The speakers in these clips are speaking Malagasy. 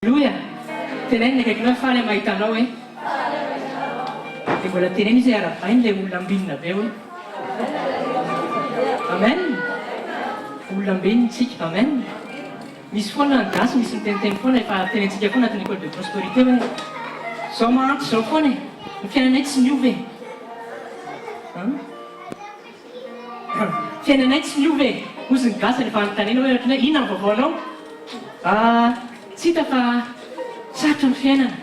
Alléluia. Tenez quelqu'un fa le maïtano eh. Et voilà tenez izy arabainy le olona ambinina be hoe. Amen. Olona ambinina tsika. Amen. Misy foana ny gasy misy miteniteny foana efa tenentsika foana anatin'ny école de prospérité hoe zao mahantra zao foana e. Ny fiainanay tsy miova e. Fiainanay tsy miova e. Ozy ny gasy rehefa anontaniana hoe ohatran'ny hoe inona ny vaovao anao? Tsy hita fa sarotra ny fiainana.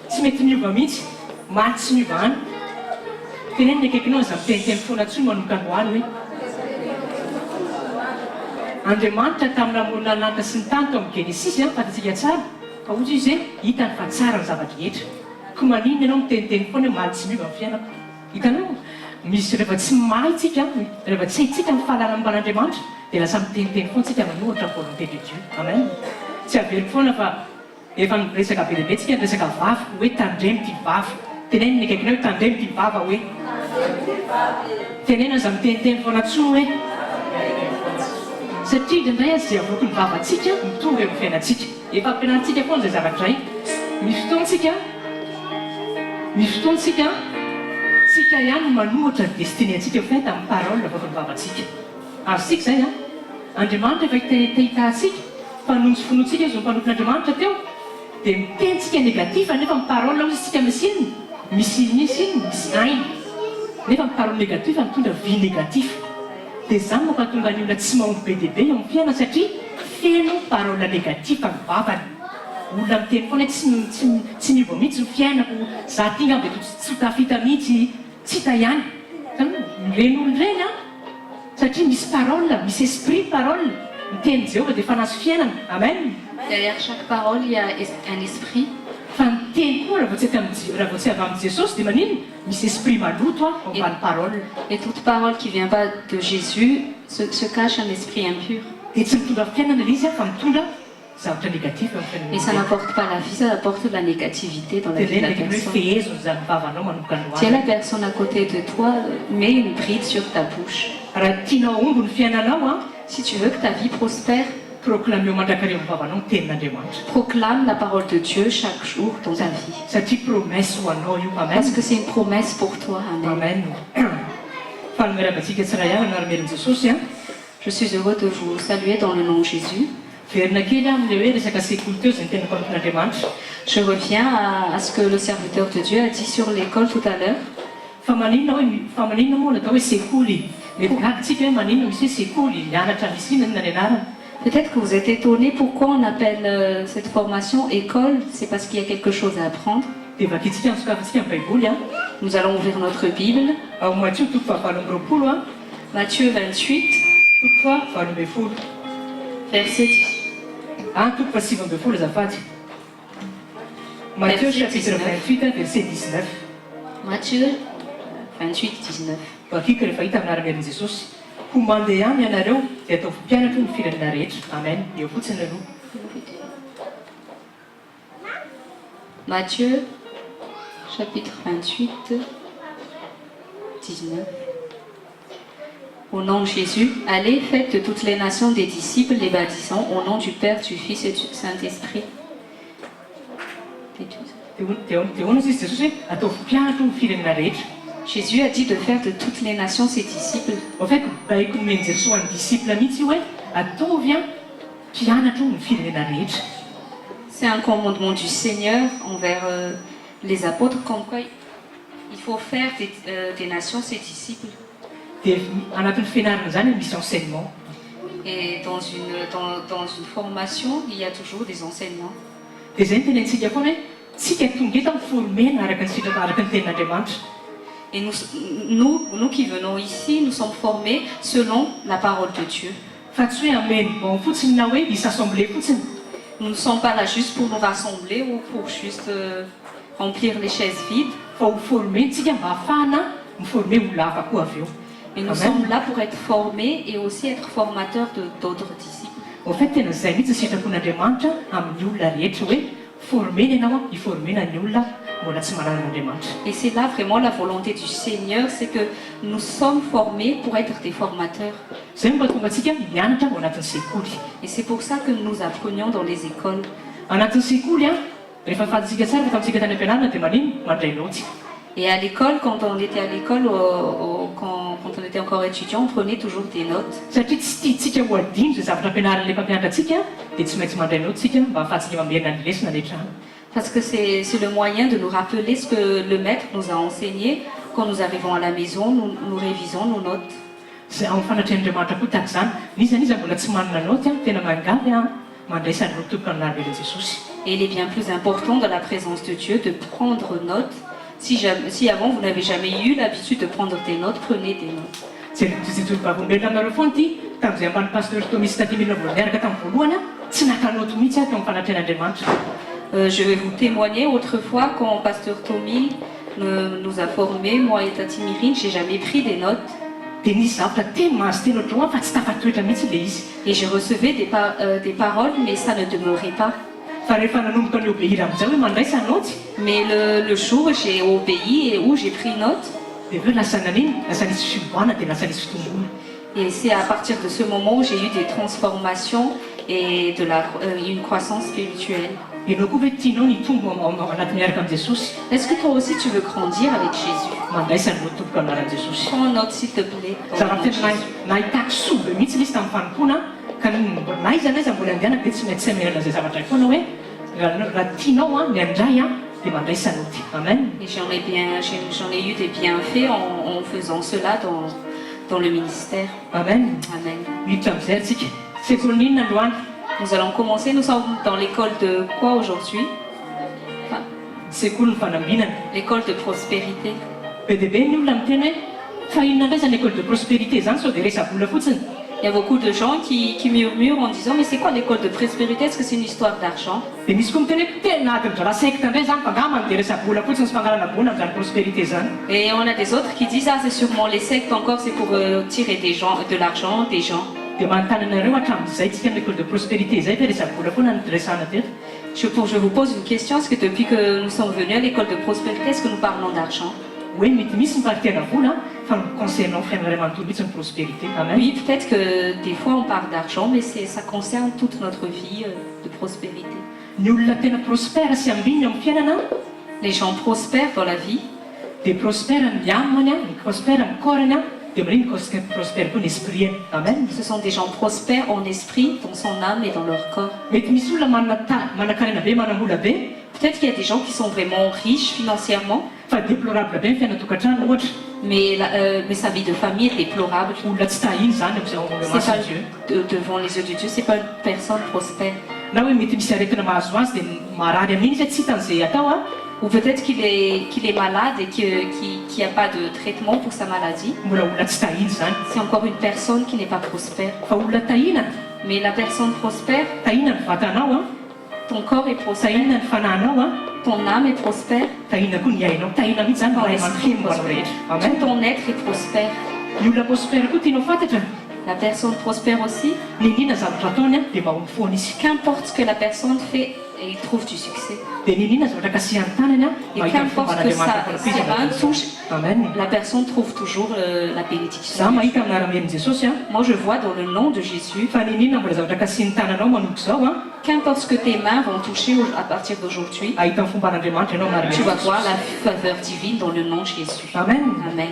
Tsy mety miova mihitsy. Maty tsy miova any. Teneniny akaikinao za miteniteny foana tsy manomka ny hoany hoe Andriamanitra tamin'ny namoronana lanitra sy ny tany tao amin'ny Genesis fantatsika tsara fa ozy izy hoe hitany fa tsara ny zavatra rehetra. Ko maninona ianao miteniteny foana hoe maty tsy miova ny fiainako. Hitanao misy rehefa tsy mahay tsika, rehefa tsy haitsika ny fahalalana momban'Andriamanitra dia lasa miteniteny foana tsika manohitra ny volonté de Dieu. Amen. Tsy avery foana fa efa resaka be lehibe tsika resaka vavy hoe tandremo ty vavy. Teneniny akaikinao hoe tandremo ty vava hoe. Tenena za miteniteny foana tsoa hoe satria indraindray azy izay avoky ny vavantsika mitovy amin'ny fiainantsika. Efa ampianarantsika foana izay zavatra izay. Misy fotoantsika tsika ihany manohitra ny destiné antsika ho fait amin'ny parole avoky ny vavantsika. Ary sika izay Andriamanitra efa hitahitantsika fa noho ny tsy finoantsika izy mpanompon'Andriamanitra teo dia mitentsika negatifa nefa amin'ny parole ozy tsika misy ainy. Nefa amin'ny parole négatif mitondra vie négatif. Dia izany mampatonga ny olona tsy mahomby be dia be eo amin'ny fiaina satria feno parole négatif amin'ny vavany. Olona miteny foana tsy miova mihitsy ny fiainako, za ty nga mbe tsy tafita mihitsy, tsy hita ihany. Reny olo reny satria misy parole, misy esprit parole. Miteny Jéhovah dia efa nahazo fiainana. Amen. Derrière chaque parole, il y a un esprit. Fa miteny koa raha vao tsy avy amin'ny Jesosy dia manino misy esprit maloto ambany parole. Et toute parole qui vient pas de Jésus se cache un esprit impur. Dia tsy mitondra fiainana ilay izy fa mitondra zavatra négatif eo amin'ny fiainana. Et ça n'apporte pas la vie, ça apporte de la négativité dans la vie de la personne. Fehezony zany vavanao manomboka ny Si la personne à côté de toi met une bride sur ta bouche, raha tianao ombo ny fiainanao si tu veux que ta vie prospère, proclameo mandrakary amin'ny vavanao ny tenin'Andriamanitra. proclame la parole de Dieu chaque jour dans ta vie. Satria promesse ho anao io. Amen. Parce que c'est une promesse pour toi. Amen. Amen. Fanomerantsika tsirairay anaramerin Jesosy. Je suis heureux de vous saluer dans le nom de Jésus. Verina kely amin'ilay hoe resaka sekoly teo izay ny tena mpanompon'Andriamanitra. Je reviens à ce que le serviteur de Dieu a dit sur l'école tout à l'heure. Fa maninona moa natao hoe sekoly. Mety gagantsika hoe maninona misy hoe sekoly, mianatra misy inona ny anarana. Peut-être que vous êtes étonnés pourquoi on appelle cette formation école. C'est parce qu'il y a quelque chose à apprendre. Dia vakintsika ny sokafantsika amin'ny Baiboly. Nous allons ouvrir notre Bible. Ao Matthieu toko fahavalo amby roapolo Matthieu 28, toko fahavalo amby folo. verset 10. Toko fahasivy amby folo azafady. Matthieu chapitre 28 verset 19. Matthieu 28, 19. Bakika rehefa hita amin'ara-miarin Jesosy. Ho mandeha ihany ianareo dia atao mpianatra ny firenena rehetra. Amen. Eo fotsiny aloha. Matthieu chapitre 28, 19. Au nom de Jésus, allez, faites de toutes les nations des disciples, les baptisant au nom du Père, du Fils et du Saint-Esprit. Jésus a dit de faire de toutes les nations ses disciples. En fait, baiko nomeny Jesosy ho an'ny disciple mihitsy hoe ataovy mpianatra ny firenena rehetra. C'est un commandement du Seigneur envers les apôtres, comme quoi il faut faire des nations ses disciples. Dia anatin'ny fianarana zany misy enseignement. Et dans une formation, il y a toujours des enseignements. Dia zay ny tenentsika foana hoe tsika tonga eto formena araka ny tenin'Andriamanitra. Et nous qui venons ici, nous sommes formés selon la parole de Dieu. Fa tsy hoe ameny bon fotsiny na hoe misy assemblée fotsiny. Nous ne sommes pas là juste pour nous rassembler ou pour juste remplir les chaises vides. Fa ho formentsika mba hahafahana miforme olona hafa koa avy eo. Et nous sommes là pour être formés et aussi être formateurs d'autres disciples. En fait, tena zay mihitsy sitrapon'Andriamanitra amin'ny olona rehetra hoe formena ianao hiformena ny olona mbola tsy manana an'Andriamanitra. Et c'est là vraiment la volonté du Seigneur, c'est que nous sommes formés pour être des formateurs. Zay mba tonga antsika mianatra ao anatin'ny sekoly. Et c'est pour ça que nous apprenions dans les écoles. anatin'ny sekoly a rehefa fahatsika tsara fatantsika tany am-pianarana dia manino mandray noty. Et à l'école, quand on était à l'école, quand on était encore étudiant, on prenait toujours des notes. Satria tsy tiatsika ho adino zay zavatra ampianaran'ilay mpampianatra atsika dia tsy maintsy mandray noty tsika mba ahafahantsika mamerina ny lesona letrana. Parce que c'est le moyen de nous rappeler ce que le maître nous a enseigné. Quand nous arrivons à la maison, nous révisons nos notes. Zay amin'ny fanatrehan'Andriamanitra koa tahaka izany. Niza mbola tsy manana noty a tena mangavy a mandraisany ireo tompoko an'anaran'ilay Jesosy. Et il est bien plus important dans la présence de Dieu de prendre note. Si avant vous n'avez jamais eu l'habitude de prendre des notes, prenez des notes. Zay tsitsitsovavombelotra aminareo foana ty tamin'izay ambany pasteur Tomisy taty milina niaraka tamin'ny voalohany a tsy naka noty mihitsy a teo amin'ny fanatrehan'Andriamanitra. Je vais vous témoigner, autrefois, quand Pasteur Tommy nous a formés, moi et Tati Myrine, j'ai jamais pris des notes. Dia nisy zavatra teny mahazo teny ohatroa fa tsy tafatoetra mihitsy ilay izy. Et je recevais des paroles, mais ça ne demeurait pas. Fa rehefa nanomboka ny obéir amin'izay hoe mandraisa noty. Mais le jour où j'ai obéi et où j'ai pris note, dia hoe lasa nanino lasa nisy fivoana dia lasa nisy fitomboana. et c'est à partir de ce moment où j'ai eu des transformations et une croissance spirituelle. Ianao koa hoe tianao nitombo anaty miaraka amin'ny Jesosy. Est-ce que toi aussi tu veux grandir avec Jésus? Mandraisa ny tompoko anaran'i Jesosy. Prends note s'il te plaît. Zavatra tena nahitako sobe mihitsy ilay izy tamin'ny fanompoana ka na iza naiza mbola andehanako dia tsy maintsy samerana izay zavatra foana hoe raha tianao a ny andray a dia mandraisa noty. Amen. Et j'en ai eu des bienfaits en faisant cela dans le ministère. Amen. Amen. Miditra amin'izay antsika. Sekoly ninona androany? Nous allons commencer. Nous sommes dans l'école de quoi aujourd'hui? Enfin, sekoly ny fanambinana. l'école de prospérité. Be dia be ny olona miteny hoe fa inona indray zany école de prospérité zany sao dia resa-bola fotsiny. Il y a beaucoup de gens qui murmurent en disant mais c'est quoi l'école de prospérité? Est-ce que c'est une histoire d'argent? Dia misy koa miteny hoe tena adiny dra secte indray zany fa angambany dia resa-bola fotsiny sy fangalana vola amin'izany prospérité zany. Et on a des autres qui disent ah c'est sûrement les sectes encore, c'est pour tirer de l'argent des gens. Dia manontany anareo hatramin'izay tsika amin'ny école de prospérité izay fa resa-bola foana ny resana teto. Je vous pose une question, est-ce que depuis que nous sommes venus à l'école de prospérité, est-ce que nous parlons d'argent? Oui, mety misy miparitiana vola fa concernant fiainana iray manontolo mihitsy ny prospérité. Amen. Oui, peut-être que des fois on parle d'argent, mais ça concerne toute notre vie de prospérité. Ny olona tena prospère sy ambiny amin'ny fiainana, Les gens prospèrent dans la vie. dia prospère ny aminy a, ny prospère amin'ny corany a, dia mariny prospère koa ny esprit. Amen. Ce sont des gens prospères en esprit, dans son âme et dans leur corps. Mety misy olona manan-karena be, manam-bola be, Peut-être qu'il y a des gens qui sont vraiment riches financièrement, fa déplorable be ny fiainatokantrano ohatra. mais sa vie de famille est déplorable. Olona tsy tahiny zany C'est masy pas Dieu. devant les yeux de Dieu, c'est pas une personne prospère. Na hoe mety misy aretina mahazo azy dia marary amin'iny izy tsy hitan'izay atao a. Ou peut-être qu'il est malade et qu'il n'y a pas de traitement pour sa maladie. Mbola olona tsy tahiny zany. C'est encore une personne qui n'est pas prospère. Fa olona tahina, Mais la personne prospère, tahina ny vatanao a, ton corps est prospère, tahina ny fanahinao a, ton âme est prospère, tahina koa ny ainao, tahina mihitsy zany ton ray esprit est aman-dreny ho anao prospère. rehetra. Amen. Tout ton être est prospère. Ny olona prospère koa tianao fantatra. La personne prospère aussi, Ny inona zavatra ataony a dia mahomby foana izy. qu'importe ce que la personne fait, il trouve du succès. Dia ny inona zavatra kasihany tanany a, Et mahita ny qu'importe que fomban'Andriamanitra ses mains touchent, Amen. la personne trouve toujours la bénédiction. Za mahita amin'ny ara-men'i Jesosy a, Moi, je vois dans le nom de Jésus, fa ny inona mbola zavatra kasihan'ny tananao manomboka zao a, qu'importe ce que tes mains vont toucher à partir d'aujourd'hui, ahita ny fomban'Andriamanitra ianao tu vas miara-men'i voir Jesosy. la faveur divine dans le nom de Jésus. Amen. Amen.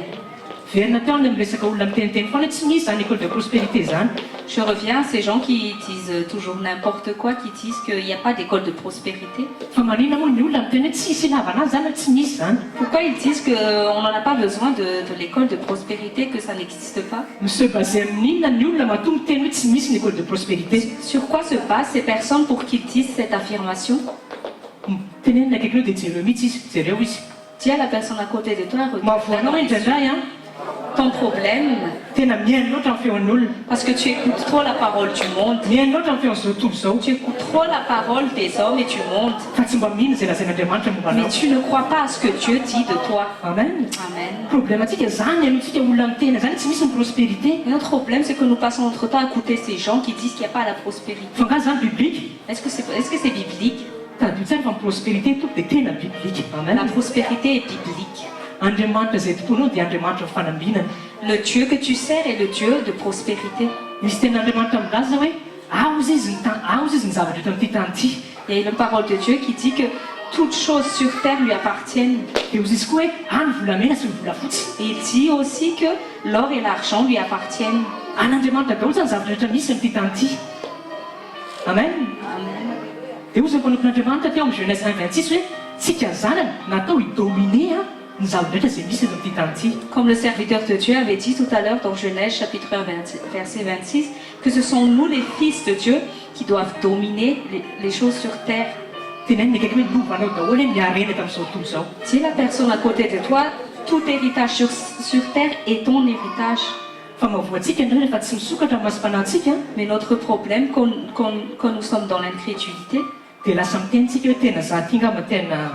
Verina teo ny resaka olona miteniteny foana tsy misy zany école de prospérité zany. Je reviens à ces gens qui disent toujours n'importe quoi, qui disent qu'il n'y a pas d'école de prospérité. Fa maninona moa ny olona miteny hoe tsisy ilavana azy zany hoe tsy misy zany. Pourquoi ils disent qu'on n'en a pas besoin de l'école de prospérité, que ça n'existe pas? Se basé amin'inona ny olona mahatonga miteny hoe tsy misy ny école de prospérité. Sur quoi se basent ces personnes pour qu'ils disent cette affirmation? Tenenina akaikinao dia jereo mihitsy izy, jereo izy. Dis à la personne à côté de toi, Mahavoanao indraindray a, ton problème, tena mihaino loatra amin'ny feon'olona. parce que tu écoutes trop la parole du monde. Mihaino loatra amin'ny feon'izao tontolo zao. Tu écoutes trop la parole des hommes et du monde. Fa tsy mba mihina izay lazain'Andriamanitra momba Mais anao. tu ne crois pas à ce que Dieu dit de toi. Amen. Amen. Problématique zany anotsika olona mitena zany tsy misy ny prospérité. Et notre problème, c'est que nous passons notre temps à écouter ces gens qui disent qu'il n'y a pas la prospérité. Fa nga zany biblique. Est-ce que c'est biblique? Tadio tsara fa ny prospérité tompoko dia tena biblique. La Amen. prospérité est biblique. Andriamanitra izay tomponao dia Andriamanitra fanambinana. Le Dieu que tu sers est le Dieu de prospérité. Misy ten'Andriamanitra milaza hoe aozy izy ny zavatra eto amin'ity tany ity. Il y a une parole de Dieu qui dit que toutes choses sur terre lui appartiennent. dia ozy izy koa hoe any volamena sy ny volafotsy. Et il dit aussi que l'or et l'argent lui appartiennent. An'Andriamanitra daholo zany zavatra rehetra misy amin'ity tany ity. Amen. Amen. Dia ozy ny mpanopon'Andriamanitra teo amin'ny Genèse 1:26 hoe tsika zanany natao hidominer ny zavatra rehetra izay misy eto amin'ity tany ity. Comme le serviteur de Dieu avait dit tout à l'heure dans Genèse chapitre 1 verset 26, que ce sont nous les fils de Dieu qui doivent dominer les choses sur terre. Tena ny akaiky hoe lovanao daholo hoe miarena tamin'izao tontolo izao. Si la personne à côté de toi, tout héritage sur terre est ton héritage. Fa mahavoantsika indray rehefa tsy misokatra amin'ny masom-panantsika Mais notre problème, quand nous sommes dans l'incrédulité, dia lasa mitentsika hoe tena za ty ngamba tena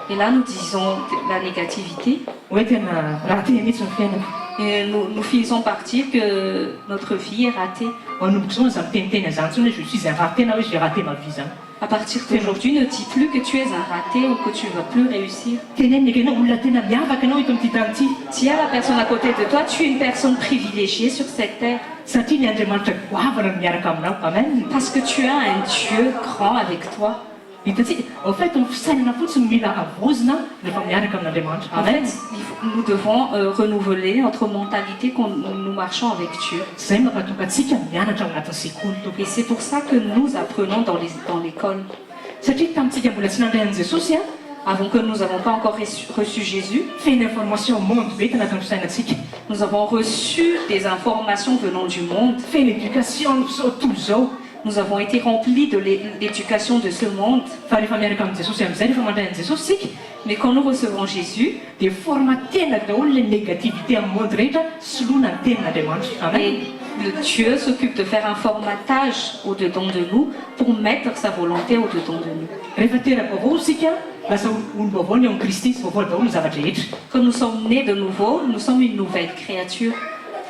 et là nous disons la négativité, hoe tena raha ty mihitsy ny fiainako. et nous finissons par dire que notre vie est ratée. Manomboka izao za miteniteny azany tsony hoe je suis un raté na hoe j'ai raté ma vie zany. À partir d'aujourd'hui, ne dis plus que tu es un raté ou que tu ne vas plus réussir. Teneniny ekenao olona tena miavaka anao eto amin'ity tany ity. Si à la personne à côté de toi, tu es une personne privilégiée sur cette terre. Satria ny Andriamanitra goavana no miaraka aminao. Amen. Parce que tu as un Dieu grand avec toi. Hitantsika en fait ny fisainana fotsiny mila avozina rehefa miaraka amin'Andriamanitra. En Amen. fait, nous devons renouveler notre mentalité quand nous marchons avec Dieu. Zay mampatonga antsika mianatra ao anatin'ny sekoly tompoko. Et c'est pour ça que nous apprenons dans l'école. Satria tamintsika mbola tsy nandray an'i Jesosy Avant que nous n'avons pas encore reçu Jésus, feno information monde be tanatin'ny fisainantsika. nous avons reçu des informations venant du monde. Feno éducation zao tontolo zao. Nous avons été remplis de l'éducation de ce monde. Fa rehefa miaraka amin'i Jesosy amin'izay rehefa mandray an'i Jesosy sika Mais quand nous recevons Jésus, dia formatena daholo le négativité amin'ny monde rehetra soloina ny tenin'Andriamanitra. Amen. et le Dieu s'occupe de faire un formatage au-dedans de nous pour mettre sa volonté au-dedans de nous. Rehefa tera-baovao sika lasa olo-baovao ny ao amin'ny Kristy sy vaovao daholo ny zavatra rehetra. Quand nous sommes nés de nouveau, nous sommes une nouvelle créature.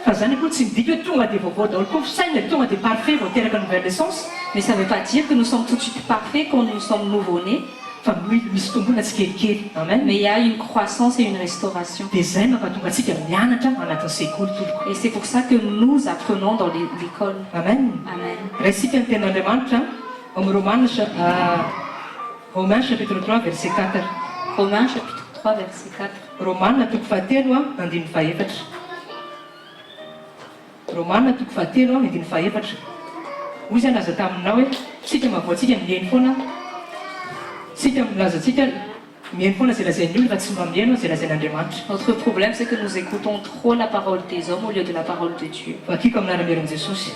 Fa zany akoa tsy midika hoe tonga dia vaovao daholo koa fisaina tonga dia parfait vao teraka nouvelle naissance. Mais ça ne veut pas dire que nous sommes tout de suite parfaits quand nous sommes nouveau-nés. Fa misy tombona tsy kelikely. Amen. Mais il y a une croissance et une restauration. Dia zay mampatonga antsika mianatra anatin'ny sekoly tompoko. Et c'est pour ça que nous apprenons dans l'école. Amen. Amen. Raha isika ny tenin'Andriamanitra amin'ny Romains chapitre 3 verset 4. Romains chapitre 3 verset 4. Romaina toko fahatelo andiny fahaefatra. Romaina toko fahatelo andiny fahaefatra. Hoy zany laza taminao hoe sika mahavoantsika mihaino foana. Sika milazantsika mihaino foana izay lazain'ny olona fa tsy mba mihaino izay lazain'Andriamanitra. Notre problème, c'est que nous écoutons trop la parole des hommes au lieu de la parole de Dieu. Vakiko amin'ara-miarin'i Jesosy.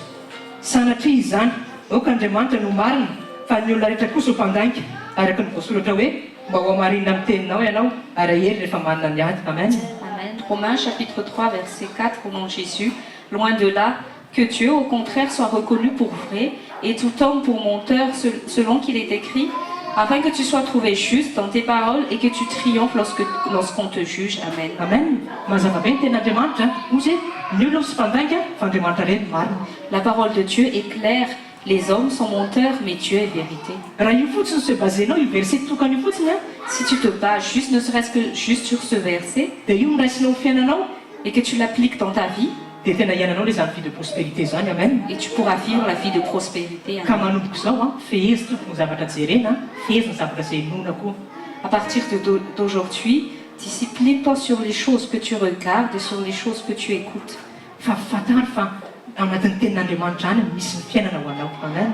Sanatria izany, aoka Andriamanitra no marina fa ny olona rehetra kosa ho mpandanika araka ny voasoratra hoe mba ho hamarinina amin'ny teninao ianao ary hery rehefa manana ny ady. Amen. Amen. Romains chapitre 3 verset 4 au nom de Jésus. Loin de là, que Dieu au contraire soit reconnu pour vrai et tout homme pour menteur selon qu'il est écrit, afin que tu sois trouvé juste dans tes paroles et que tu triomphes lorsqu'on te juge. Amen. Amen. Mazava be ny tenin'Andriamanitra ozy ny olona sy mpandanika fa Andriamanitra reny marina. La parole de Dieu est claire. Les hommes sont menteurs, mais Dieu est vérité. Raha io fotsiny se basenao io verset tokana io fotsiny Si tu te bats juste, ne serait-ce que juste sur ce verset, dia io miraisinao fiainanao et que tu l'appliques dans ta vie, dia tena hiainanao le zany vie de prospérité zany. Amen. et tu pourras vivre la vie de prospérité. Ka Amen. manomboka izao fehezy tompoko ny zavatra jerena fehezy ny zavatra izay nona koa. À partir d'aujourd'hui, discipline-toi sur les choses que tu regardes et sur les choses que tu écoutes. Fa fantaro fa ao anatin'ny tenin'Andriamanitra any misy ny fiainana ho anao. Amen.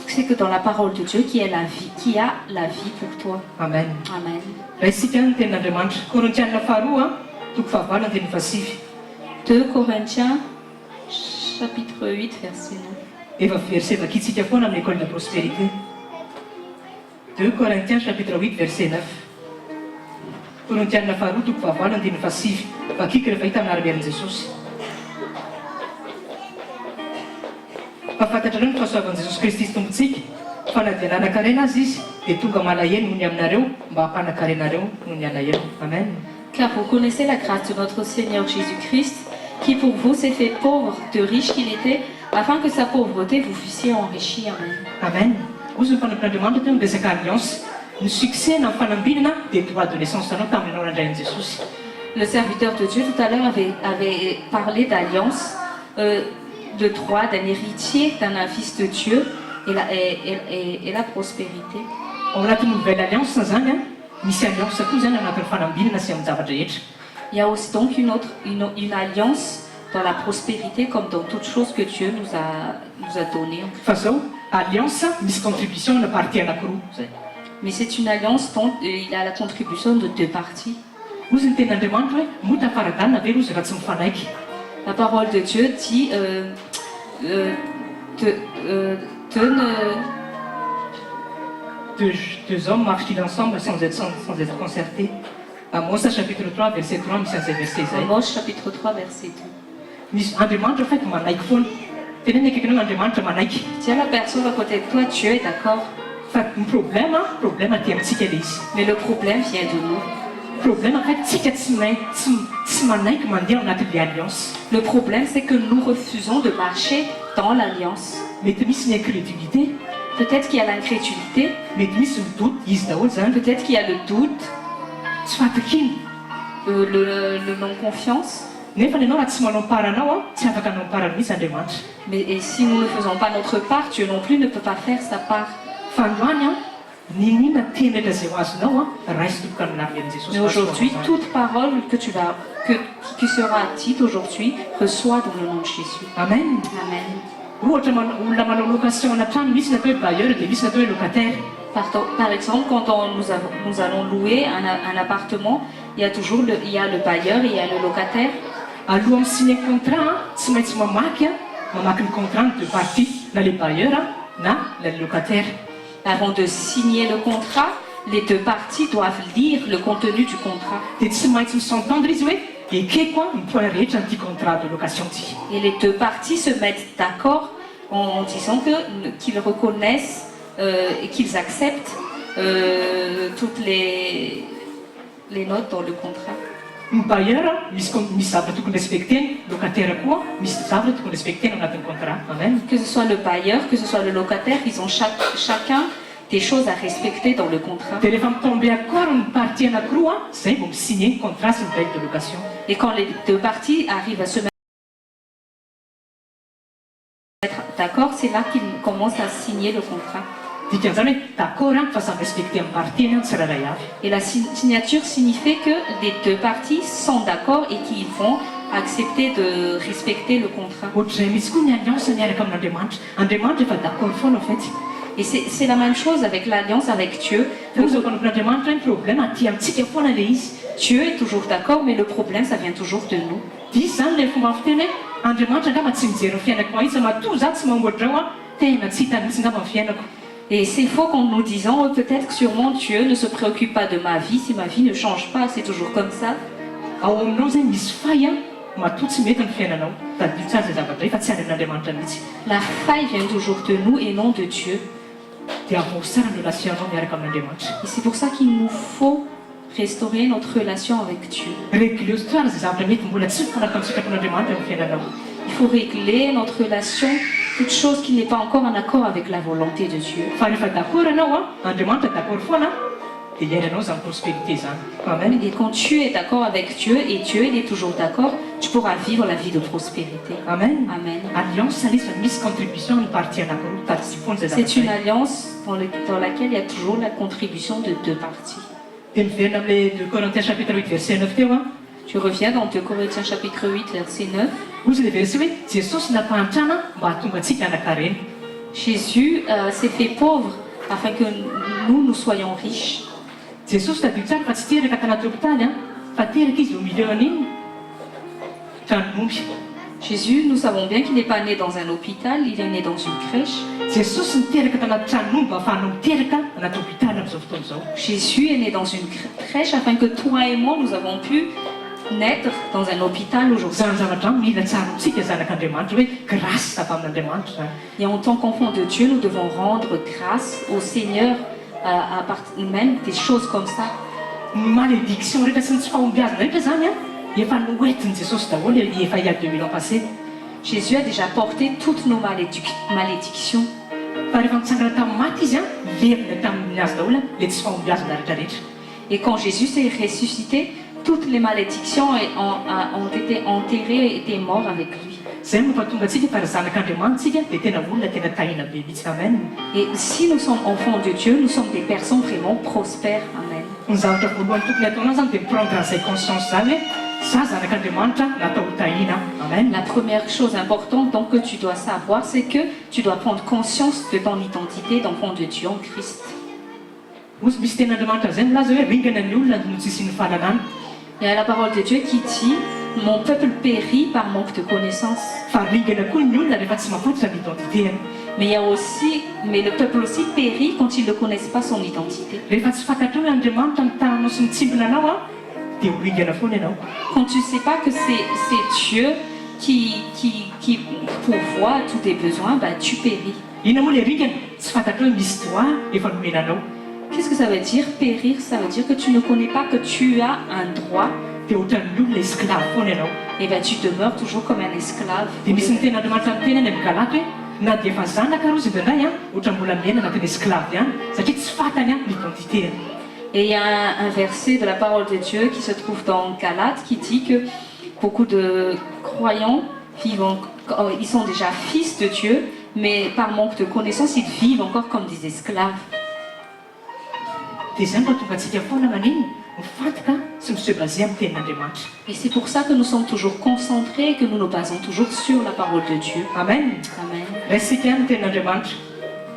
C'est que dans la parole de Dieu qui a la vie pour toi. Amen. Amen. Raha isika ny tenin'Andriamanitra Korintianina faharoa toko fahavalo andiny fasivy. 2 Corinthiens chapitre 8 verset 9. Efa verset vakitsika foana amin'ny école de prospérité. 2 Corinthiens chapitre 8 verset 9. Korintianina faharoa toko fahavalo andiny fasivy. Vakika rehefa hita amin'ara-miarin'i Jesosy. Fafantatra reo ny fahasoavan'i Jesosy Kristy sy tompontsika fa na dia nanan-karena azy izy dia tonga malahelo noho ny aminareo mba hampanankrenareo noho ny alahelo. Amen. Car vous connaissez la grâce de notre Seigneur Jésus-Christ, qui pour vous s'est fait pauvre, de riche qu'il était, afin que sa pauvreté vous fussiez enrichis. Amen. Amen. Ozy ny mpanampin'Andriamanitra teo resaka alliance ny succès na ny fanambinana dia droit de naissance anao taminao nandrain'i Jesosy. Le serviteur de Dieu tout à l'heure avait parlé d'alliance, de droit, d'un héritier, d'un fils de Dieu et la prospérité. ao anatin'ny nouvelle alliance zany a misy alliance koa zany anatin'ny fanambinana sy amin'ny zavatra rehetra. Il y a aussi donc une alliance dans la prospérité comme dans toute chose que Dieu nous a donné. Fa zao alliance misy contribution na partie anankiroa zay. Mais c'est une alliance dont il a la contribution de deux parties. Ozy ny tenin'Andriamanitra hoe moa tafara-danina ve rozy raha tsy mifanaiky. La parole de Dieu dit Deux hommes marchent-ils ensemble sans être concertés. Amos chapitre 3 verset 3 misy an'izay verset zay. Amos chapitre 3 verset 2. Misy Andriamanitra feky manaiky foana. Teneny akaikinao Andriamanitra manaiky. Tiens la personne à côté de toi, Dieu est d'accord. Fa ny problème aty amintsika ilay izy. Mais le problème vient de nous. Problème en fait tsika tsy manaiky mandeha anatin'ilay alliance. Le problème c'est que nous refusons de marcher dans l'alliance. Mety misy ny incrédulité. Peut-être qu'il y a l'incrédulité. Mety misy ny doute izy daholo zany. Peut-être qu'il y a le doute. Tsy fatakiny. Le non-confiance. Nefa ianao raha tsy manao paranao tsy afaka hanao parany mihitsy Andriamanitra. Mais et si nous ne faisons pas notre part, Dieu non plus ne peut pas faire sa part. Fa androany ninina tenitra zay ho azonao raisy toboka amin'avy Jesosy. Mais aujourd'hui, toute parole qui sera dite aujourd'hui reçoit dans le nom de Jésus. Amen. Amen. Ohatra olona manao location ana trano misy natao hoe bailleur dia misy natao hoe locataire. Par exemple, quand nous allons louer un appartement, il y a le bailleur et il y a le locataire. Aloha amin'ny signer contrat tsy maintsy mamaky ny contrat ny deux parties na le bailleur na le locataire. Avant de signer le contrat, les deux parties doivent lire le contenu du contrat. Dia tsy maintsy misentendre izy hoe ekeko ny point rehetra n'ity contrat de location ty. Et les deux parties se mettent d'accord en disant qu'ils reconnaissent et qu'ils acceptent toutes les notes dans le contrat. Ny bailleur misy zavatra tokony respecteny, locataire koa misy zavatra tokony respecteny anatin'ny contrat. Amen. Que ce soit le bailleur, que ce soit le locataire, ils ont chacun des choses à respecter dans le contrat. Dia rehefa mitomby accord ny partie anankiroa zay vao misigner contrat sy ny bail de location. Et quand les deux parties arrivent à se mettre d'accord, c'est là qu'ils commencent à signer le contrat. Dikan'izany hoe d'accord fa samy respecté amin'ny partie tsy rarahay avy. Et la signature signifie que les deux parties sont d'accord et qu'ils vont accepter de respecter le contrat. Ohatr'izay misy koa ny alliance miaraka amin'Andriamanitra. Andriamanitra efa d'accord foana en fait. Et c'est la même chose avec l'alliance avec Dieu. N'Andriamanitra ny problème aty amintsika foana ilay izy. Dieu est toujours d'accord, mais le problème, ça vient toujours de nous. Diso zany ilay fomba fiteny hoe Andriamanitra angamba tsy mijery ny fiainako mahitsy matoa za tsy mamboatra ao tena tsy hita mihitsy angamba ny fiainako. Et c'est faux quand nous disons peut-être que sûrement Dieu ne se préoccupe pas de ma vie, si ma vie ne change pas, c'est toujours comme ça. Ao aminao zay misy fay matoa tsy mety ny fiainanao. Tadio tsara zay zavatra efa tsy an'Andriamanitra mihitsy. La faille vient toujours de nous et non de Dieu. Dia avao sara ny relationao miaraka amin'Andriamanitra. Et c'est pour ça qu'il nous faut restaurer notre relation avec Dieu. Régleo tsara zay zavatra mety mbola tsy mifanaraka amin'ny sitrapon'Andriamanitra amin'ny fiainanao. Il faut régler notre relation, toute chose qui n'est pas encore en accord avec la volonté de Dieu. Fa rehefa d'accord anao Andriamanitra d'accord foana dia iainanao zany prospérité zany. Amen. Et quand tu es d'accord avec Dieu et Dieu il est toujours d'accord, tu pourras vivre la vie de prospérité. Amen. Amen. Alliance alisa misy contribution ny partie anankiroa tady sy foana zay C'est une alliance dans laquelle il y a toujours la contribution de deux parties. Dia miverina amin'ilay 2 Corinthiens chapitre 8 verset 9 teo Tu reviens dans 2 Corinthiens chapitre 8 verset 9. ozy le verset hoe Jesosy nampahantrana mba hahatonga antsika hanakarena. Jésus s'est fait pauvre afin que nous soyons riches. Jesosy tadio tsara fa tsy teraka tanaty hôpitaly fa teraka izy au milieu an'iny tranomby. Jésus, nous savons bien qu'il n'est pas né dans un hôpital, il est né dans une crèche. Jesosy niteraka tanaty tranomby mba ahafahanao miteraka anaty hôpitaly amin'izao fotoana izao. Jésus est né dans une crèche afin que toi et moi nous avons pu naître dans un hôpital aujourd'hui. Zany zavatra mila tsara amintsika zanak'Andriamanitra hoe grâce avy amin'Andriamanitra zany. Et en tant qu'enfants de Dieu, nous devons rendre grâce au Seigneur à partir même des choses comme ça. Ny malédiction rehetra sy ny tsy fahombiazana rehetra zany efa noentiny Jesosy daholo efa il y a 2000 ans passé. Jésus a déjà porté toutes nos malédictions. Fa rehefa mitsangana tamin'ny maty izy levina tamin'ny azy daholo le tsy fahombiazana rehetrarehetra. Et quand Jésus s'est ressuscité, toutes les malédictions ont été enterrées et étaient mortes avec lui. zay mampatonga antsika fa raha zanak'Andriamanitsika dia tena olona tena tahina be mihitsy. Amen. Et si nous sommes enfants de Dieu, nous sommes des personnes vraiment prospères. Amen. Ny zavatra voalohany tokony ataonao zany dia miprendre an'izay conscience zany hoe za zanak'Andriamanitra natao ho tahina. Amen. La première chose importante donc que tu dois savoir, c'est que tu dois prendre conscience de ton identité d'enfant de Dieu en Christ. Misy ten'Andriamanitra zay milaza hoe ringana ny olona no tsisy ny fahalalana. Il y a la parole de Dieu qui dit « Mon peuple périt par manque de connaissance ». Fa ringana koa ny olona rehefa tsy mahafantatra ny identitéany. Mais le peuple aussi périt quand ils ne connaissent pas son identité. Rehefa tsy fantatrao hoe Andriamanitra mitananao sy mitsimbina anao dia ho ringana foana ianao. Quand tu ne sais pas que c'est Dieu qui pourvoit tous tes besoins, bah, tu péris. Ina moa le ringana tsy fantatrao hoe misy droit efa nomena anao. Qu'est-ce que ça veut dire périr? Ça veut dire que tu ne connais pas que tu as un droit. Dia ohatran'ny olona esclave foana ianao. Et bien tu demeures toujours comme un esclave. Dia misy ny ten'Andriamanitra ny tenany amin'ny Galaty hoe na dia efa zanaka rozy indray ohatra mbola miaina anatin'ny esclave ihany satria tsy fantany l'identité. Et il y a un verset de la parole de Dieu qui se trouve dans Galates qui dit que beaucoup de croyants ils sont déjà fils de Dieu, mais par manque de connaissance, ils vivent encore comme des esclaves. Dia zay mahatonga antsika foana manino mifantoka sy miseho basé amin'ny tenin'Andriamanitra. Et c'est pour ça que nous sommes toujours concentrés et que nous nous basons toujours sur la parole de Dieu. Amen. Amen. Raisitsika amin'ny tenin'Andriamanitra.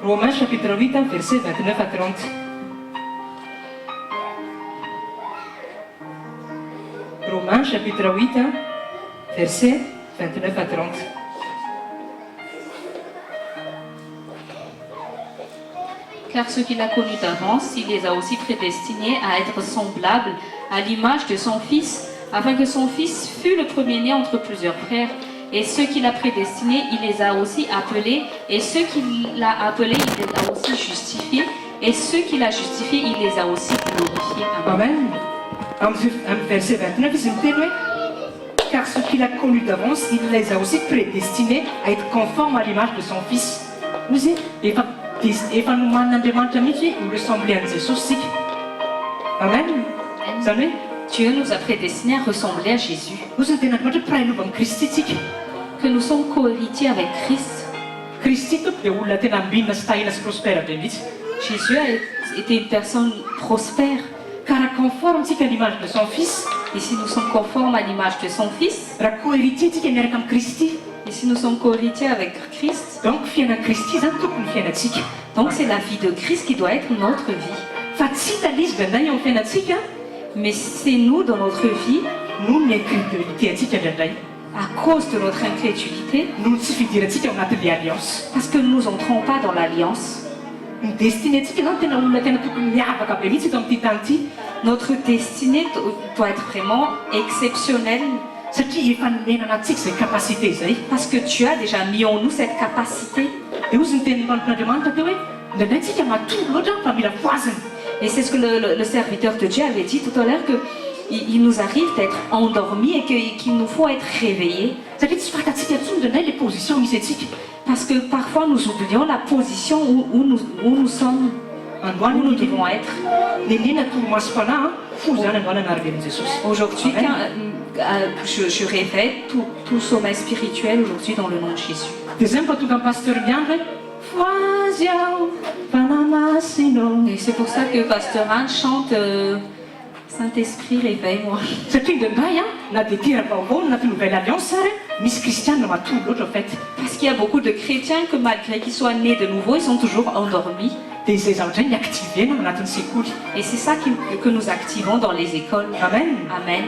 Romains chapitre 8 verset 29 à 30. Romains chapitre 8 verset 29 à 30. Car ceux qu'il a connus d'avance, il les a aussi prédestinés à être semblables à l'image de son Fils, afin que son Fils fût le premier-né entre plusieurs frères. Et ceux qu'il a prédestinés, il les a aussi appelés. Et ceux qu'il a appelés, il les a aussi justifiés. Et ceux qu'il a justifiés, il les a aussi glorifiés. Amen. Amin'ny verset 29, izy miteny hoe car ceux qu'il a connus d'avance, il les a aussi prédestinés à être conformes à l'image de son Fils. Ozy efa noman'Andriamanitra mihitsy hoe ho ressembler an'i Jesosy sika. Amen. Zany hoe Dieu nous a prédestinés à ressembler à Jésus. ozy ny ten'Andriamanitra hoe mpiray lova amin'ny Kristy tsika. Que nous sommes co-héritiers avec Christ. Kristy tompoko dia olona tena ambinina sy tahina sy prospère be mihitsy. Jésus a été une personne prospère. Car conforme tsika à l'image de son Fils. Et si nous sommes conformes à l'image de son Fils, raha co-héritier tsika miaraka amin'ny Kristy. et si nous sommes co-héritiers avec Christ, donc fiainan'i Kristy zany tokony fiainantsika. donc c'est la vie de Christ qui doit être notre vie. Fa tsy hita le izy indraindray eo amin'ny fiainantsika Mais c'est nous dans notre vie, noho ny incrédulité antsika indraindray. à cause de notre incrédulité, noho tsy fidirantsika ao anatin'le alliance. parce que nous n'entrons pas dans l'alliance. Ny destiné antsika zany tena olona tena tokony miavaka be mihitsy eto amin'ity tany ity. Notre destinée doit être vraiment exceptionnelle, Satria efa nomena anantsika izay capacité zay. parce que Dieu a déjà mis en nous cette capacité. Dia ozy ny tenin'ny mpampian'Andriamanitra teo hoe indraindray tsika matory loatra fa mila poizina. Et c'est ce que le serviteur de Dieu avait dit tout à l'heure, qu'il nous arrive d'être endormis et qu'il nous faut être réveillés. Satria tsy fantatsika intsony indraindray le position misy atsika. Parce que parfois nous oublions la position où nous sommes, où nous devons être. Nenena toromaso-panahy folo zany androany anaran'i Jesosy. Aujourd'hui, je réveille tout sommeil spirituel aujourd'hui dans le nom de Jésus. Dia zay mampatonga ny pasteur miandry hoe foazy aho fanamasino. Et c'est pour ça que Pasteur Anne chante Saint-Esprit, réveille-moi. Satria indraindray na dia tera-baovao anaty nouvelle alliance ary misy kristianina matory loatra en fait. Parce qu'il y a beaucoup de chrétiens que malgré qu'ils soient nés de nouveau, ils sont toujours endormis. Dia izay zavatra ny activena anatin'ny sekoly. Et c'est ça que nous activons dans les écoles. Amen. Amen.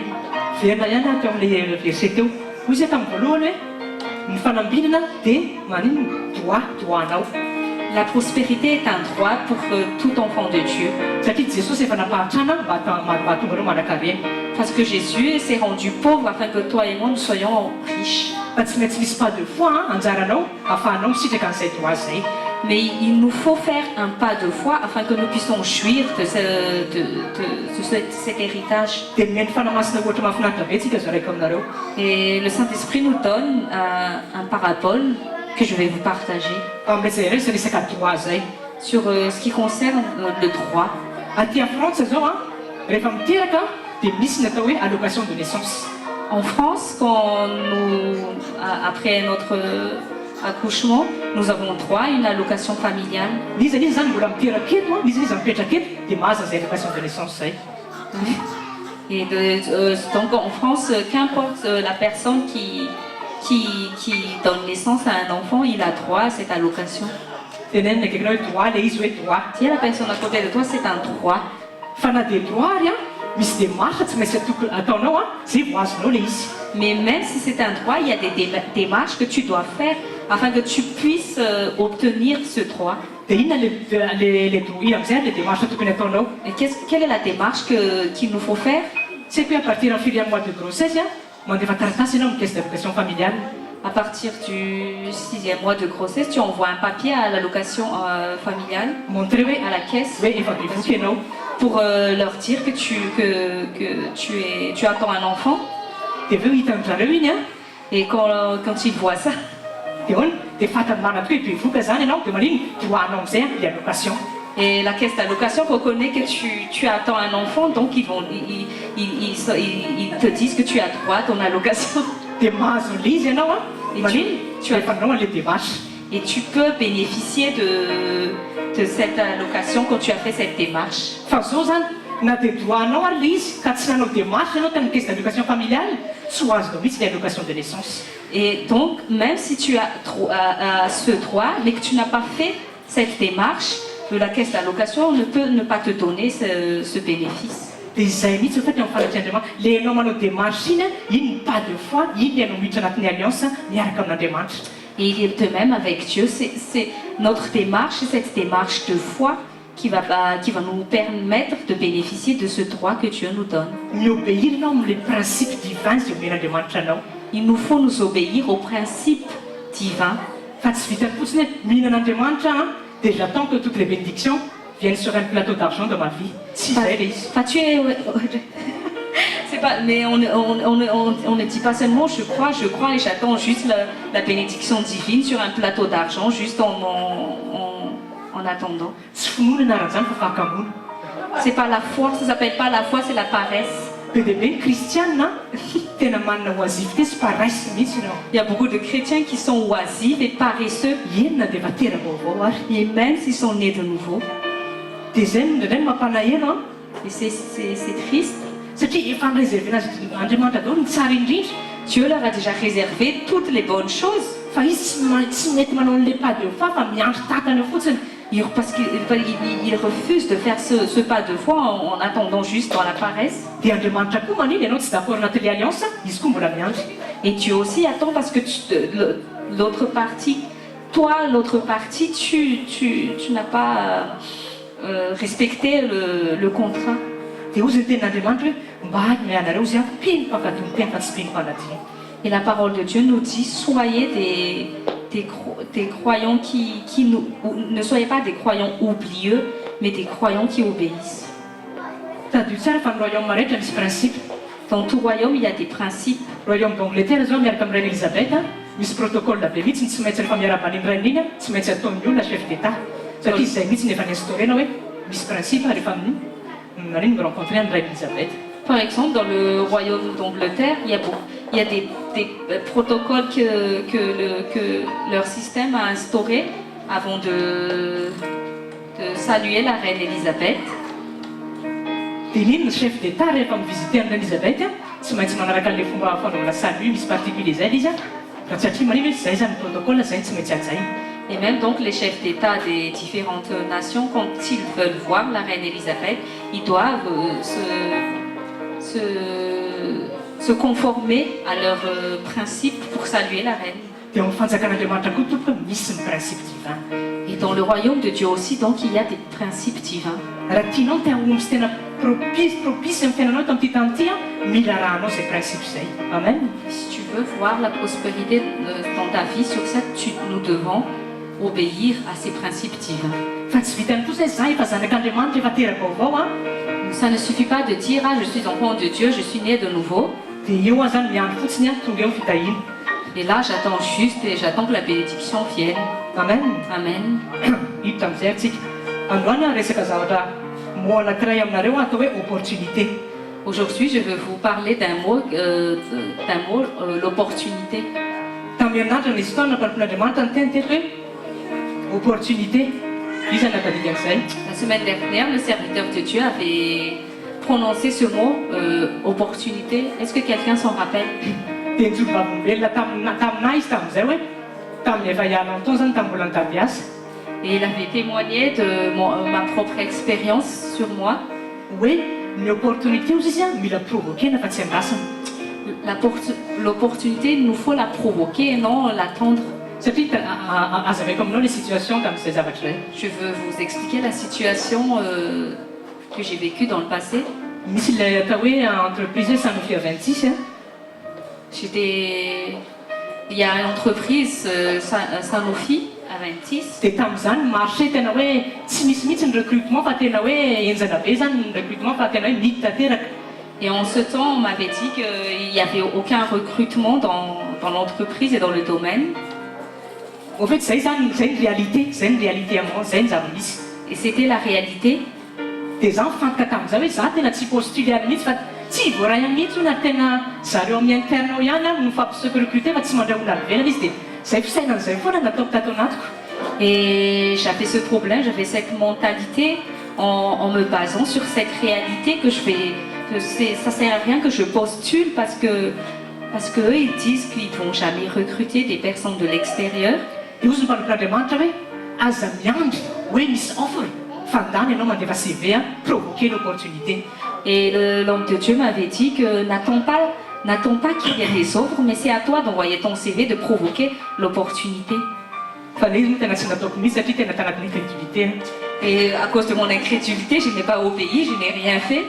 Verina ihany teo amin'le verset teo. Hoy izy tamin'ny voalohany hoe ny fanambinana dia manino droit-droanao. La prospérité est un droit pour tout enfant de Dieu. Satria Jesosy efa nampahatrana mba hahatonga anao manan-karena. Parce que Jésus s'est rendu pauvre afin que toi et moi nous soyons riches. Fa tsy maintsy misy pas de foi anjaranao ahafahanao misitraka an'izay droit zay. Mais il nous faut faire un pas de foi afin que nous puissions jouir de cet héritage. Dia mihaino fanamasina ohatra mahafinaritra be tsika zaraiko aminareo. Et le Saint-Esprit nous donne un parabole que je vais vous partager Amin'izay ireo izay resaka droit zay. sur ce qui concerne le droit. Aty en France zao rehefa miteraka dia misy ny atao hoe allocation de naissance. En France, après notre accouchement, nous avons droit à une allocation familiale. Izy zany mbola miteraka eto a, izy mipetraka eto dia mahazo an'izay allocation de naissance zay. Et donc en France, qu'importe la personne qui donne naissance à un enfant, il a droit à cette allocation. Tenenina akaikinao hoe droit ilay izy hoe droit. Si la personne à côté de toi, c'est un droit. Fa na dia droit ary a, misy démarche tsy maintsy ataonao a, zay vao azonao ilay izy. Mais même si c'est un droit, il y a des démarches que tu dois faire afin que tu puisses obtenir ce droit. Dia inona ina amin'izay le démarche tokony ataonao? Et quelle est la démarche qu'il nous faut faire? Tsy haiko hoe à partir amin'ny 4e mois de grossesse a, mandefa taratasy ianao caisse d'allocation familiale. À partir du 6e mois de grossesse, tu envoies un papier à l'allocation familiale, Montrer hoe à la caisse, hoe efa bevoka ianao. pour leur dire que tu attends un enfant. Dia aveo hitan'zareo iny a, Et quand ils voient ça, dia hoana dia fatany marina tokoa hoe bevoka zany ianao dia manino doanao amin'izay le allocation. et la caisse d'allocation reconnaît que tu attends un enfant, donc ils te disent que tu as droit à ton allocation. Dia mahazo an'le izy ianao a, manino tu as efa nanao an'le démarche. Et tu peux bénéficier de cette allocation quand tu as fait cette démarche. Fa zao zany na dia doanao ary le izy ka tsy nanao démarche ianao tamin'ny caisse d'allocation familiale, tsy ho azonao mihitsy le allocation de naissance. Et donc, même si tu as ce droit, mais que tu n'as pas fait cette démarche, la caisse d'allocation ne peut ne pas te donner ce bénéfice. Dia izay mihitsy ho fety amin'ny fanatrehan'Andriamanitra. Le ianao manao démarche iny a, iny pas de foi, iny le ianao miditra anatin'ny alliance miaraka amin'Andriamanitra. Et il est de même avec Dieu. C'est notre démarche, c'est cette démarche de foi qui va nous permettre de bénéficier de ce droit que Dieu nous donne. Miobéir ianao amin'ny principe divin izay omen'Andriamanitra anao. Il nous faut nous obéir aux principes divins. Fa tsy vitany fotsiny hoe mihinan'Andriamanitra a, dia j'attends que toutes les bénédictions viennent sur un plateau d'argent dans ma vie. Si zay le izy. Enfin, c'est pas, mais on ne dit pas seulement je crois et j'attends juste la bénédiction divine sur un plateau d'argent, juste en attendant. Tsy finoana anaran'izany fa fahakamoana. C'est pas la foi, ça s'appelle pas la foi, c'est la paresse. Be dia be ny kristianina tena manana oisiveté sy paresse mihitsy ianao. Il y a beaucoup de chrétiens qui sont oisifs et paresseux, Enina dia efa tera vaovao ary. et même s'ils sont nés de nouveau. Dia izay ndraindray no mampalahelo a, Et c'est triste. satria efa nireserve anazy Andriamanitra daholo ny tsara indrindra. Dieu leur a déjà réservé toutes les bonnes choses. Fa izy tsy mety manao an'le pas de foi fa miandry takany eo fotsiny. Parce qu'ils refusent de faire ce pas de foi en attendant juste dans la paresse. Dia Andriamanitra koa maniny ianao tsy d'accord anatin'le alliance, izy koa mbola miandry. Et Dieu aussi attend parce que l'autre partie, tu n'as pas respecté le contrat. Dia hozy ny tenin'Andriamanitra hoe mba hainy anareo izy a mpino mpankadiny tena fa tsy mpino mpanadiny. Et la parole de Dieu nous dit, soyez des croyants ne soyez pas des croyants oublieux, mais des croyants qui obéissent. Tadio tsara fa ny royaume rehetra misy principe. Dans tout royaume, il y a des principes. Royaume d'Angleterre zao miaraka amin'ny reine Elisabeth a, misy protocole be mihitsy tsy maintsy rehefa miara-ban'ny reine iny a, tsy maintsy ataon'ny olona chef d'état. Satria izay mihitsy nefa niinstaurena hoe misy principe rehefa amin'ny maniny mirencontré amin'ny reine Elisabeth. Par exemple, dans le royaume d'Angleterre, il y a des protocoles que leur système a instaurés avant de saluer la reine Elisabeth. Dia iny ny chef d'état rehefa mivisité amin'ny reine Elisabeth a, tsy maintsy manaraka an'le fomba fanaovana salut misy particulier zay izy a, raha satria manino hoe zay zany protocole zay tsy maintsy an'izay. Et même donc les chefs d'État des différentes nations, quand ils veulent voir la reine Elisabeth, ils doivent se conformer à leurs principes pour saluer la reine. Dia amin'ny fanjakan'Andriamanitra koa tompo misy ny principe divin. Et dans le royaume de Dieu aussi, donc, il y a des principes divins. Raha tianao ny tehaomby sy tena propice amin'ny fiainanao tamin'ity tany ity a, mila rahanao zay principe zay. Amen. Si tu veux voir la prospérité dans ta vie sur ça, nous devons obéir à ces principes divins. Fa tsy vitany kosa za efa zanak'Andriamanitra efa tera-baovao a. Ça ne suffit pas de dire je suis enfant de Dieu, je suis né de nouveau. Dia eo zany miandry fotsiny a, tonga eo ny fitahiny. Et là j'attends juste et j'attends que la bénédiction vienne. Amen. Amen. Ito tamin'izay atsika androany a resaka zavatra mo anankiray aminareo atao hoe opportunité. Aujourd'hui, je veux vous parler d'un mot, l'opportunité. Tamin'ny herinaratra nisy fotoana mpampian'Andriamanitra ny teny teto hoe opportunité. Izy anatadidy amin'izay. La semaine dernière, le serviteur de Dieu avait prononcé ce mot, opportunité. Est-ce que quelqu'un s'en rappelle? Dia nijoro vavolombelona taminahy izy tamin'izay hoe tamin'ny efa hiala taona zany tamin'ny mbola nitabiasa. Et il avait témoigné de ma propre expérience sur moi. Hoe ny opportunité ozy izy a mila provoquena fa tsy andasana. L'opportunité, il nous faut la provoquer et non l'attendre. Satria azavaiko aminao les situations tamin'izay zavatra izay. Je veux vous expliquer la situation que j'ai vécue dans le passé. Misy ilay atao hoe entreprise hoe Sanofi à 26 a. Il y a une entreprise, Sanofi, à 26. Dia tamin'izany marché tena hoe tsy misy mihitsy ny recrutement fa tena hoe enjana be zany ny recrutement fa tena hoe miditra tanteraka. Et en ce temps, on m'avait dit qu'il n'y avait aucun recrutement dans l'entreprise et dans le domaine. Au fait, c'est une réalité à moi, c'est une zava-misy. Et c'était la réalité. Dia zaho mifantoka tamin'izay hoe za tena tsy postule any mihitsy fa tsy voaray any mihitsy na tena zareo amin'ny interne ao ihany no fampisehoako recruter fa tsy mandray olona velana izy dia zay fisainan'izay foana nataoko tato anatiko. Et j'avais ce problème, j'avais cette mentalité en me basant sur cette réalité que ça sert à rien que je postule parce que eux ils disent qu'ils vont jamais recruter des personnes de l'extérieur. Dia ozy mpanompoan'Andriamanitra hoe aza miandry hoe misy offre fandany ianao mandefa CV provoquer l'opportunité. Et l'homme de Dieu m'avait dit que n'attends pas qu'il y ait des offres, mais c'est à toi d'envoyer ton CV, de provoquer l'opportunité. Fa ilay izy moa tena tsy nataoko mihitsy satria tena tanatin'ny incrédulité. Et à cause de mon incrédulité, je n'ai pas obéi, je n'ai rien fait.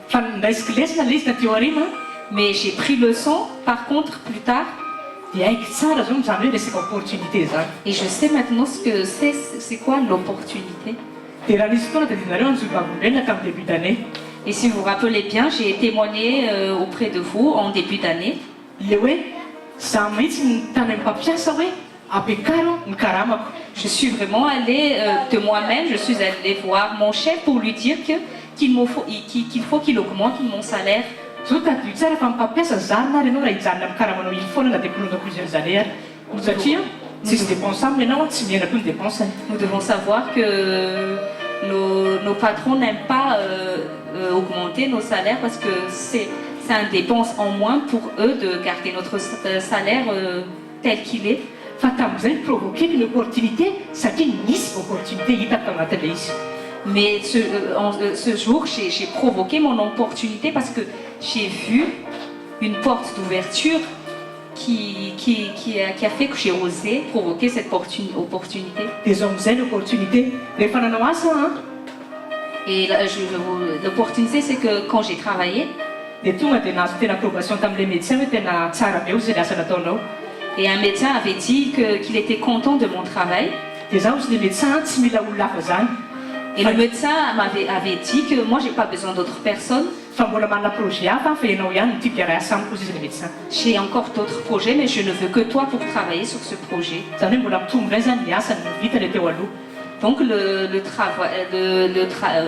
Fa niraisiko lesona ilay izy taty aoriana. Mais j'ai pris le son, par contre, plus tard. Dia haiko tsara zao mizany hoe resaka opportunité zany. Et je sais maintenant ce que c'est quoi l'opportunité. Dia raha nisy fotoana tadidinareo nijoro vavolombelona tamin'ny début d'année. Et si vous vous rappelez bien, j'ai témoigné auprès de vous en début d'année. Le hoe za mihitsy ny tany amin'ny mpampiasa hoe apekaro ny karamako. Je suis vraiment allée de moi-même, je suis allée voir mon chef pour lui dire qu'il faut qu'il augmente mon salaire. Zao tadio tsara fa mpampiasa zarina ary ianao raha hijanona amin'ny karamanao iny foana na dia kolonga plusieurs années ary. Satria tsisy dépense aminy ianao tsy miaina koa ny dépense. Nous devons savoir que nos patrons n'aiment pas augmenter nos salaires parce que c'est une dépense en moins pour eux de garder notre salaire tel qu'il est. Fa tamin'izay provoquer une opportunité satria nisy opportunité hitako tanatin'ilay izy. Mais ce jour, j'ai provoqué mon opportunité parce que j'ai vu une porte d'ouverture qui a fait que j'ai osé provoquer cette opportunité. Dia zao amin'izay l'opportunité rehefa nanao asa. Et l'opportunité, c'est que quand j'ai travaillé, dia tonga dia nahazo tena approbation tamin'ilay médecin hoe tena tsara be ozy ilay asa nataonao. et un médecin avait dit qu'il était content de mon travail. Dia zaho ozy le médecin tsy mila olona hafa zany. Et le médecin avait dit que moi j'ai pas besoin d'autres personnes. Fa mbola manana projet hafa fa ianao ihany ny tiako iarahasa amiko ozy izy le médecin. J'ai encore d'autres projets, mais je ne veux que toi pour travailler sur ce projet. Zany hoe mbola mitombo indray zany ny asa ny vita le teo aloha. Donc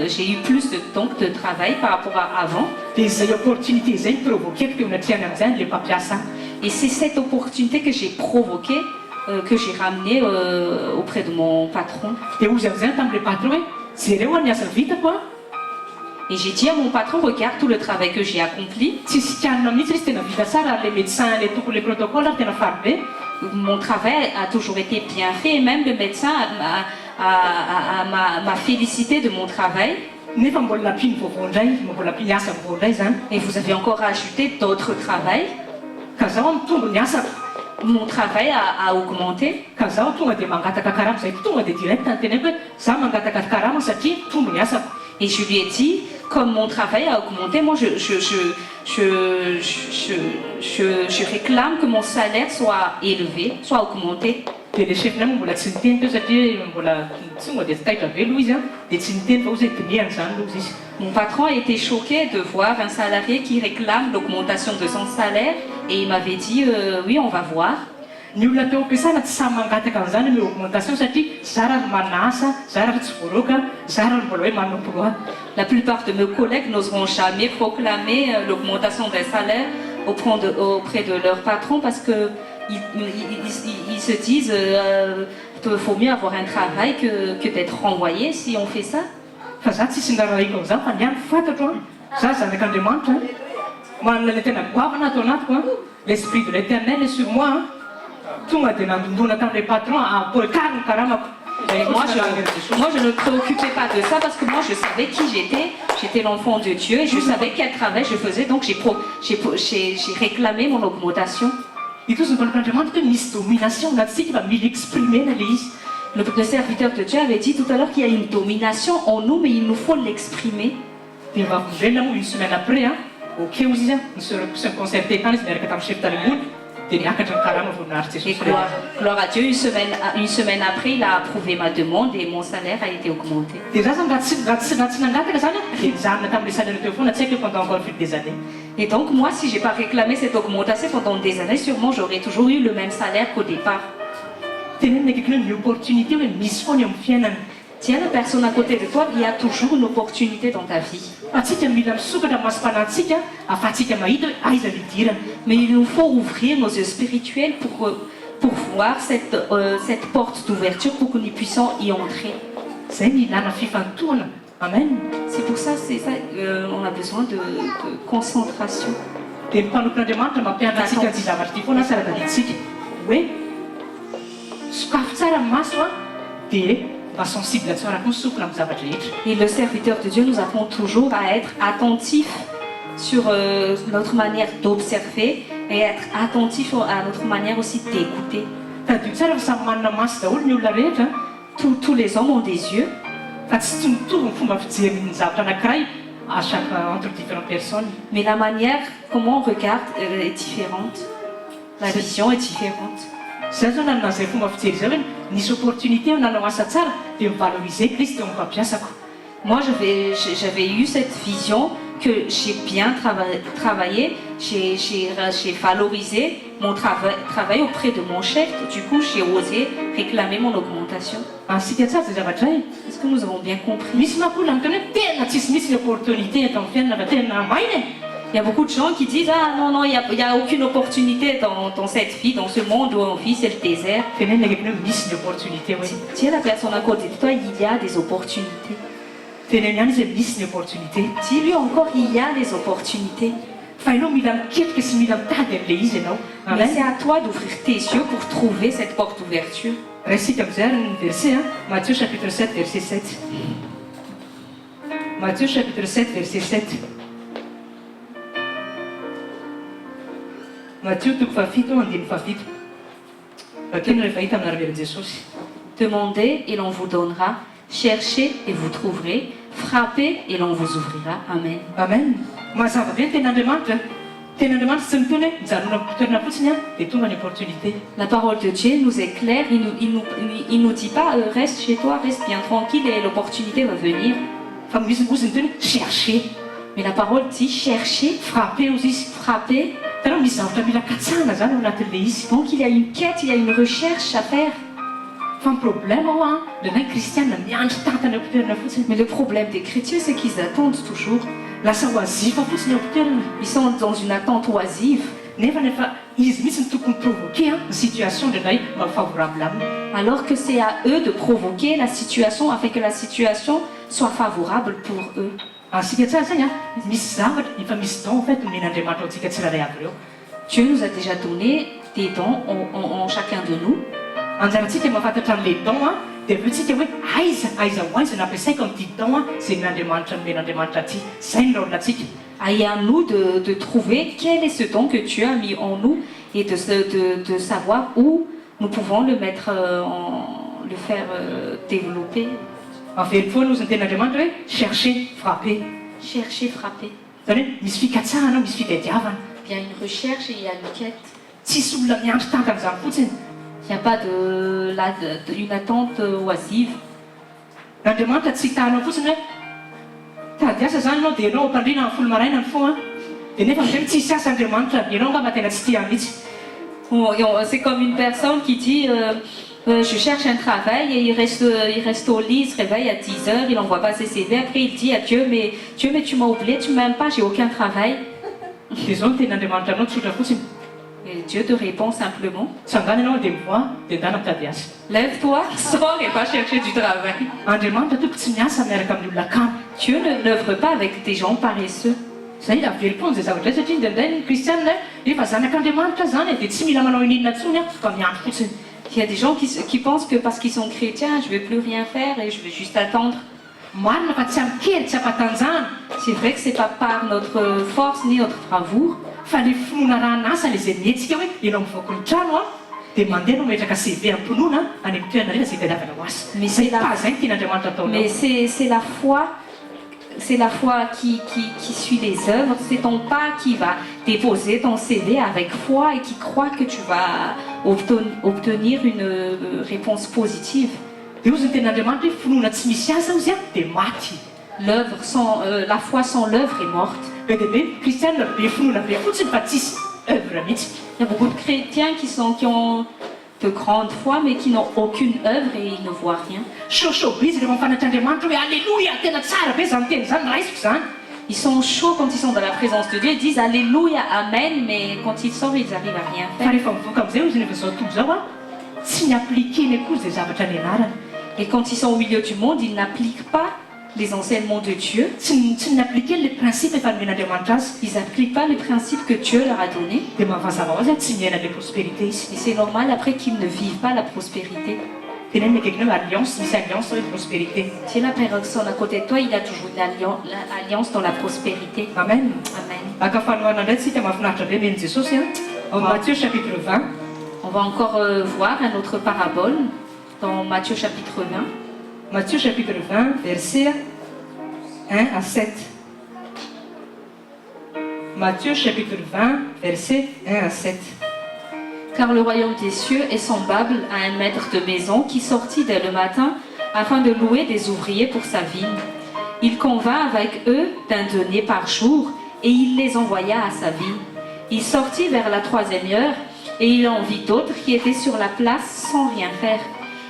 j'ai eu plus de travail par rapport à avant. Dia izay opportunité zay provoqueko teo anatriany amin'izany le mpampiasa. Et c'est cette opportunité que j'ai provoquée, que j'ai ramenée auprès de mon patron. Dia ozy amin'izany tamin'le patron hoe jereo ny asa vitako a. Et j'ai dit à mon patron, regarde tout le travail que j'ai accompli. Tsisy tianina mihitsy izy tena vita tsara ary le médecin le tompony le protocole ary tena fary be. Mon travail a toujours été bien fait et même le médecin m'a félicité de mon travail. Nefa mbola nampiny vaovao indray, mbola nampiny asa vaovao indray zany. Et vous avez encore ajouté d'autres travails. Ka zaho mitombo ny asako. Mon travail a augmenté. Ka zaho tonga dia mangataka karama zay tonga dia direct ny teneko hoe zaho mangataka karama satria tombo ny asako. Et je lui ai dit, comme mon travail a augmenté, moi je réclame que mon salaire soit élevé, soit augmenté. Dia le chef nahy mbola tsy niteny teo satria mbola tonga dia tsy taitra be aloha izy dia tsy niteny fa ozy hoe dinihany zany aloha izy. Mon patron a été choqué de voir un salarié qui réclame l'augmentation de son salaire et il m'avait dit oui, on va voir. ny olona teo ampiasana tsy samy mangataka an'izany hoe augmentation satria za raha manasa za raha tsy voaroka za raha mbola hoe manompo loha. La plupart de mes collègues n'oseront jamais proclamer l'augmentation d'un salaire auprès de leur patron parce que ils se disent qu'il faut mieux avoir un travail que d'être renvoyé si on fait ça. Fa za tsisy ndararaiko amin'izany fa ny any fantatro a za zanak'Andriamanitra manana le tena goavana atao anatiko a l'esprit de l'éternel est sur moi tonga dia nandondona tamin'ilay patron apokariny karamako. Moi, je ne me préoccupais pas de ça parce que moi, je savais qui j'étais. J'étais l'enfant de Dieu et je savais quel travail je faisais. Donc, j'ai réclamé mon augmentation. Le serviteur de Dieu avait dit tout à l'heure qu'il y a une domination en nous, mais il nous faut l'exprimer. Une semaine après, Et gloire à Dieu, une semaine après, il a approuvé ma demande et mon salaire a été augmenté. Et donc moi, si je n'ai pas réclamé cette augmentation pendant des années, sûrement j'aurais toujours eu le même salaire qu'au départ. Tiens, la personne à côté de toi, il y a toujours une opportunité dans ta vie. Mais il nous faut ouvrir nos yeux spirituels pour voir cette porte d'ouverture pour que nous puissions y entrer. Amen. C'est pour ça, on a besoin de concentration. Et le serviteur de Dieu, nous avons toujours à être attentifs sur notre manière d'observer et être attentifs à notre manière aussi d'écouter. Tous les hommes ont des yeux. Mais la manière comment on regarde est différente. La vision est différente. Moi, j'avais eu cette vision que j'ai bien travaillé, j'ai valorisé mon travail auprès de mon chef. Du coup, j'ai osé réclamer mon augmentation. Est-ce que nous avons bien compris? Il y a beaucoup de gens qui disent « Ah non, il n'y a aucune opportunité dans cette vie, dans ce monde où on vit, c'est le désert. » Tiens, la personne à côté de toi, il y a des opportunités. Dis-lui encore, il y a des opportunités. Mais c'est à toi d'ouvrir tes yeux pour trouver cette porte d'ouverture. Matthieu chapitre 7, verset 7. Matthieu chapitre 7, verset 7. Matthieu Demandez et l'on vous donnera. Cherchez et vous trouverez. Frappez et l'on vous ouvrira. Amen. Amen. La parole de Dieu nous est claire. Il nous dit pas reste chez toi, reste bien tranquille et l'opportunité va venir. Cherchez. Mais la parole dit chercher, frapper aussi, frapper. Donc il y a une quête, il y a une recherche à faire. Mais le problème des chrétiens, c'est qu'ils attendent toujours. Ils sont dans une attente oisive. Alors que c'est à eux de provoquer la situation afin que la situation soit favorable pour eux. Dieu nous a déjà donné des dons en chacun de nous. Et à nous de trouver quel est ce don que Dieu a mis en nous et de savoir où nous pouvons le mettre, le faire développer. Chercher, frapper. Chercher, frapper. Il y a une recherche et il y a une quête. Il n'y a pas une attente oisive. C'est comme une personne qui dit je cherche un travail et il reste au lit, il se réveille à 10 heures, il envoie pas ses CV, après il dit à Dieu, mais tu m'as oublié, tu m'aimes pas, j'ai aucun travail. Dia zao no tenin'Andriamanitra anao tsotra fotsiny. Et Dieu te répond simplement, Tsangana ianao dia mivoa dia andana mitady asa. lève-toi, sors et va chercher du travail. Andriamanitra tompoko tsy miasa miaraka amin'ny olona kamo. Dieu n'œuvre pas avec des gens paresseux. Zay avelopony zay zavatra satria indraindray ny kristianina efa zanak'Andriamanitra zany dia tsy mila manao ininona intsony fa miandry fotsiny. Il y a des gens qui pensent que parce qu'ils sont chrétiens, je ne vais plus rien faire et je vais juste attendre. Marina fa tsy amikely tsy ampatanjahana. C'est vrai que ce n'est pas par notre force ni notre bravoure, Fa le finoana ran'asa le zay mietsika hoe ianao mivoaka ny trano a dia mandeha no metraka CV am-pinoana any amin'ny toerana rehetra zay tadiavana ho azy. Mais Zay c'est la- pas zay ny tian'Andriamanitra ataonao. mais c'est la foi qui suit les œuvres. C'est ton pas qui va déposer ton CV avec foi et qui croit que tu vas obtenir une réponse positive. Dia ozy ny tenin'Andriamanitra hoe finoana tsy misy asa ozy a dia maty. La foi sans l'œuvre est morte. Be dia be kristianina be finoana be fotsiny fa tsisy œuvre mihitsy. Il y a beaucoup de chrétiens qui ont de grandes foi mais qui n'ont aucune œuvre et ils ne voient rien. Showbiz rehefa mifanatra Andriamanitra hoe alléluia tena tsara be zany teny zany raisiko zany. Ils sont chauds quand ils sont dans la présence de Dieu, ils disent Alléluia, Amen, mais quand ils sortent, ils arrivent à rien Fa faire. rehefa mivoaka amin'izay ozy nefa zao tontolo zao a tsy niaplikeny akory zay zavatra nianarana. Et quand ils sont au milieu du monde, ils n'appliquent pas les enseignements de Dieu. Tsy niaplikeny le principe efa nomen'Andriamanitra azy. Ils n'appliquent pas les principes que Dieu leur a donnés. Dia mahavazava ho azy a tsy miaina le prospérité izy. Et c'est normal après qu'ils ne vivent pas la prospérité. Teneny akaikinao alliance misy alliance hoe prospérité. Si la personne à côté de toi, il a toujours une alliance dans la prospérité. Amen. Amen. Akafanoana indray tsika mahafinaritra be men'i Jesosy a au Matthieu chapitre 20. On va encore voir un autre parabole dans Matthieu chapitre 20. Matthieu chapitre 20 verset 1 à 7. Matthieu chapitre 20 verset 1 à 7. Car le royaume des cieux est semblable à un maître de maison qui sortit dès le matin afin de louer des ouvriers pour sa vigne. Il convint avec eux d'un denier par jour et il les envoya à sa vigne. Il sortit vers la 3e heure et il en vit d'autres qui étaient sur la place sans rien faire.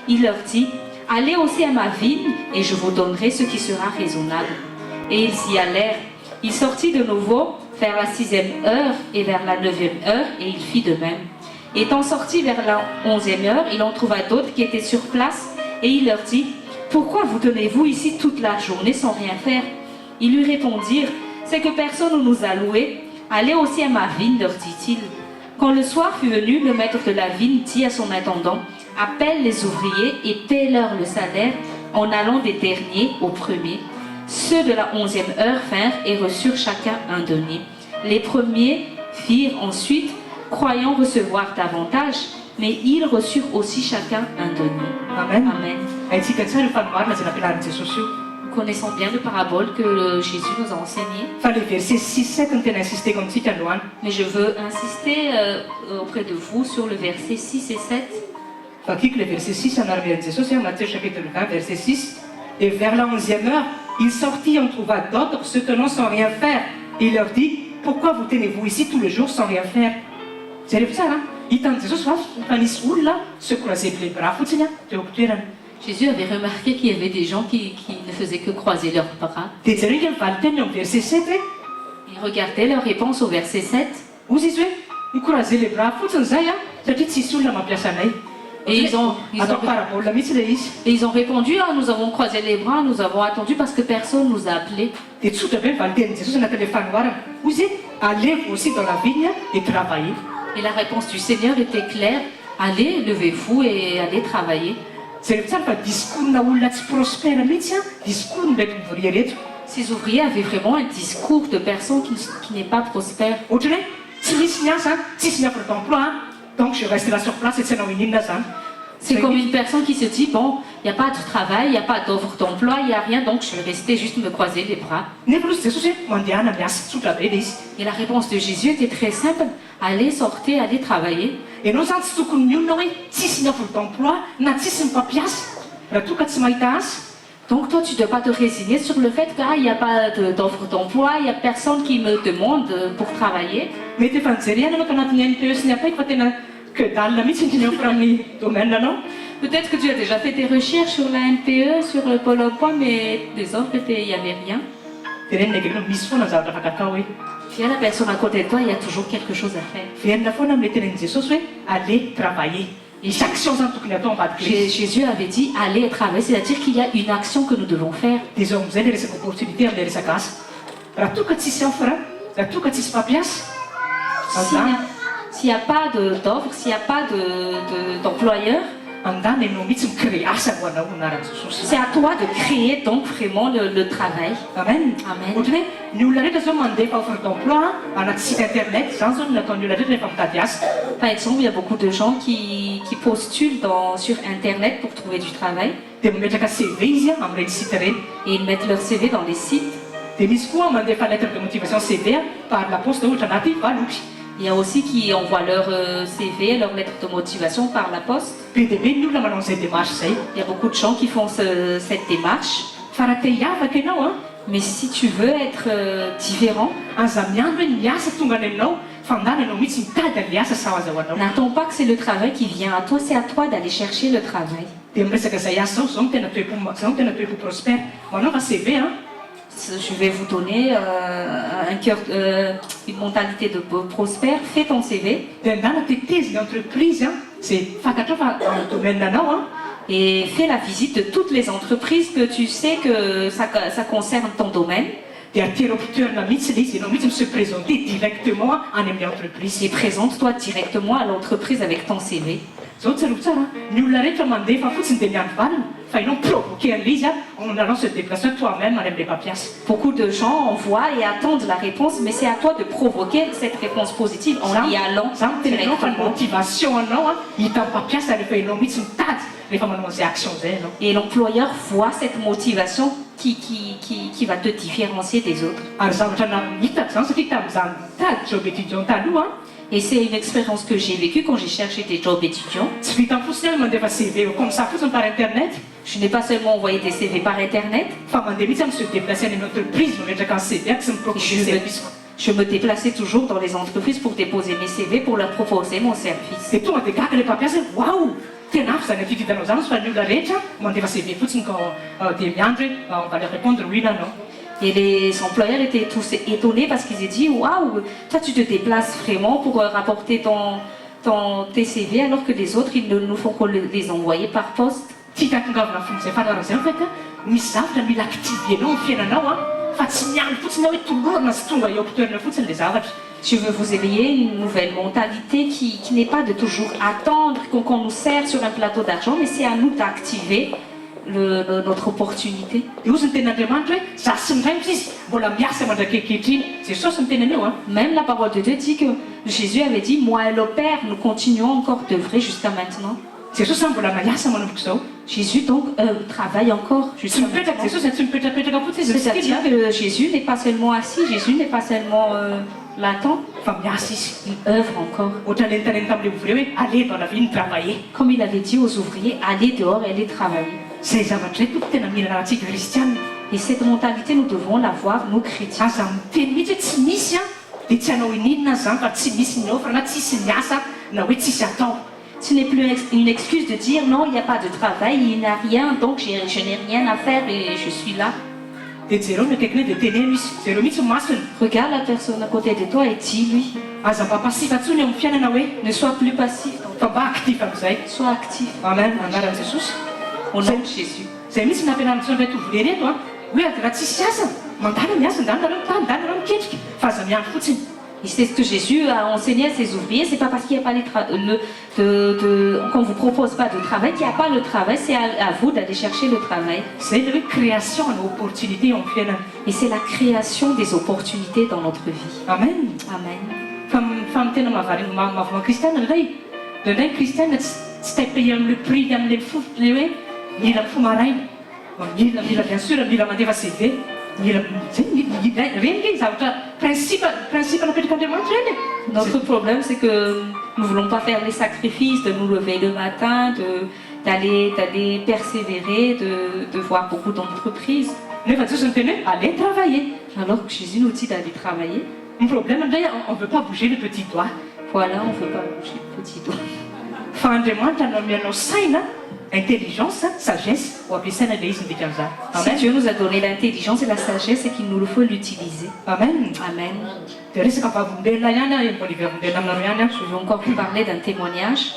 Il leur dit, allez aussi à ma vigne et je vous donnerai ce qui sera raisonnable. Et ils y allèrent. Il sortit de nouveau vers la 6e heure et vers la 9e heure et il fit de même. Étant sorti vers la 11e heure, il en trouva d'autres qui étaient sur place et il leur dit, pourquoi vous tenez-vous ici toute la journée sans rien faire? Ils lui répondirent, c'est que personne ne nous a loués. Allez aussi à ma vigne, leur dit-il. Quand le soir fut venu, le maître de la vigne dit à son intendant, appelle les ouvriers et paie-leur le salaire en allant des derniers aux premiers. Ceux de la 11e heure vinrent et reçurent chacun un denier. Les premiers firent ensuite, croyant recevoir davantage, mais ils reçurent aussi chacun un denier. Amen. Amen. Haintsika tsara io fanomarina zay nampianarin'i Jesosy io. Nous connaissons bien le parabole que Jésus nous a enseigné, Fa le verset 6-7 no tena insisteko amintsika androany. mais je veux insister auprès de vous sur le verset 6 et 7. Fakiko le verset 6 anaramian'i Jesosy, Matthieu chapitre 20 verset 6. Et vers la 11e heure, il sortit et en trouva d'autres se tenant sans rien faire. Et il leur dit, pourquoi vous tenez-vous ici tout le jour sans rien faire? Jereo tsara, hitan'i Jesosy fa nisy olona se croiser les bras fotsiny a teo am-pitoerana. Jésus avait remarqué qu'il y avait des gens qui ne faisaient que croiser leurs bras. Dia zareo inge mivaly teny eo amin'ny verset 7 hoe Ils regardaient leur réponse au verset 7 ozy izy hoe microiser les bras fotsiny zay a satria tsisy olona mampiasa anay. et ils ont Atao parabola mihitsy le izy. répondu, ah, nous avons croisé les bras, nous avons attendu parce que personne nous a appelés. Dia tsotra be mivaly tenin'i Jesosy anatin'ilay fanoharana. Ozy allez-vous aussi dans la vigne et travaillez. Et la réponse du Seigneur était claire, allez, levez-vous et allez travailler. Zareo tsara fa discourna olona tsy prospère mihitsy a discours ndraiky mivoria reto. Ces ouvriers avaient vraiment un discours de personnes qui n'est pas prospère. Ohatrany hoe tsy misy miasa, tsisy miafra d'emploi, donc je reste là sur place et tsy hanao ininona zany. C'est comme une personne qui se dit, bon, il n'y a pas de travail, il n'y a pas d'offre d'emploi, il n'y a rien, donc je vais rester juste me croiser les bras. Nefa aloha Jesosy hoe mandehana miasa tsotra be le izy. Et la réponse de Jésus était très simple, allez, sortez, allez travailler. Ianao zany tsy tokony mionona hoe tsisy miafra d'emploi na tsisy mipampiasa raha toa ka tsy mahita asa. Donc toi, tu ne dois pas te résigner sur le fait qu'il n'y a pas d'offre d'emploi, il n'y a personne qui me demande pour travailler. Mety efa nijery ihany anao tanatin'ny NPE sy ny apaiko fa tena que dalina mihitsy ny offre amin'ny domaine anao. Peut-être que tu as déjà fait tes recherches sur la NPE, sur le Pôle emploi, mais des offres, il n'y avait rien. Tenenina akeanao misy foana ny zavatra afaka atao hoe Puis à la personne à côté de toi, il y a toujours quelque chose à faire. verina foana amin'ilay tenenin' Jesosy hoe allez travailler. Misy action zany tokony atao ambadika le izy. Jésus avait dit aller travailler, c'est-à-dire qu'il y a une action que nous devons faire. Dia zao amin'izay le resaka opportunité amin'ilay resaka asa. Raha toa ka tsisy offre, raha toa ka tsisy mpampiasa, andany S'il n'y a pas d'offre, s'il n'y a pas d'employeur, andany ianao mihitsy micrée asa ho anao anaran'i Jesosy. c'est à toi de créer donc vraiment le travail. Amen. Amen. Ohatry hoe ny olona rehetra zao mandefa offre d'emploi anaty site internet, zany zao no nataon'ny olona rehetra rehefa mitady asa. Par exemple, il y a beaucoup de gens qui postulent sur Internet pour trouver du travail Dia mametraka CV izy amin'ireny site ireny. et ils mettent leur CV dans les sites. Dia misy koa mandefa lettre de motivation CV par la poste ohatra anaty valopy. Il y a aussi qui envoient leur CV, leur lettre de motivation par la poste. Be dia be ny olona manao an'izay démarche zay. Il y a beaucoup de gens qui font cette démarche. Fa raha te hiavaka ianao Mais si tu veux être différent, aza miandro hoe ny asa tonga any aminao fandany ianao mihitsy mitady an'ilay asa sa azahoanao. n'attends pas que c'est le travail qui vient à toi, c'est à toi d'aller chercher le travail. Dia miresaka izay asa zao zao no tena toe-po prospère. Manao fa CV Je vais vous donner une mentalité de prospère. Fais ton CV dia andana tetezina entreprise zay fantatrao fa amin'ny domaine anao et fais la visite de toutes les entreprises que tu sais que ça concerne ton domaine. dia atero-pitoerana mihitsy ilay izy ianao mihitsy mise présenter directement any amin'ny entreprise. Et présente-toi directement à l'entreprise avec ton CV. Zao tsaroako tsara ny olona rehetra mandefa fotsiny dia miandro valina fa ianao provoquer an'ilay izy en allant se déplacer toi-même any amin'ilay mpampiasa. Beaucoup de gens envoient et attendent la réponse, mais c'est à toi de provoquer cette réponse positive en y allant zany tena ianao fa ny directement. motivation anao hita mpampiasa rehefa ianao mihitsy mitady rehefa manao an'izay action zay ianao. Et l'employeur voit cette motivation qui va te différencier des autres. Ary zavatra hitako zany satria tamin'izany tady job étudiant taloha Et c'est une expérience que j'ai vécue quand j'ai cherché des jobs étudiants. tsy vita fotsiny mandefa CV comme ça fotsiny par internet Je n'ai pas seulement envoyé des CV par Internet, fa mandeha mihitsy amin'ny se déplacer any entreprise mametraka ny CV sy miproposer service. je me déplaçais toujours dans les entreprises pour déposer mes CV pour leur proposer mon service. Dia tonga dia gaga ilay mpampiasa wow tena afo zany fivitanao zany fa ny olona rehetra mandefa CV fotsiny ka dia miandro hoe on va leur répondre oui na non. Et les employeurs étaient tous étonnés parce qu'ils ont dit waouh, toi tu te déplaces vraiment pour rapporter tes CV alors que les autres ils ne nous font que les envoyer par poste. Tia tatongavana fony zay fanarana zay fait misy zavatra mila active ianao amin'ny fiainanao fa tsy miandro fotsiny hoe tolorana sy tonga eo am-pitoerana fotsiny le zavatra. Je veux vous éveiller une nouvelle mentalité qui n'est pas de toujours attendre qu'on nous sert sur un plateau d'argent, mais c'est à nous d'activer notre opportunité. Dia ozy ny ten'Andriamanitra hoe za sy ny ray mihitsy izy mbola miasa mandrakehitriny. Jesosy ny tenany eo Même la parole de Dieu dit que Jésus avait dit, moi et le Père, nous continuons encore d'œuvrer jusqu'à maintenant. Jesosy mbola miasa manomboka izao. Jésus donc travaille encore Tsy jusqu'à mipetraka maintenant. Jesosy tsy mipetrapetraka fotsiny izy C'est-à-dire que Jésus n'est pas seulement assis, Jésus n'est pas seulement latent, fa miasa izy. il œuvre encore. Ohatran'ny entaneny tamin'ilay ouvrier hoe allez dans la ville travailler. Comme il avait dit aux ouvriers, allez dehors et allez travailler. Zay zavatra zay toko tena mila antsika kristianina. Et cette mentalité, nous devons l'avoir, nous chrétiens. Aza miteny mihitsy hoe tsy misy dia tsy hanao ininona zany fa tsy misy ny offre na tsisy ny asa na hoe tsisy atao. Ce n'est plus une excuse de dire non, il n'y a pas de travail, il n'y a rien, donc je n'ai rien à faire et je suis là. Dia jereo ny akaikiny dia teneno izy jereo mihitsy masony Regarde la personne à côté de toi et dis-lui, aza mba pasifa ntsony eo amin'ny fiainana hoe ne sois plus passif, fa mba actif amin'izay. sois actif. Amen anaran'i Jesosy. Au nom de Jésus. Zay mihitsy nampianarantsony reto ouvrier reto hoe raha tsisy asa mandana miasa ndany nareo mitany ndany nareo miketrika fa aza miandro fotsiny. Et c'est ce que Jésus a enseigné à ses ouvriers. C'est pas parce qu'il n'y a pas qu'on ne vous propose pas de travail qu'il n'y a pas le travail. C'est à vous d'aller chercher le travail. Zay le hoe création ny opportunité amin'ny fiainana. Et c'est la création des opportunités dans notre vie. Amen. Amen. Fa ny tena mahavama kristiana indray kristiana tsy taipay amin'ny prix amin'ilay fofotry le hoe mila mifomaraina mila bien sûr mila mandefa CV reny zavatra principe napetrik'Andriamanitra reny. Notre problème, c'est que nous ne voulons pas faire les sacrifices, de nous lever le matin, d'aller persévérer, de voir beaucoup d'entreprises. Nefa Jesosy ny teny hoe allez travailler. Alors que Jésus nous dit d'aller travailler. Le problème indray on ne veut pas bouger le petit doigt. Voilà, on ne veut pas bouger le petit doigt. fa andriamanitra no amianao saina intelligence sagesse ho ampiasaina le izy ndika amin'izany Si amen Dieu nous a donné l'intelligence et la sagesse, c'est qu'il nous le faut l'utiliser. amen Amen. de resaka vavolombelona ihany a mbola ivavolombelona aminareo ihany a Je vais encore vous parler d'un témoignage.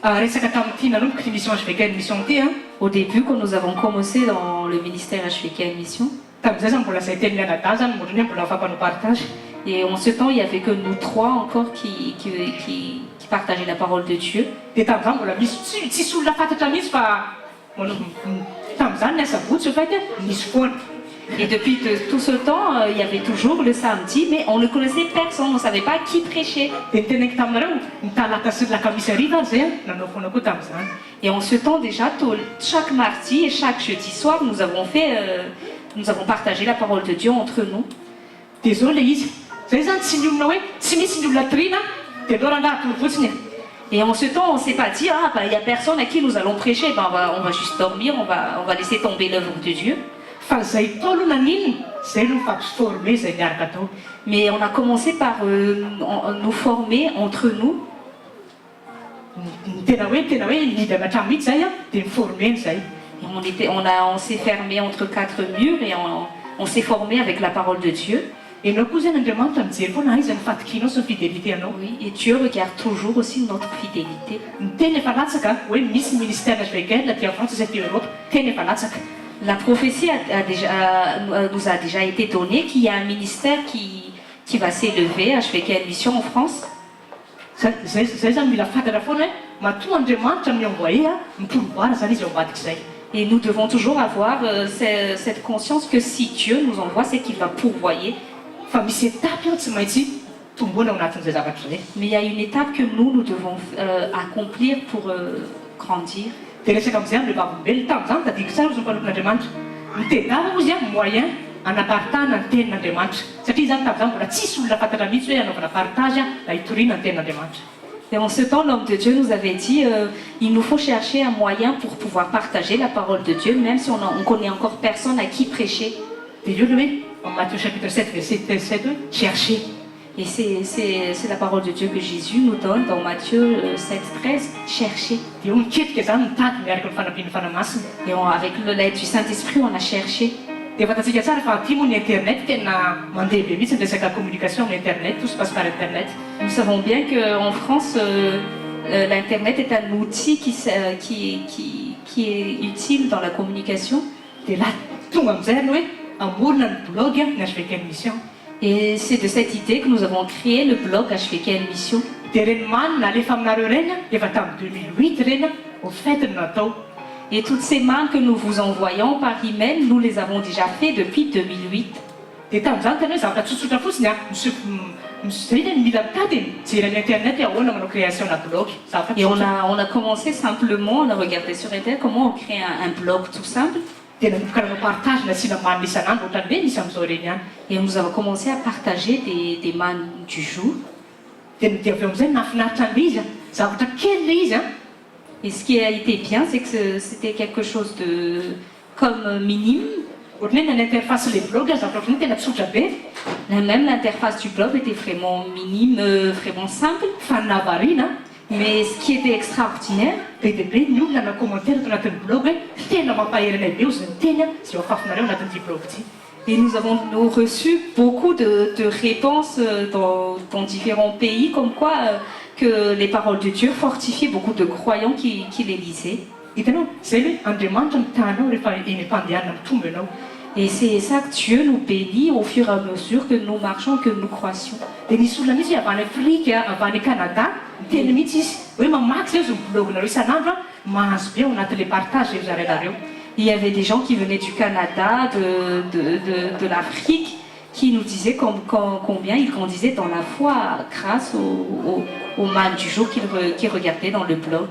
resaka tamin'ity nanomboka mission HVK mission ty a Au début, quand nous avons commencé dans le ministère HVK Mission, tamin'izay zany mbola zay teny mianadahy zany motrany hoe mbola afapano partage et en ce temps, il n'y avait que nous trois encore qui partageaient la parole de Dieu. dia tamin'izany mbola misy tsisy olona fantatra mihitsy fa tamin'izany ny asabotsy fa misy foana Et depuis tout ce temps, il y avait toujours le samedi, mais on ne connaissait personne, on ne savait pas qui prêchait. dia nitenaiko taminareo nitalata sy lakamisy ariva zay a nanao foana koa tamin'izany Et en ce temps déjà, chaque mardi et chaque jeudi soir, nous avons partagé la parole de Dieu entre nous. dia zao le izy zay zany tsy ny olona hoe tsy misy ny olona trina dia aleo rangaha tory fotsiny Et en ce temps, on ne s'est pas dit, ah, il n'y a personne à qui nous allons prêcher, on va juste dormir, on va laisser tomber l'œuvre de Dieu. fa zay tao aloha naninona zay no fampiforme zay miaraka atao Mais on a commencé par nous former entre nous. tena hoe nidy amatrano mihitsy zay a dia miformeny zay Et on s'est fermé entre quatre murs et on s'est formé avec la parole de Dieu. ianao koa zany andriamanitra mijery foana aiza ny fatikinao sy ny fidélité anao Oui, et Dieu regarde toujours aussi notre fidélité. ny teny efa latsaka hoe misy ministère HVK aty en France sy aty Europe teny efa latsaka La prophétie nous a déjà été donnée qu'il y a un ministère qui va s'élever, HVK Mission en France. zay zany mila fantatra foana hoe matoa andriamanitra mionvoye a miporoboara zany izy ao ambadika izay Et nous devons toujours avoir cette conscience que si Dieu nous envoie, c'est qu'il va pourvoyer. fa misy étape ao tsy maintsy tomboana ao anatin'izay zavatra zay Mais il y a une étape que nous devons accomplir pour grandir. dia resaka amin'izay am'le vavolombelona tamin'izany tadiko tsara ozy mpanokon'andriamanitra mitedava ozy a moyen anaparitahana ny tenin'andriamanitra satria zany tamin'izany mbola tsisy olona fantatra mihitsy hoe anaovana partage na hitoriana ny tenin'andriamanitra Et en ce temps, l'homme de Dieu nous avait dit, il nous faut chercher un moyen pour pouvoir partager la parole de Dieu, même si on connaît encore personne à qui prêcher. dia io le hoe en Matthieu chapitre 7 verset 7 hoe chercher Et c'est la parole de Dieu que Jésus nous donne dans Matthieu 7, 13, chercher. dia io miketrika zany mitady miaraka ny fanampiany fanamasina Et avec l'aide du Saint-Esprit, on a cherché. dia fantatsika tsara fa aty moa ny internet tena mandeha be mihitsy ny resaka communication amin'ny internet tout se passe par internet Nous savons bien qu'en France, l'Internet est un outil qui est utile dans la communication. dia la tonga amin'izay ny hoe amorona ny blog ny HVK mission Et c'est de cette idée que nous avons créé le blog HVK Mission. dia reny manina alefa aminareo reny a efa tamin'ny 2008 reny a ho fetiny natao Et toutes ces mails que nous vous envoyons par email, nous les avons déjà fait depuis 2008. dia tamin'izany tena hoe zavatra tsotsotra fotsiny a zay ny mila mitady mijery amin'ny internet hoe ahoana manao création na blog zavatra Et tsotra on a commencé simplement, on a regardé sur Internet comment on crée un blog tout simple. dia nanomboka nanao partage nasiana manina isan'andro ohatrany hoe misy amin'izao reny ihany Et nous avons commencé à partager des mails du jour. dia ny dia avy eo amin'izay nafinaritra an'le izy a zavatra kely le izy a Et ce qui a été bien, c'est que c'était quelque chose de comme minime. ohatrany hoe na ny interface le blog a zavatra ohatrany hoe tena tsotra be Même l'interface du blog était vraiment minime, vraiment simple. fa navarina Mais ce qui était extraordinaire, be dia be ny olona na commentaire ato anatin'ny blog hoe tena mampaheranay be ozy ny teny a zay ho afafinareo anatin'ity blog ity et nous avons reçu beaucoup de réponses dans différents pays, comme quoi que les paroles de Dieu fortifiaient beaucoup de croyants qui les lisaient. hitanao zay hoe andriamanitra mitanao rehefa eny am-pandehanana mitombo ianao Et c'est ça que Dieu nous bénit au fur et à mesure que nous marchons, que nous croissions. dia nisy olona mihitsy hoe avy any Afrika avy any Canada miteny mihitsy izy hoe mamaky zay ozy ny blognareo isan'andro a mahazo be ao anatin'le partage zay zarenareo Il y avait des gens qui venaient du Canada, de l'Afrique, qui nous disaient combien ils grandisaient dans la foi grâce au mal du jour qu'ils regardaient dans le blog.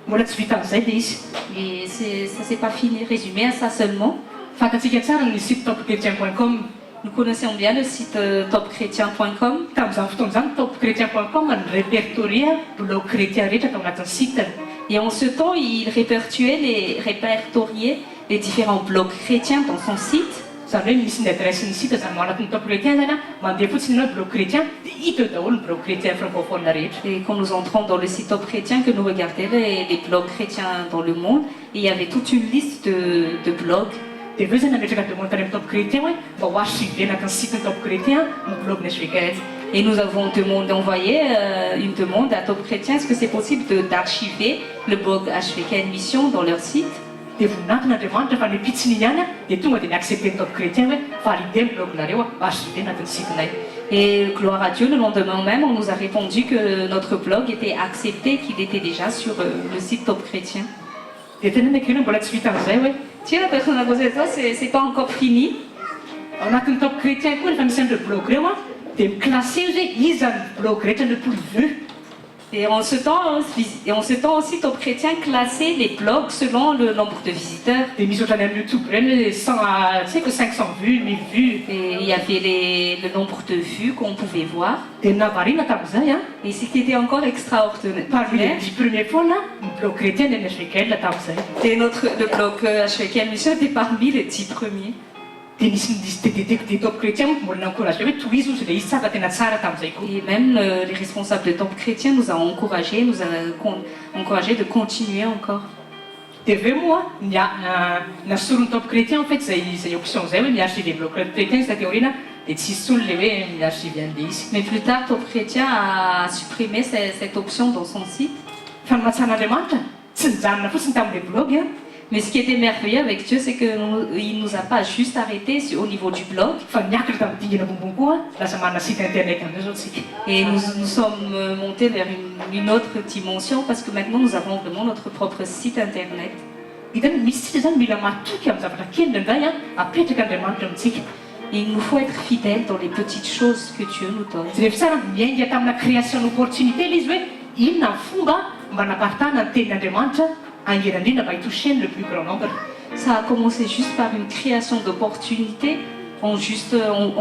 mbola tsy vita amin'izay le izy Et ça s'est pas fini, résumé à ça seulement. fantatsika tsara ny site topchrétien.com Nous connaissons bien le site topchrétien.com. tamin'izany fotoana zany topchrétien.com ny répertorie blog chrétien rehetra tao anatin'ny siteny Et en ce temps, il répertoriait les différents blogs chrétiens dans son site. zany hoe misy ny adresse ny site zany manatiny top chrétien zany a mandeha fotsiny ianao blog chrétien dia hita eo daholo ny blog chrétien francophone rehetra. Et quand nous entrons dans le site Top Chrétien, que nous regardions les blogs chrétiens dans le monde, et il y avait toute une liste de blogs. dia aveo zany nametraka demande tany amin'ny top chrétien hoe mba ho archivenaka ny site ny top chrétien ny blog ny svkl. Et nous avons envoyé une demande à Top Chrétien, est-ce que c'est possible d'archiver le blog HVKN Mission dans leur site? dia voninahityn'andriamanitra fa ny pitsiny ihany a dia tonga dia niaccepté ny top chrétien hoe validé ny blognareo a mba archive anatin'ny sitenay. Et gloire à Dieu, le lendemain même, on nous a répondu que notre blog était accepté, qu'il était déjà sur le site Top Chrétien. dia tena nakena mbola tsy vita an'izay hoe Tiens, la personne à côté de toi, c'est pas encore fini. ao anatin'ny top chrétien koa rehefa misy an'ireo blog reo a dia miclassé io zay iza ny blog rehetra le plus vu. Et en ce temps aussi, Top Chrétien classait les blogs selon le nombre de visiteurs. dia misy ohatrany amin'ny youtube reny hoe 100 tsy haiko 500 vues 1000 vues. Et il y avait le nombre de vues qu'on pouvait voir. dia navarina tamin'izay a Et ce qui était encore parmi les extraordinaire, 10 premiers foana ny blog chrétien dia ny svkl tamin'izay. et le blog HVKN Mission était parmi les 10 premiers. dia nisy des top chrétien mbola encouragé hoe tohizo izy le izy tsara tena tsara tamin'izay koa. Et même les responsables de Top Chrétien nous ont encouragé de continuer encore. dia aveo moa nasorony top chrétien en fait zay option zay hoe miarchive blog chrétien izy tateo aoriana dia tsisy tsony le hoe miarchive an'le izy. Mais plus tard, Top Chrétien a supprimé cette option dans son site. fa ny mahatsan'andriamanitra tsy nijanona fotsiny tamin'le blog a. Mais ce qui était merveilleux avec Dieu, c'est qu'il ne nous a pas juste arrêtés au niveau du blog. fa niakatra tamin'ny dingana bombony koa lasa manana site internet amin'io zao tsika. Et nous sommes montés vers une autre dimension parce que maintenant nous avons vraiment notre propre site internet. hitany misy tsika zany mila matoky amin'ny zavatra kely indray a apetraka andriamanitra amintsika. Et il nous faut être fidèles dans les petites choses que Dieu nous donne. tsy rehefa tsara miainga tamina création d'opportunité le izy hoe inona ny fomba mba naparitana ny tenin'andriamanitra angeranindrindra mba hitoseny le plus grand nombre. Ça a commencé juste par une création d'opportunités, en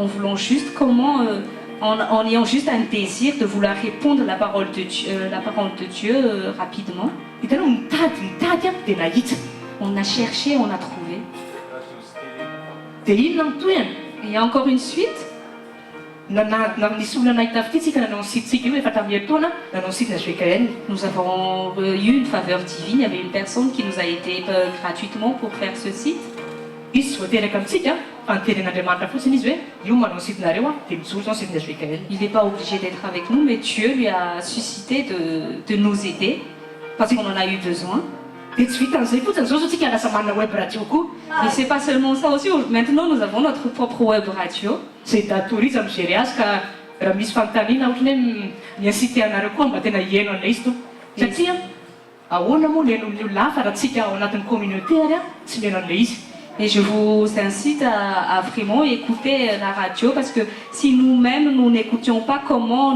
voulant juste en ayant juste un désir de vouloir répondre la parole de Dieu rapidement. hitanao nitady a dia nahita. On a cherché, on a trouvé. dia inona mitoyana Et il y a encore une suite. nisy olona nahita avy ity tsika nanao ny sitetsika io efa tamin'ny hetoana nanao ny site na svkl. Nous avons eu une faveur divine. Il y avait une personne qui nous a aidé gratuitement pour faire ce site. izy tsy voateraka amintsika fa nitenin'andriamanitra fotsiny izy hoe io manao ny sitenareo a dia mijoro zao ny site na svkl. Il n'est pas obligé d'être avec nous, mais Dieu lui a suscité de nous aider parce qu'on en a eu besoin. dia tsy vita an'izay fotsiny zao tsika lasa manana web radio koa. Mais c'est pas seulement ça aussi. Maintenant, nous avons notre propre web radio. zay datorizy migery azy ka raha misy fanontaniana ohatrany hoe miasite anareo koa mba tena hiaino an'ilay izy to satria ahoana moa nen'olon'io lafa raha tsika ao anatin'ny communauté ary a tsy miaino an'ilay izy. Et je vous incite à vraiment écouter la radio parce que si nous-mêmes nous n'écoutions pas, comment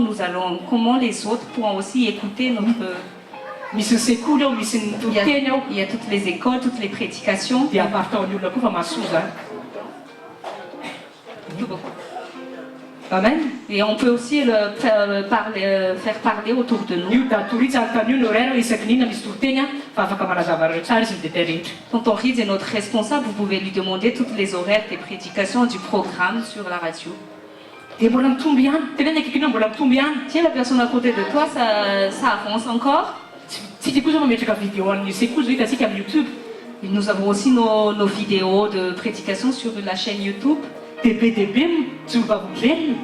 les autres pourront aussi écouter notre... misy ny sekoly ao misy ny toteny ao Il y a toutes les écoles, toutes les prédications. dia aparitaon'ny olona koa fa mahasoa zany. amen. Et on peut aussi faire parler autour de nous. io datorizy anontany io ny horaire hoe isaky n'inona misy toteny a fa afaka manazava reo tsara izy midetay rehetra. Tonton Riz est notre responsable, vous pouvez lui demander toutes les horaires des prédications du programme sur la radio. dia mbola mitombo ihany teneny akaikinao mbola mitombo ihany. Tiens, la personne à côté de toi, ça avance encore. tsika koa zao mametraka vidéo an'ny sekoly zao hitantsika amin'ny youtube. Et nous avons aussi nos vidéos de prédication sur la chaîne YouTube. dia be dia be mijoro vavolovelona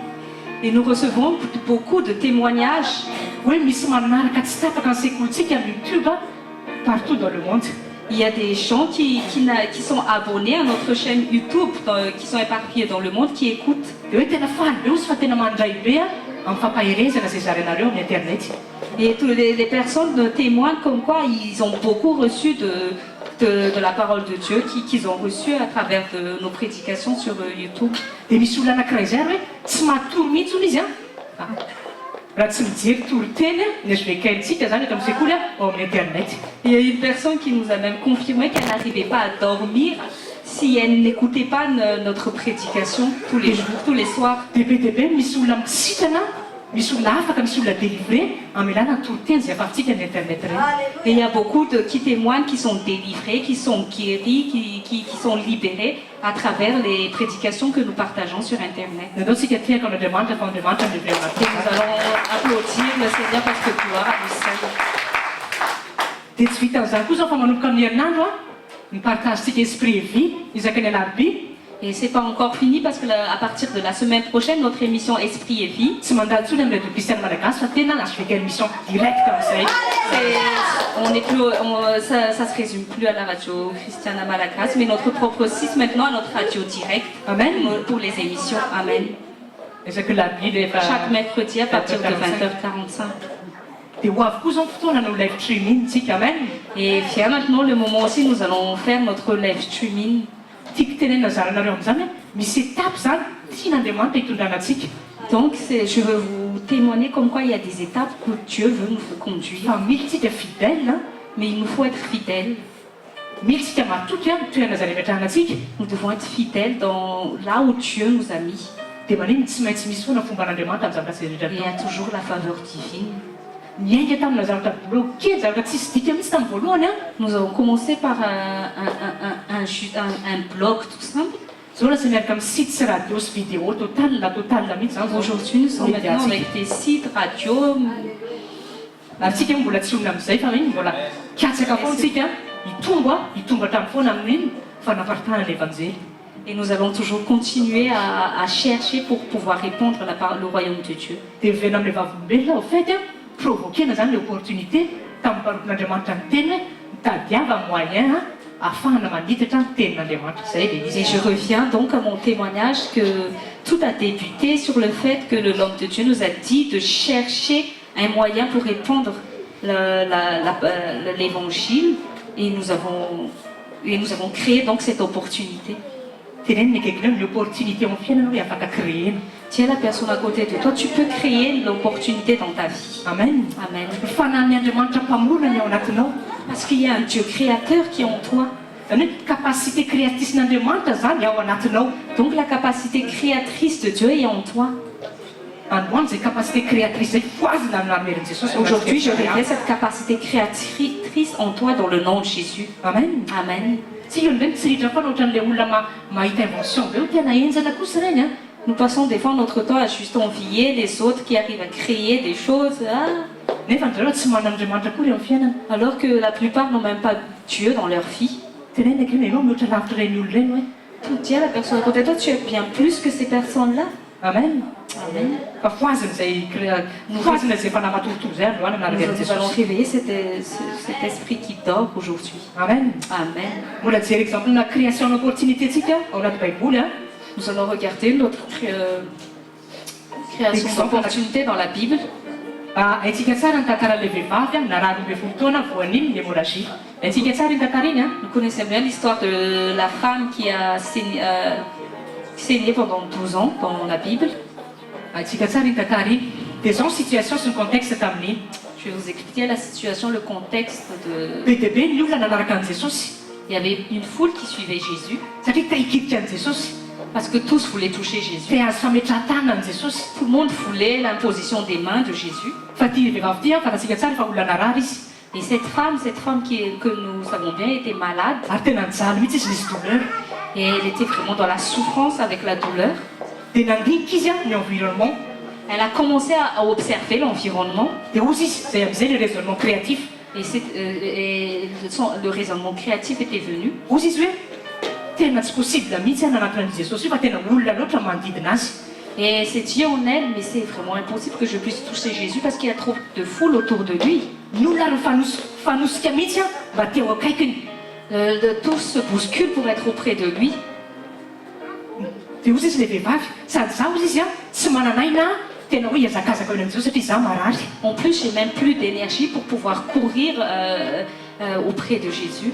Et nous recevons beaucoup de témoignages. hoe misy manaraka tsy tapaka ny sekolitsika amin'ny youtube a partout dans le monde. Il y a des gens qui sont abonnés à notre chaîne YouTube, qui sont éparpillés dans le monde, qui écoutent. dia hoe tena faly be ozy fa tena mandray be a amin'ny fampaherezana zay zarenareo amin'ny internet. Et toutes les personnes témoignent comme quoi ils ont beaucoup reçu de la parole de Dieu qu'ils ont reçu à travers nos prédications sur YouTube. dia misy olona anankiray zay ary hoe tsy matoro mihitsy olo izy a raha tsy mijery toroteny a ny svkl-tsika zany eto amin'ny sekoly a ao amin'ny internet. Il y a une personne qui nous a même confirmé qu'elle n'arrivait pas à dormir si elle n'écoutait pas notre prédication tous les jours, tous les soirs. dia be dia be misy olona misitana misy olona afaka misy olona délivré amin'ny alàna toroteny zay afahantsika amin'ny internet reny. Et il y a beaucoup qui témoignent, qui sont délivrés, qui sont guéris, qui sont libérés à travers les prédications que nous partageons sur Internet. Natao tsika tiaka n'Andriamanitra fa Andriamanitra milevrena Et nous allons applaudir le Seigneur parce que gloire à lui seul. dia tsy vitan'izany koa zao fa manomboka amin'ny herinandro a mipartagentsika esprit et vie isaka ny alarobia. Et c'est pas encore fini parce que à partir de la semaine prochaine, notre émission Esprit et Vie, tsy mandalo ntsony amin'ny radio kristiany malagasy fa tena asovika émission directe amin'izay. ça se résume plus à la radio Christiane à Malagasy, mais notre propre site maintenant à notre radio directe. Amen. Pour les émissions. Amen. Isaka alarobia rehefa Chaque mercredi à partir de 20h45. dia ho avy koa zao ny fotoana no live streaming tsika. Amen. Et vient maintenant le moment aussi, nous allons faire notre live streaming. tiako tenenina zaranareo amin'izany hoe misy étape zany tian'Andriamanitra hitondranantsika. Donc je veux vous témoigner comme quoi il y a des étapes que Dieu veut nous conduire. fa mily tsika fidèle, mais il nous faut être fidèles. mily tsika matoky toerana zay remetrahanantsika. Nous devons être fidèles dans là où Dieu nous a mis. dia maniny tsy maintsy misy foana fomban'Andriamanitra amin'ny zavatra Et il y rehetra a toujours la faveur divine. miainga tamina zavatra bloqué zavatra tsisy dika mihitsy tamin'ny voalohany. Nous avons commencé par un blog tout simple. zao lasa miaraka amin'ny site sy radio sy vidéo total mihitsy zany. Aujourd'hui, nous sommes maintenant avec des sites radio. ary tsika mbola tsy olona amin'izay fa iny mbola katsaka foana tsika hitomba hatramin'ny foana amin'iny fa namparitana l'évangile. Et nous allons toujours continuer à chercher pour pouvoir répondre le royaume de Dieu. dia vena amin'ny vavolombelona au fait provoquena zany le opportunité tamin'ny mparotin'Andriamanitra ny teny hoe mitadiava moyen afahana manditatra ny tenin'Andriamanitra zay dia Et je reviens donc à mon témoignage que tout a débuté sur le fait que l'homme de Dieu nous a dit de chercher un moyen pour répandre l'évangile et nous avons créé donc cette opportunité. teneniny akaiky ny opportunité amin'ny fiainana hoe afaka créena. Tiens la personne à côté de toi, tu peux créer l'opportunité dans ta vie. Amen. Amen. Ny fanan'ny Andriamanitra mpamorona ny ao anatinao. Parce qu'il y a un Dieu créateur qui est en toi. zany hoe capacité créatricen'Andriamanitra zany ao anatinao. Donc la capacité créatrice de Dieu est en toi. androany zay capacité créatrice zay foazina amin'ny armerin' Jesosy. Aujourd'hui, je révèle cette capacité créatrice en toi dans le nom de Jésus. Amen. Amen. tsy io ndreny tsy ritra fa ohatran'ilay olona mahita invention be hoe tena enjana kosa reny. Nous passons des fois notre temps à juste envier les autres qui arrivent à créer des choses. nefa njareo tsy manan'Andriamanitra koa reo amin'ny fiainana. Alors que la plupart n'ont même pas Dieu dans leur vie. tenenina akeo enao mihoatra lavitra reny olo reny hoe. Tout Dieu, la personne à côté de toi, tu es bien plus que ces personnes-là. Amen. Amen. fa foazina zay efa namatorotoro zay androany amin'ny armerin' Nous allons Jesosy. réveiller cet esprit qui dort aujourd'hui. Amen. Amen. mbola jery exemple na création d'opportunité tsika ao anaty baiboly. Nous allons regarder notre création d'opportunité dans la Bible. haitsika tsara ny tantaran'ilay vehivavy naraha 12 taona voaniny ny hémorragie. haitsika tsara iny tantara iny. Nous connaissons bien l'histoire de la femme qui a saigné pendant 12 ans dans la Bible. haitsika tsara iny tantara iny. dia zao ny situation sy ny contexte tamin'iny. Je vais vous expliquer la situation, le contexte de... be dia be ny olona nanaraka an'i Jesosy. Il y avait une foule qui suivait Jésus satria te hikidika an'i Jesosy. parce que tous voulaient toucher Jésus. te azo fametrahan-tanana an'i Jesosy. Tout le monde voulait l'imposition des mains de Jésus. fa ity vehivavy ity fantatsika tsara fa olona narary izy. Et cette femme que nous savons bien était malade ary tena nijaly mihitsy izy nisy douleur. et elle était vraiment dans la souffrance avec la douleur. dia nandinika izy ny environnement. Elle a commencé à observer l'environnement dia ozy izy zay amin'izay le raisonnement créatif. et le raisonnement créatif était venu. ozy izy hoe tena tsy possible mihitsy nanatona an'i Jesosy io fa tena olona loatra manodidina azy. Et elle s'est dit en elle, mais c'est vraiment impossible que je puisse toucher Jésus parce qu'il y a trop de foule autour de lui. ny olona ry fanosika mihitsy mba teo akaikiny. Tous se bousculent pour être auprès de lui. dia ozy izy le vehivavy sady zaho ozy izy tsy mananaina tena hoe hiazakazaka eo amin'izao satria za marary. En plus, j'ai même plus d'énergie pour pouvoir courir auprès de Jésus.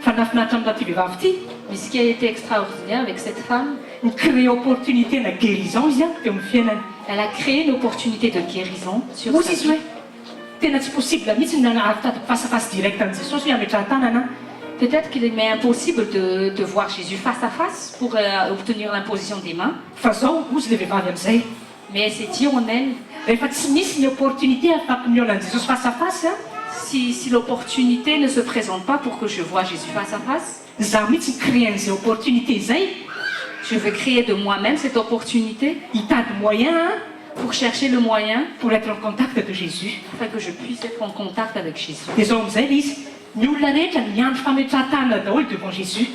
fa nafinaritra amin'ity vehivavy ity. Mais ce qui a été extraordinaire avec cette femme, nicréé opportunité na guérison izy teo amin'ny fiainany. elle a créé une opportunité de guérison sur ozy sa izy vie. hoe tena tsy possible mihitsy navitadiko fasafasy direct an'i Jesosy hoe ametrahan-tanana. Peut-être qu'il est impossible de voir Jésus face à face pour obtenir l'imposition des mains. fa zao ozy le vehivavy amin'izay. Mais elle s'est dit en elle, rehefa tsy misy ny opportunité afaky miona an'i jesosy face à face a si l'opportunité ne se présente pas pour que je voie Jésus face à face, za mihitsy créer an'izay opportunité zay je veux créer de moi-même cette opportunité hitady moyen pour chercher le moyen pour être en contact de Jésus. afin que je puisse être en contact avec Jésus. Dia zao amin'izay le izy ny olona rehetra miandro fametrahan-tanana daholo devant Jésus.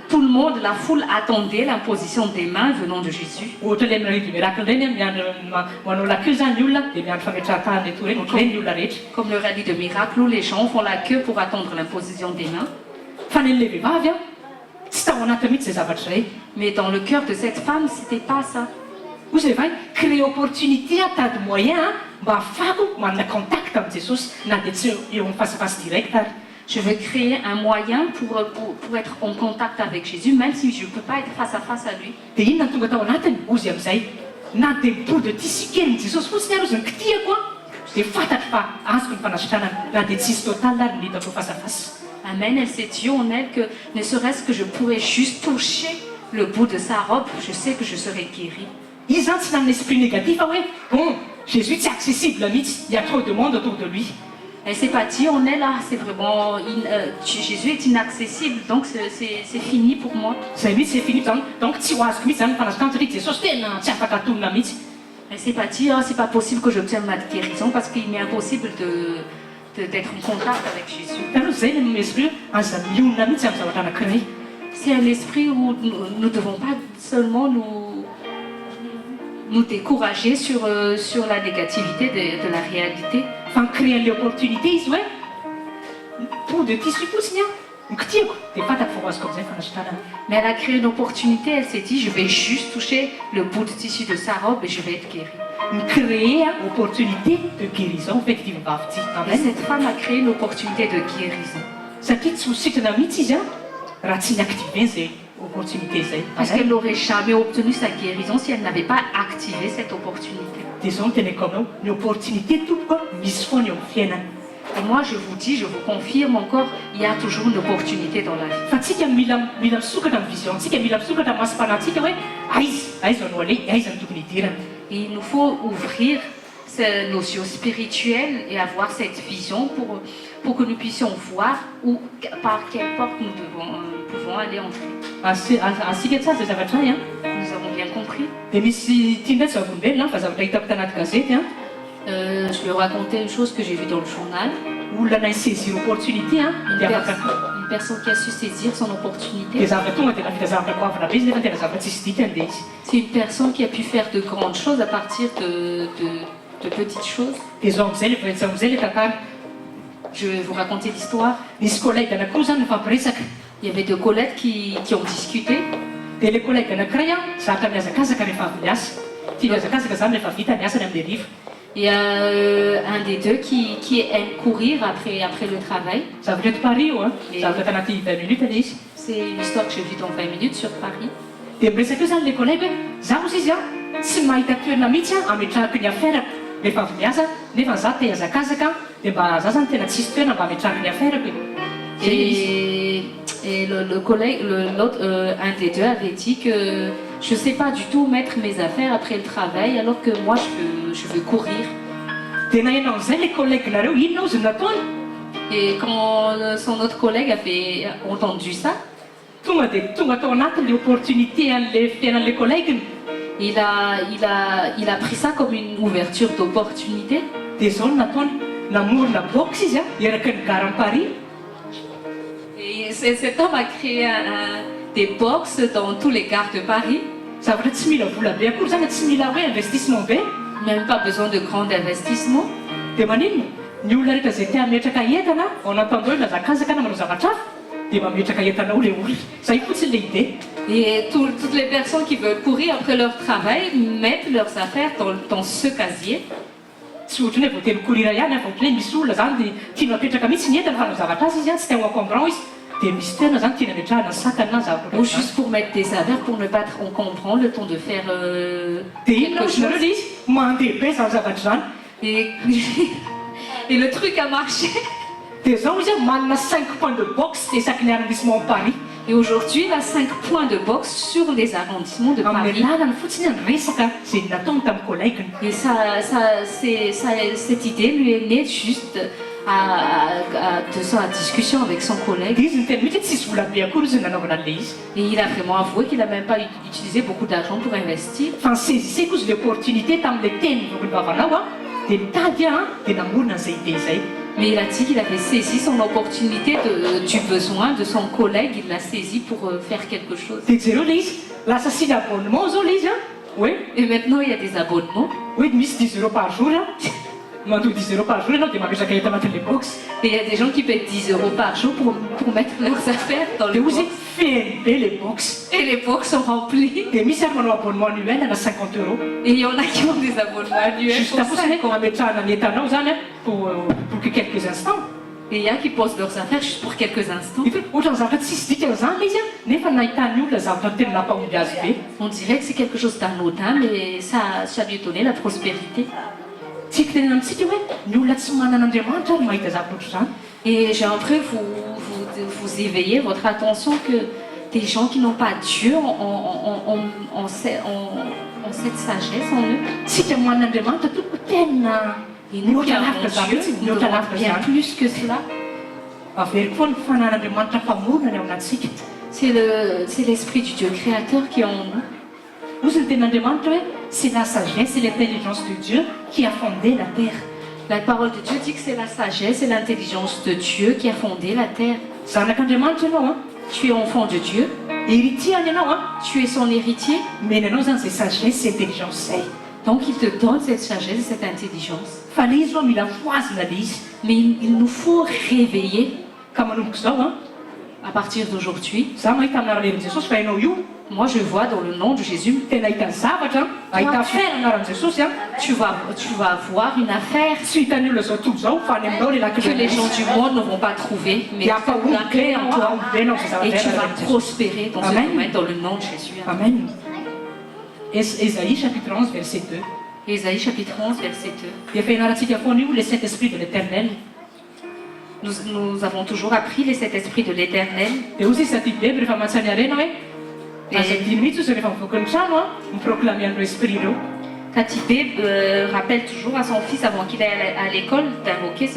Tout le monde, la foule attendait l'imposition des mains venant de Jésus. Ohatra ilay amin'ny rido miracle ireny miandro manao lakeo zany ny olona dia miandro fametrahan-tanana eto ireny ohatr'ireny ny olona rehetra. Comme le rallye de miracle où les gens font la queue pour attendre l'imposition des mains. Fa ny an'ilay vehivavy a tsy tao anatiny mihitsy zay zavatra zay. Mais dans le cœur de cette femme, c'était pas ça. Ozy rehefa créer opportunité atady moyen mba ahafahako manana contact amin'ny Jesosy na dia tsy eo amin'ny face à face direct ary. Je veux créer un moyen pour être en contact avec Jésus, même si je ne peux pas être face à face à lui. Dia inona no tonga tao anatiny ozy amin'izay na dia bout de tissu kely ny Jesosy fotsiny ary ozy ny kitihako a dia fantatro fa azoko ny fanasitranana na dia tsisy total ary ny hitako face à face. Amen, elle s'est dit en elle que ne serait-ce que je pourrais juste toucher le bout de sa robe, je sais que je serai guérie. Izy zany tsy nanana esprit négatif hoe bon Jésus tsy accessible mihitsy, il y a trop de monde autour de lui. Elle s'est pas dit en elle, c'est vraiment, Jésus est inaccessible, donc c'est fini pour moi. Zay mihitsy c'est fini zany donc tsy ho azoko mihitsy zany fanasitranana satria Jesosy tena tsy afaka atonona mihitsy. Elle s'est pas dit, c'est pas possible que j'obtienne ma guérison parce qu'il m'est impossible d'être en contact avec Jésus. Taloha zay ny esprit aza mionona mihitsy amin'ny zavatra anankiray. C'est un esprit où nous ne devons pas seulement nous décourager sur la négativité de la réalité. Fa créer l'opportunité izy hoe bout de tissu fotsiny a nikitihako dia fantako fa ho azoko amin'izay fanasitranana. Mais elle a créé une opportunité, elle s'est dit, je vais juste toucher le bout de tissu de sa robe et je vais être guérie. Ny créer opportunité de guérison feky ity vehivavy ity. Et Amen. cette femme a créé une opportunité de guérison. Satria tsy ho sitrana mihitsy izy a raha tsy ny activé zay opportunité zay. Parce qu'elle n'aurait jamais obtenu sa guérison si elle n'avait pas activé cette opportunité. Dia zao no teneniko aminao ny opportunité tompoko a misy foana eo amin'ny fiainana. Et moi, je vous dis, je vous confirme encore, il y a toujours une opportunité dans la vie. Fa tsika mila misokatra amin'ny visiontsika, mila misokatra amin'ny masompanantsika hoe aiza no ale, aiza no tokony hidirana. Et il nous faut ouvrir nos yeux spirituels et avoir cette vision pour que nous puissions voir par quelle porte nous pouvons aller entrer. Asika tsara zay zavatra zay a. Nous avons bien compris. Dia misy ity ndray zava-olombelona fa zavatra hitako tanaty gazety a. Je vais raconter une chose que j'ai vue dans le journal. Olona nahy saisir opportunité a dia afaka Une personne qui a su saisir son opportunité. dia zavatra tonga tena vita zavatra goavana be izy nefa tena zavatra tsisy dikany dia izy. C'est une personne qui a pu faire de grandes choses à partir de petites choses. Dia zao amin'izay le voatsy amin'izay le tantara. Je vais vous raconter l'histoire. Nisy collègue anankiroa zany nifampiresaka. Il y avait deux collègues qui ont discuté. Dia le collègue anankiray a zatra miazakazaka rehefa avy miasa. Tia miazakazaka zany rehefa vita ny asany amin'ny hariva. Il y a un des deux qui aime courir après le travail. Zavatra eto Paris io a. Zavatra tanaty 20 minutes ilay izy. C'est une histoire que j'ai vue dans 20 minutes sur Paris. Dia miresaka eo zany le collègue hoe zaho ozy izy a tsy mahita toerana mihitsy a ametrahako ny aferako rehefa avy miasa nefa za te hiazakazaka dia mba za zany tena tsisy toerana mba ametrahako ny aferako e. Et le collègue, un des deux avait dit que je ne sais pas du tout mettre mes affaires après le travail alors que moi je veux courir. Dia nahenao an'izay le collègue nareo inona ozy no nataony. Et quand son autre collègue avait entendu ça, tonga tao anatiny le opportunité an'le fiainan'le collègueny. il a pris ça comme une ouverture d'opportunité. Dia zao no nataony namorona box izy a iaraky ny gare en Paris. Et cet homme a créé des box dans tous les gares de Paris. Zavatra tsy mila vola be akory zany tsy mila hoe investissement be. Même pas besoin de grand investissement. Dia maninona ny olona rehetra zay te hametraka entana ao anatin'andro hoe lazakazaka na manao zavatra hafa dia mametraka entana ao le olona. Zay fotsiny le idée. Et toutes les personnes qui veulent courir après leur travail mettent leurs affaires dans ce casier. Tsy ohatrany hoe voateny korira ihany fa ohatrany hoe misy olona zany dia tiana apetraka mihitsy ny entana fa no zavatra azy izy a tsy te ho encombrant izy dia misy toerana zany tiana ametrahana ny sakany na zavatra. Ou juste pour mettre des affaires pour ne pas être encombrant le temps de faire dia inona quelque ozy nareo chose. le izy mandeha be zany zavatra zany. Et le truc a marché. Dia zao izy a manana 5 points de boxe dia isaky ny arrondissement Paris. Et aujourd'hui, il a 5 points de boxe sur les arrondissements de amin'ny Paris. lalany fotsiny ny resaka izay nataony tamin'ny kolaikiny. Et cette idée lui est née juste de sa discussion avec son collègue. Dia izy niteny mihitsy tsisy vola be akory izy nanaovana an'ilay izy. Et il a vraiment avoué qu'il n'a même pas utilisé beaucoup d'argent pour investir. Fa niseziseko izy l'opportunité tamin'ilay teny nokony vavanao dia nitady dia namorona an'izay ide izay. Mais il a dit qu'il avait saisi son opportunité du besoin de son collègue. Il l'a saisi pour faire quelque chose. Dia jereo ilay izy lasa signe abonnement zao ilay izy hoe Et maintenant, il y a des abonnements. hoe misy 10 € par jour mandoa 10 € par jour ianao dia mametraka eto anatin'ilay box. Et il y a des gens qui paient 10 € par jour pour mettre leurs affaires dans Dia le hozy box. feny be les box. Et les box sont remplies. Dia misy ary manao abonnement annuel ana 50 €. Et il y en a qui ont des abonnements annuels Juste pour fotsiny 5 ans. ametrahana ny entanao zany pour que quelques instants. Et il y a qui posent leurs affaires juste pour quelques instants. Dia ohatra ny zavatra tsisy dikany zany ilay izy nefa nahitany olona zavatra tena nampahomby azy be. On dirait que c'est quelque chose d'anodin, mais ça lui a donné la prospérité. Tsika tenena amintsika hoe ny olona tsy manan'Andriamanitra ary mahita zavatra ohatr'izany. Et j'aimerais vous éveiller votre attention que des gens qui n'ont pas Dieu ont cette sagesse en eux. Tsika manan'Andriamanitra toko tena Et nous qui mihoatra avons lavitra zavatra Dieu, tsy nous mihoatra devons lavitra bien zany. plus que cela. Avery koa ny fanan'Andriamanitra famorona ny ao anatsika. C'est l'Esprit du Dieu créateur qui est en nous. Ozy ny tenin'Andriamanitra hoe c'est la sagesse et l'intelligence de Dieu qui a fondé la terre. La parole de Dieu dit que c'est la sagesse et l'intelligence de Dieu qui a fondé la terre. Zanak'Andriamanitra ianao Tu es enfant de Dieu, héritiany ianao tu es son héritier, mena anao zany zay sagesse sy intelligence zay. donc il te donne cette sagesse et cette intelligence. Fa le izy mila voazina le izy. Mais il nous faut réveiller Ka manomboka zao à partir d'aujourd'hui. za mahita amin'ny anaran'erin Jesosy fa ianao io Moi, je vois dans le nom de Jésus, tena ahita zavatra ahita fera anaran'i Jesosy tu vas avoir une affaire tsy hitan'ny olona zao toy zao fa any aminao le que les gens du monde ne vont pas trouver, mais dia ampaomby la clé en toi. aombenao zay Et tu zavatra vas prospérer dans ce Amen. domaine dans le nom de Jésus. Amen. Ésaïe chapitre 11 verset 2. Ésaïe chapitre 11, verset 2. Dia fianarantsika foana io le Saint-Esprit de l'Éternel. Nous avons toujours appris les sept esprits de l'Éternel. Dia ozy izy saty bebe rehefa mantsany arena hoe azadiny mihitsy ozy rehefa mivoaka ny trano miproklame an'ireo esprit ireo. Katibé rappelle toujours à son fils avant qu'il aille à l'école d'invoquer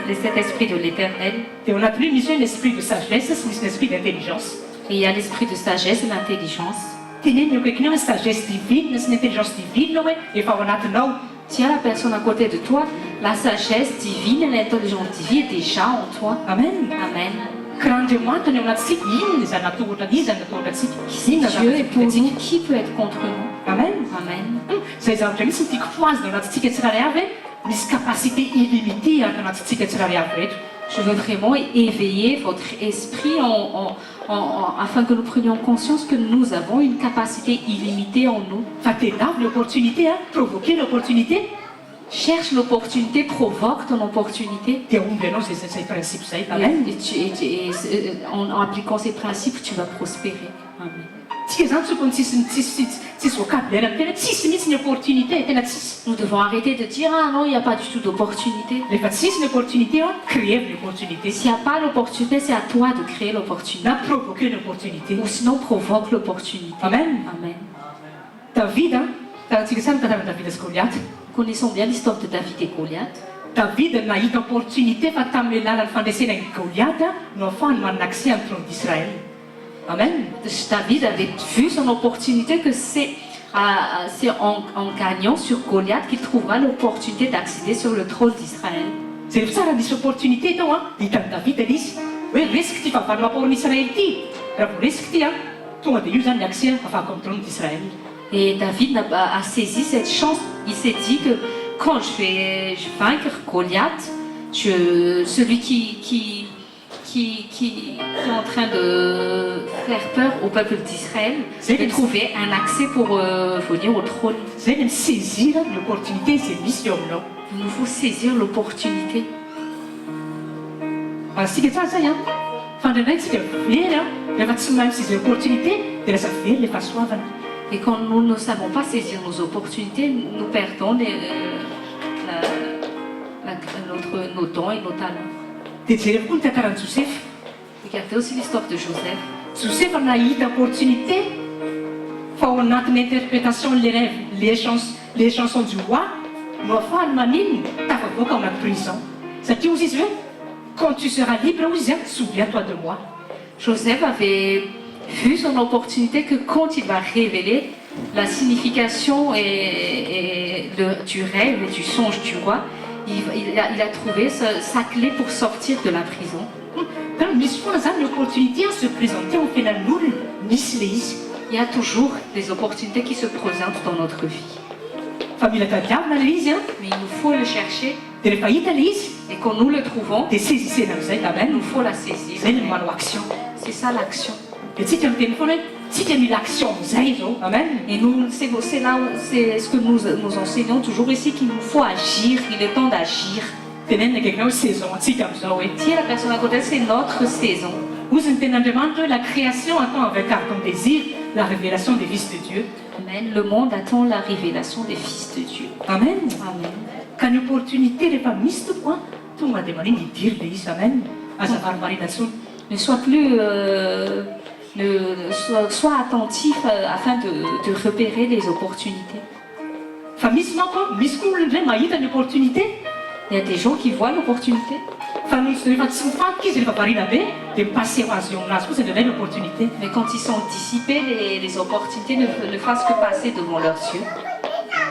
les sept esprits de l'Éternel. Dia ao anatin'io misy hoe l'esprit de sagesse sy misy l'esprit d'intelligence. Et il y a l'esprit de sagesse et l'intelligence. Teneny eo akaikiny hoe sagesse divine sy l'intelligence divine hoe efa ao anatinao. Si à la personne à côté de toi, la sagesse divine et l'intelligence divine est déjà en toi. Amen. Amen. Ka raha Andriamanitra ny ao anatsika inona izay natohatra izy natohatra atsika Si inona Dieu est pour zavatra nous, qui peut être contre nous? Amen. Amen. Zay zavatra misy ny tiako foazina ao anatintsika tsirairay avy hoe misy capacité illimitée ao anatintsika tsirairay avy rehetra. Je veux vraiment éveiller votre esprit afin que nous prenions conscience que nous avons une capacité illimitée en nous. Fa tenavy l'opportunité provoquer l'opportunité Cherche l'opportunité, provoque ton opportunité. dia omby ianao zay principe zay. Et, Amen. en appliquant ces principes, tu vas prospérer. Amen. Tsika zany tsokony tsisy vocabulaire amin'ny tena tsisy mihitsy ny opportunité tena tsisy. Nous devons arrêter de dire ah non, il n'y a pas du tout d'opportunité. Rehefa tsisy ny opportunité créer l'opportunité. S'il n'y a pas l'opportunité, c'est à toi de créer l'opportunité. Na provoquer l'opportunité. Ou sinon, provoque l'opportunité. Amen. Amen. David tahantsika samy tantara David sy Goliath. Connaissons bien l'histoire de David et Goliath. David nahita opportunité fa tamin'ny lalan'ny fandresena Goliath no ahafahany manana accès amin'ny trône d'Israël. Amen. David avait vu son opportunité que c'est en gagnant sur Goliath qu'il trouvera l'opportunité d'accéder sur le trône d'Israël. Zay rehefa tsara nisy opportunité tao hitan'ny David ilay izy hoe resaka ty fahavalo mampahory Israël ty raha vao resaka ty tonga dia io zany ny accès afahako amin'ny trône d'Israël. Et David a saisi cette chance. Il s'est dit que quand je vais vaincre Goliath, celui qui est en train de faire peur au peuple d'Israël, je vais trouver un accès pour venir au trône. Zay ny saisir l'opportunité zay misy eo aminao. Il nous faut saisir l'opportunité. Asika tsara zay fandraindraitsika very rehefa tsy mahay misy izy opportunité dia lasa very le fahasoavana. Et quand nous ne savons pas saisir nos opportunités, nous perdons nos dons et nos talents. Dia jereko koa ny tantaran'i Joseph. Regardez aussi l'histoire de Joseph. Joseph nahita opportunité fa ao anatin'ny interprétation les rêves, les chansons du roi no ahafahany maninona tafavoaka ao anaty prison satria ozy izy hoe quand tu seras libre ozy a souviens-toi de moi. Joseph avait vu son opportunité que quand il va révéler la signification du rêve et du songe du roi, il a trouvé sa clé pour sortir de la prison. Ka misy foana zany ny opportunité à se présenter ao fiainan'olona misy le izy. Il y a toujours des opportunités qui se présentent dans notre vie. Fa mila tadiavina le izy a Mais il nous faut le chercher dia rehefa hita le izy et quand nous le trouvons, dia saisissena amin'izay il amen. nous faut la saisir. Zay no manao action. C'est ça l'action. Dia tsika miteny foana hoe tsika mila action amin'izay zao amen. Et nous, c'est là, c'est ce que nous enseignons toujours ici, qu'il nous faut agir, il est temps d'agir. Tenenina akaikinao hoe saison atsika amin'izao hoe Si la personne à côté, c'est notre saison. ozy ny ten'Andriamanitra hoe la création attend avec ardent désir la révélation des fils de Dieu. Amen. Le monde attend la révélation des fils de Dieu. Amen. Amen. Ka ny opportunité rehefa misy tompo a tonga dia maniny hidiry le izy amen. Aza varimarina tsony. Ne sois plus, sois attentif afin de repérer les opportunités. Fa misy manko misy koa olona indray mahita ny opportunité Il y a des gens qui voient l'opportunité, fa rehefa tsy mifantoka izy rehefa variana be dia mipasser ho azy eo aminazy kosa indraindray l'opportunité. mais quand ils sont dissipés, les opportunités ne fassent que passer devant leurs yeux.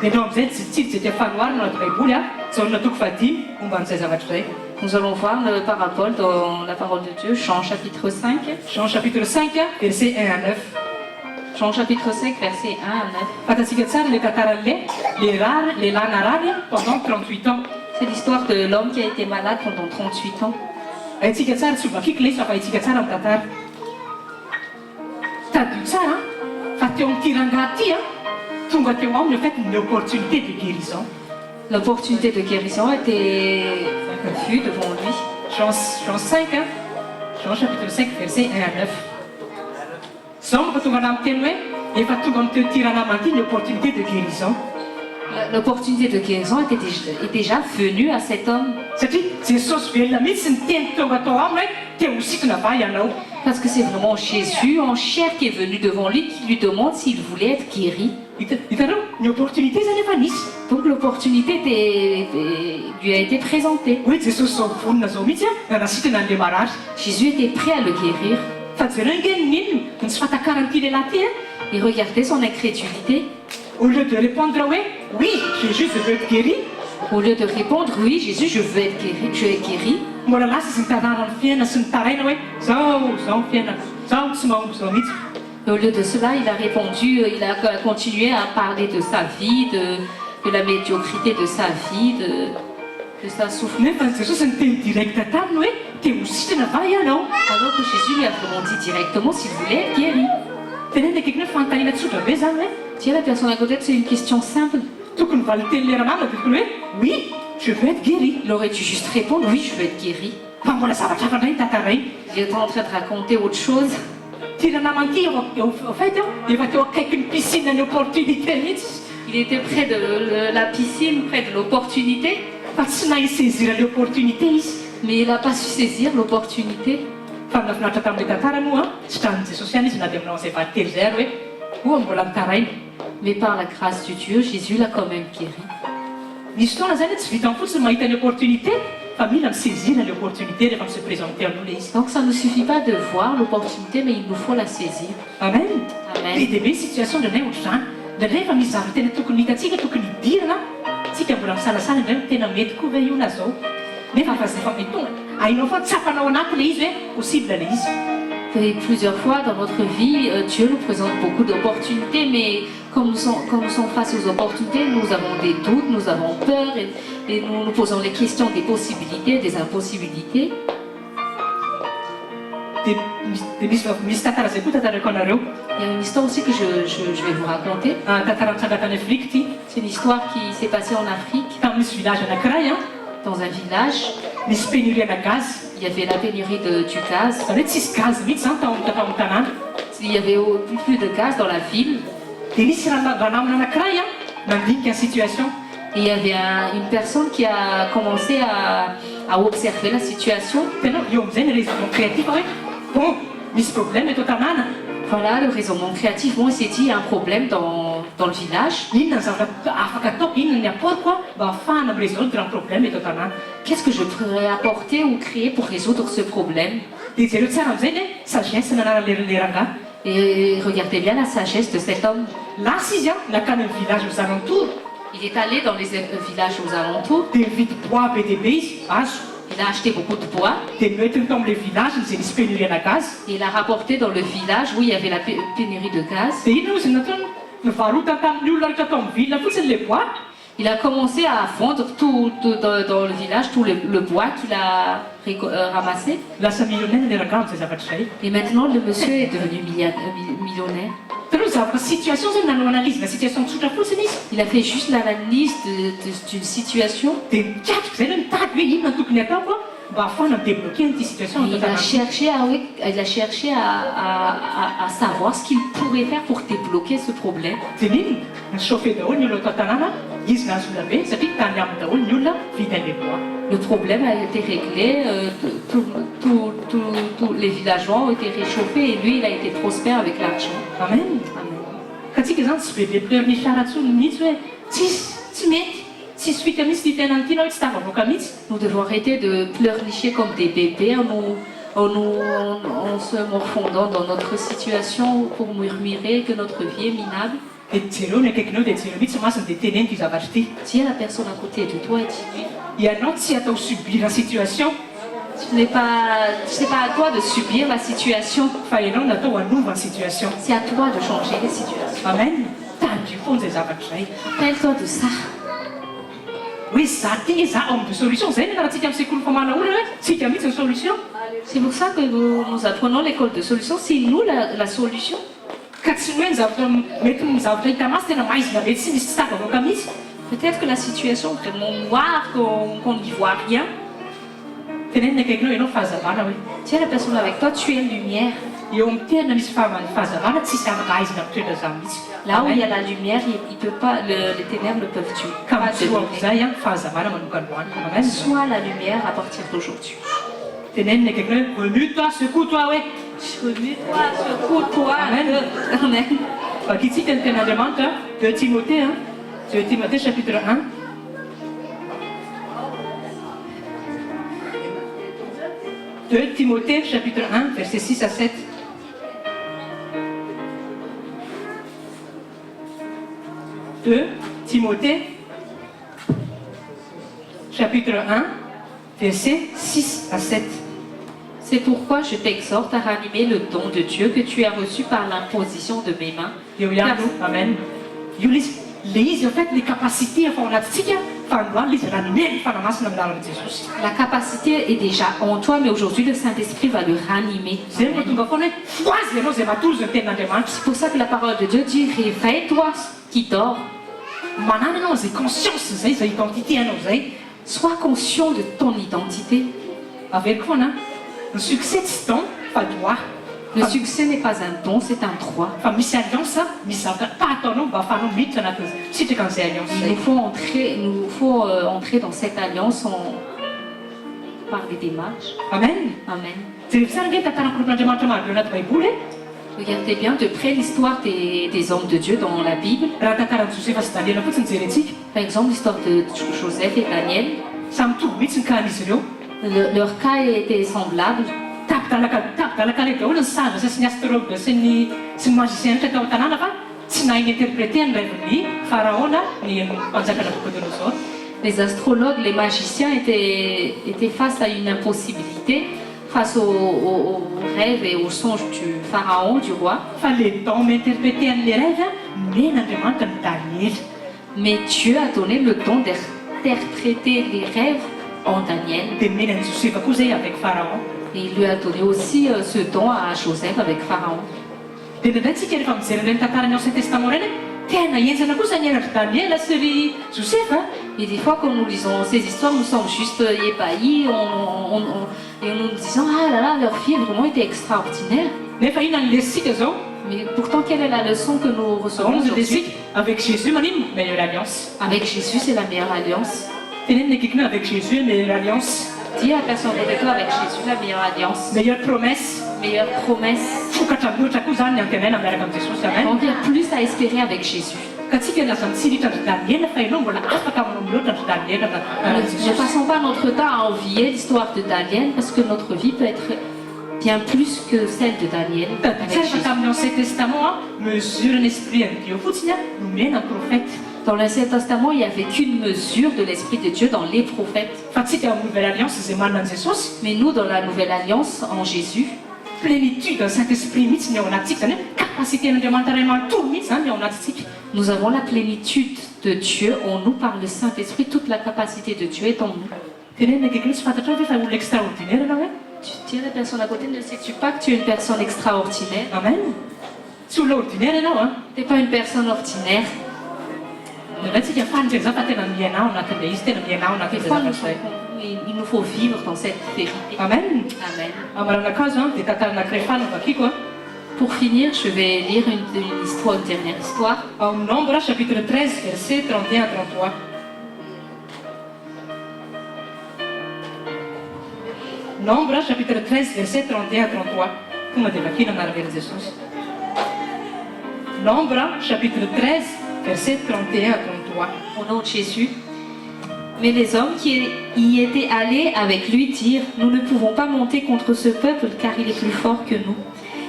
Dia ianao amin'izay tsy dia fanoharina anaty baiboly a jaonina toko fahadimy momba an'izay zavatra izay. Nous allons voir le parabole dans la parole de Dieu, Jean chapitre 5. Jean chapitre 5 verset 1 à 9. Jean chapitre 5, verset 1 à 9. Fatatsika tsara le tantaran'le lehilahy narary pendant 38 ans. C'est l'histoire de l'homme qui a été malade pendant 38 ans. Haintsika tsara tsy hovakiky le izy fa haintsika tsara amin'ny tantara. Tadio tsara fa teo amin'ity rangahy ity a tonga teo aminy le fait une opportunité de guérison. L'opportunité de guérison était vue devant lui. Jean 5, Jean chapitre 5 verset 1 à 9. Zao moka tonga ana miteny hoe efa tonga amin'ny teo tirana ity ny opportunité de guérison. L'opportunité de guérison était déjà venue à cet homme. Satria Jesosy velona mihitsy ny teny tonga tao aminy hoe teo hositona va ianao. Parce que c'est vraiment Jésus en chair qui est venu devant lui, qui lui demande s'il voulait être guéri. Hitanao ny opportunité zany efa nisy. Donc l'opportunité lui a été présentée. Hoe Jesosy zao vonona zao mihitsy a nanasitana an'le marary. Jésus était prêt à le guérir. Fa jereo ingeny ninona ny tsy fatakaranyity lehilahy ty a. Il regardait son incrédulité. Au lieu de répondre oui, oui, Jésus, je veux être guéri. Au lieu de répondre oui, Jésus, je veux être guéri, je vais être guéri. Mbola lasa sy ny tanàna ny fiaina sy ny taraina hoe zao fiaina, zao tsy mahomby zao mihitsy. Et au lieu de cela, il a répondu, il a continué à parler de sa vie, de la médiocrité de sa vie, de sa souffrance. Nefa Jesosy niteny direct taminy hoe te hositana va ianao. Alors que Jésus lui a vraiment dit directement s'il voulait être guéri. Tenenina akaiky hoe fanontaniana tsotra be zany hoe Tiens, la personne à côté, c'est une question simple. tokony valiteny lera namana dia tokony hoe oui, je veux être guéri. Il aurait dû juste répondre oui, je veux être guéri. Fa mbola zavatra hafa indray ny tantarainy. Il était en train de raconter autre chose. Tia namana ity au fait efa teo akaiky ny piscine ny opportunité mihitsy. Il était près de la piscine, près de l'opportunité, Fa tsy nahy saisir l'opportunité izy. mais il n'a pas su saisir l'opportunité. Fa nafinaritra tamin'ilay tantara moa tsy tran'ny Jesosy ihany izy na dia aminao an'izay vahatelo zay ary hoe oa mbola mitaraina. Mais par la grâce de Dieu, Jésus l'a quand même guéri. Misy fotoana zany tsy vitan'ny fotsiny mahita ny opportunité fa mila misaisir ny opportunité rehefa mise présenter amin'olona izy. Donc ça ne suffit pas de voir l'opportunité, mais il nous faut la saisir. Amen. Amen. Be dia be situation indray ohatr'izany. Indray efa misy zavatra tena tokony hitantsika tokony hidirana tsika mbola misalasala indray tena mety koa ve io na zao. Nefa fa zay efa mety tonga hainao fa tsapanao anaty le izy hoe possible le izy. Et plusieurs fois dans notre vie, Dieu nous présente beaucoup d'opportunités, mais comme nous sommes face aux opportunités, nous avons des doutes, nous avons peur et nous nous posons les questions des possibilités, des impossibilités. Misy tantara zay koa tantarako anareo. Il y a une histoire aussi que je vais vous raconter. Tantara mitsangatany Afrika ity. C'est une histoire qui s'est passée en Afrique, Tamin'ny misy village anankiray dans un village. misy pénurie ana gaz. Il y avait la pénurie du gaz. Zany hoe tsisy gaz mihitsy zany tao amin'ny tanàna. Il y avait plus de gaz dans la ville. Dia nisy ranamina anankiray nandinika ny situation. Et il y avait une personne qui a commencé à observer la situation. Tena eo amin'izay ny raisonnement créatif hoe bon misy problème eto tanàna. Voilà le raisonnement créatif. Bon, il s'est dit, il y a un problème dans le village. Inona ny zavatra afaka ataoko, inona ny aporoko mba ahafahana mirésoudre ny problème eto tanàna. Qu'est-ce que je pourrais apporter ou créer pour résoudre ce problème? Dia jereo tsara amin'izay ny sagesse nananaleranga. Et regardez bien la sagesse de cet homme. Lasa izy nakany amin'ny village aux alentours. Il est allé dans les villages aux alentours. Dia mividy bois be dia be izy, azo. Il a acheté beaucoup de bois. Dia noentiny tao amin'ilay village izay nisy pénurie-na gaz. Et il a rapporté dans le village où il y avait la pénurie de gaz. Dia inona moa izy nataony? Nivarotany tamin'ny olona rehetra tao amin'ny ville fotsiny le bois. Il a commencé à vendre tout dans le village, tout le bois qu'il a ramassé. Lasa millionnaire le rangaha amin'izay zavatra izay. Et maintenant, le monsieur est devenu millionnaire. Taloha zavatra situation zany nanao analyse na situation tsotra fotsiny izy. Il a fait juste l'analyse d'une situation. Dia nikatrika izay no mitady hoe inona no tokony ataoko mba ahafahana midébloquer an'ity situation. Il a cherché à savoir ce qu'il pourrait faire pour débloquer ce problème. Dia nino nichauffe daholo ny olona ato an-tanàna, izy nahazo olona be satria tany aminy daholo ny olona vita an'ilay bois. Le problème a été réglé, tous les villageois ont été réchauffés et lui il a été prospère avec l'argent. Amen. Amen. Ka tsika zany tsy be pleurny saratsony mihitsy hoe tsy mety, tsisy fika mihitsy ny tenany ity na hoe tsy tafavoaka mihitsy. Nous devons arrêter de pleurnicher comme des bébés en se morfondant dans notre situation pour murmurer que notre vie est minable. Dia jereo ny akaikinao dia jereo mihitsy masiny dia teneny ity zavatra ity. Dis à la personne à côté de toi et dis-lui, Ianao tsy atao subir la situation ce n'est pas à toi de subir la situation, fa ianao natao hanova ny situation. c'est à toi de changer les situations. Amen. Tady foana izay zavatra izay. Rappelle-toi de ça. Hoe za ty za ao amin'ny solution zay ny anarantsika amin'ny sekoly famana olona hoe tsika mihitsy ny solution. C'est pour ça que nous apprenons l'école de solution, c'est nous la solution. Ka tsy hoe ny zavatra mety ny zavatra hita masy tena maizina be tsy misy tsy tafavoaka mihitsy. Peut-être que la situation est tellement noire qu'on n'y voit rien. Teneniny akaikinao ianao fahazavana hoe Tiens la personne avec toi, tu es lumière. eo amin'ny tena misy fahazavana tsisy anakahaizina mitoetra zany mihitsy. Là où il y a la lumière, il peut pas, les ténèbres ne peuvent tuer. Ka Pas mitsoa demeurer. am'izay fahazavana manokany ho aniko. Amen. Sois la lumière à partir d'aujourd'hui. Teneniny akaikinao hoe remue toi, secoue toi hoe. Remue-toi, secoue-toi. Amen. Amen. Vakitsika ny ten'Andriamanitra 2 Timothée 2 Timothée chapitre 1. 2 Timothée chapitre 1 versets 6 à 7. « 2 Timothée chapitre 1 versets 6 à 7. C'est pourquoi je t'exhorte à ranimer le don de Dieu que tu as reçu par l'imposition de mes mains. Eo ihany amen. Io le izy en fait les capacités efa ao anatintsika fa androany le izy ranimeny fanamasina amin'ny lalan'i Jesosy. La capacité est déjà en toi, mais aujourd'hui le Saint-Esprit va le ranimer. Zay no tonga foana hoe hoazy ianao zay matoro zay ny tenin'Andriamanitra. C'est pour ça que la parole de Dieu dit réveille-toi qui dort. Manana anao zay conscience zay zay identité anao zay. Sois conscient de ton identité. Averiko foana ny succès tsy don fa droit. Le succès n'est pas un don, c'est un droit. Fa misy alliance misy zavatra ataonao mba ahafahanao miditra anatin'ny sitraka an'izay alliance Il zay. nous faut entrer dans cette alliance par des démarches. Amen. Amen. Jereo tsara nge tantaran'olon'Andriamanitra maro anaty baiboly Regardez bien de près l'histoire des hommes de Dieu dans la Bible. raha tantaran'i Josefa sy Daniela fotsiny jerentsika. Par exemple, l'histoire de Joseph et Daniel. Samy mitovy mihitsy ny kahan'izy ireo. Leur cas était semblable. Tapidalaka le daholo ny savasa sy ny astrologue sy ny magicien rehetra tao an-tanàna fa tsy nahay interpréter ny rêve-ny pharaona ny mpanjaka Nabucodonosor. Les astrologues, les magiciens étaient face à une impossibilité, face aux rêves et aux songes du pharaon, du roi. Fa le don m'interpréter an'le rêve men'Andriamanitra ny Daniel. Mais Dieu a donné le don d'interpréter les rêves en Daniel. Dia menan'i Josefa koa zay avec pharaon. Et il lui a donné aussi ce don à Joseph avec Pharaon. Dia ndraindrayntsika rehefa mijery ireny tantarany Ancien Testament ireny tena hienjana kosa ny henatra Daniel sy ry Josefa. Et des fois, quand nous lisons ces histoires, nous sommes juste ébahis et nous disons ah là là, leur vie a vraiment été extraordinaire. Nefa inona ny lesitsika zao? Mais pourtant, quelle est la leçon que nous recevons Ny aujourd'hui? lesitsika avec Jésus manino meilleure alliance. Avec Jésus, c'est la meilleure alliance. Teneniny akaiky avec Jésus meilleure alliance. Dis à la personne de toi avec Jésus la meilleure alliance, Meilleure promesse. meilleures promesses. Fokatra loatra koa zany ny antenaina miaraka amin'ny Jesosy. Amen. Donc il y a plus à espérer avec Jésus. Ka tsika laza mitsiritra andro Daniela fa ianao mbola afaka aminao loatra andro Daniela Ne passons pas notre temps à envier l'histoire de Daniel parce que notre vie peut être bien plus que celle de Daniel. Avec Tsara Jésus. tamin'ny Ancien Testament mesure ny esprit de Dieu fotsiny nomena ny prophète. Dans l'Ancien Testament, il n'y avait qu'une mesure de l'Esprit de Dieu dans les prophètes. Fa tsika amin'ny Nouvelle Alliance izay manana an'i Jesosy Mais nous, dans la Nouvelle Alliance, en Jésus, plénitude ny Saint-Esprit mihitsy ny ao anatsika zany hoe capacité n'Andriamanitra ray manontolo mihitsy zany ny ao anatsika. nous avons la plénitude de Dieu en nous par le Saint-Esprit. Toute la capacité de Dieu est en nous. Tenenina akaiky loatra fantatra hoe fa olona extraordinaire ianao hoe. Tu dis à la personne à côté, ne sais-tu pas que tu es une personne extraordinaire? Amen. Tsy olona ordinaire ianao a. Tu n'es pas une personne ordinaire. Ndraindray tsika fanitry za fa tena miainao anatin'ilay izy tena miainao Des anatin'ilay fois, zavatra izay. il nous faut vivre dans cette vérité. Amen. Amen. Amaranakazo dia tantara anankiray fana vakiako a. Pour finir, je vais lire une histoire, une dernière histoire. Ao Nombre chapitre 13 verset 31 à 33. Nombre chapitre 13 verset 31 à 33. Tonga dia vakina anaran'i Jesosy. Nombre chapitre 13 verset 31 à 33. Au nom de Jésus. Mais les hommes qui y étaient allés avec lui dirent, nous ne pouvons pas monter contre ce peuple car il est plus fort que nous.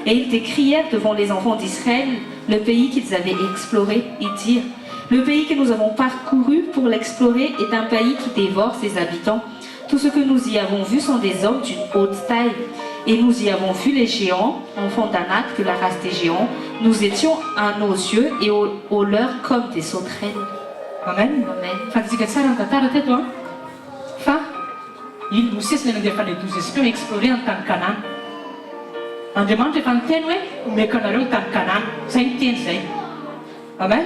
Et ils décrièrent devant les enfants d'Israël le pays qu'ils avaient exploré. Ils dirent, le pays que nous avons parcouru pour l'explorer est un pays qui dévore ses habitants. Tout ce que nous y avons vu sont des hommes d'une haute taille. Et nous y avons vu les géants, enfants d'Anak, de la race des géants. Nous étions à nos yeux et aux leurs comme des sauterelles. Amen. Amen. Fantatsika tsara ny tantara teto a. Fa il Mosesy ilay nandefa ilay 12 espions explorer ny tany Kanana. Andriamanitra efa niteny hoe omeko anareo ny tany Kanana. Zay ny teny zay. Amen.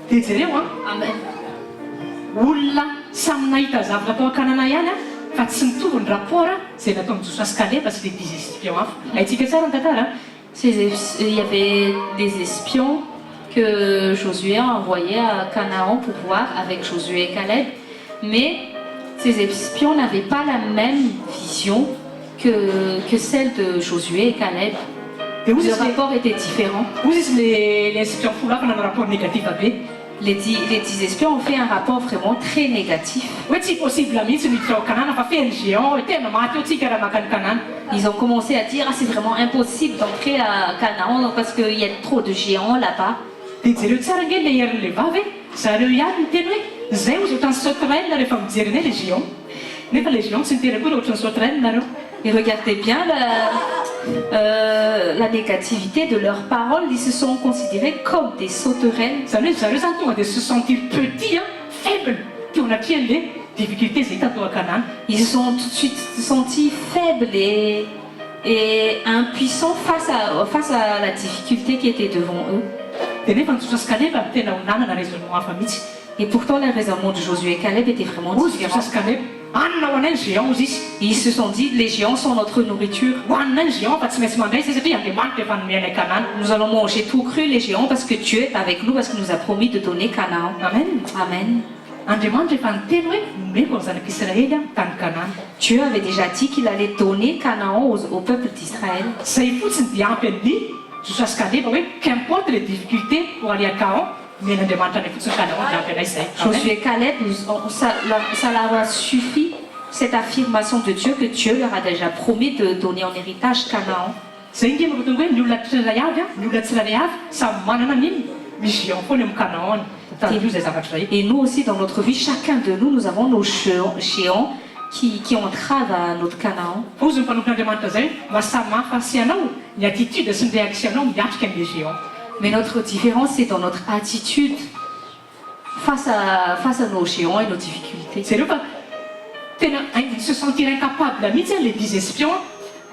Dia jereo a. Amen. Olona samy nahita zavatra tao Kanana ihany a, fa tsy mitovy ny rapport zay nataon'i Joshua sy Caleb sy les 10 espions hafa. Haintsika tsara ny tantara. Il y avait des espions que Josué a envoyés à Canaan pour voir avec Josué et Caleb. Mais ces espions n'avaient pas la même vision que celle de Josué et Caleb. Dia Le rapport était différent. ozy izy les espions folo hafa nanao rapport négatif be. Les 10 espions ont fait un rapport vraiment très négatif. Hoe tsy possible mihitsy miditra ao Kanana fa feno géant tena maty eo tsika raha maka ny Kanana. Ils ont commencé à dire, ah, c'est vraiment impossible d'entrer à Canaan parce qu'il y a trop de géants là-bas. Dia jereo tsara nge le herin'le vavy hoe zareo ihany ny teny hoe zay ozy ohatran'ny sauterelle rehefa mijery anay le géant. Nefa le géant tsy nitery koa ohatran'ny sauterelle nareo. Et regardez bien la négativité de leurs paroles. Ils se sont considérés comme des sauterelles. Zany hoe zareo zany tonga dia se sentir petit, faible teo anatrian'le difficulté zay hita tao Kanana. Ils se sont tout de suite sentis faibles et impuissants face à la difficulté qui était devant eux. Dia nefa ny Joshua sy Caleb aby tena ho nanana raisonnement hafa mihitsy. Et pourtant, le raisonnement de Josué et Caleb était vraiment Ozy différent. Joshua sy Caleb hanina ho anay ny géant ozy izy. Ils se sont dit, les géants sont notre nourriture. Hohanina ny géant fa tsy maintsy mandray izy satria Andriamanitra efa nomenay Kanana. Nous allons manger tout cru les géants parce que Dieu est avec nous, parce qu'il nous a promis de donner Canaan. Amen. Amen. Andriamanitra efa niteny hoe nomeko ny zanak'Israely ny tany Kanana. Dieu avait déjà dit qu'il allait donner Canaan au peuple d'Israël. Zay fotsiny dia ampy an'ny Joshua sy Caleb hoe qu'importe les difficultés pour aller à Canaan, mais l'Andriamanitra anay fotsiny Canaan dia ampy anay zay. Josué et Caleb, ça leur a suffi, cette affirmation de Dieu, que Dieu leur a déjà promis de donner en héritage Canaan. Zay nge mahatonga hoe ny olona tsirairay avy ny olona tsirairay avy samy manana n'inona misy géant foana amin'ny Canaan tanjo zay zavatra zay. Et nous aussi, dans notre vie, chacun de nous, nous avons nos géants qui entravent à notre Canaan. Fa ozy ny mpanompon'Andriamanitra zay mahasamihafa sy anao ny attitude sy ny réactionao miatrika amin'le géant. Mais notre différence, c'est dans notre attitude face à nos géants et nos difficultés. Zareo fa tena se sentir incapable mihitsy les 10 espions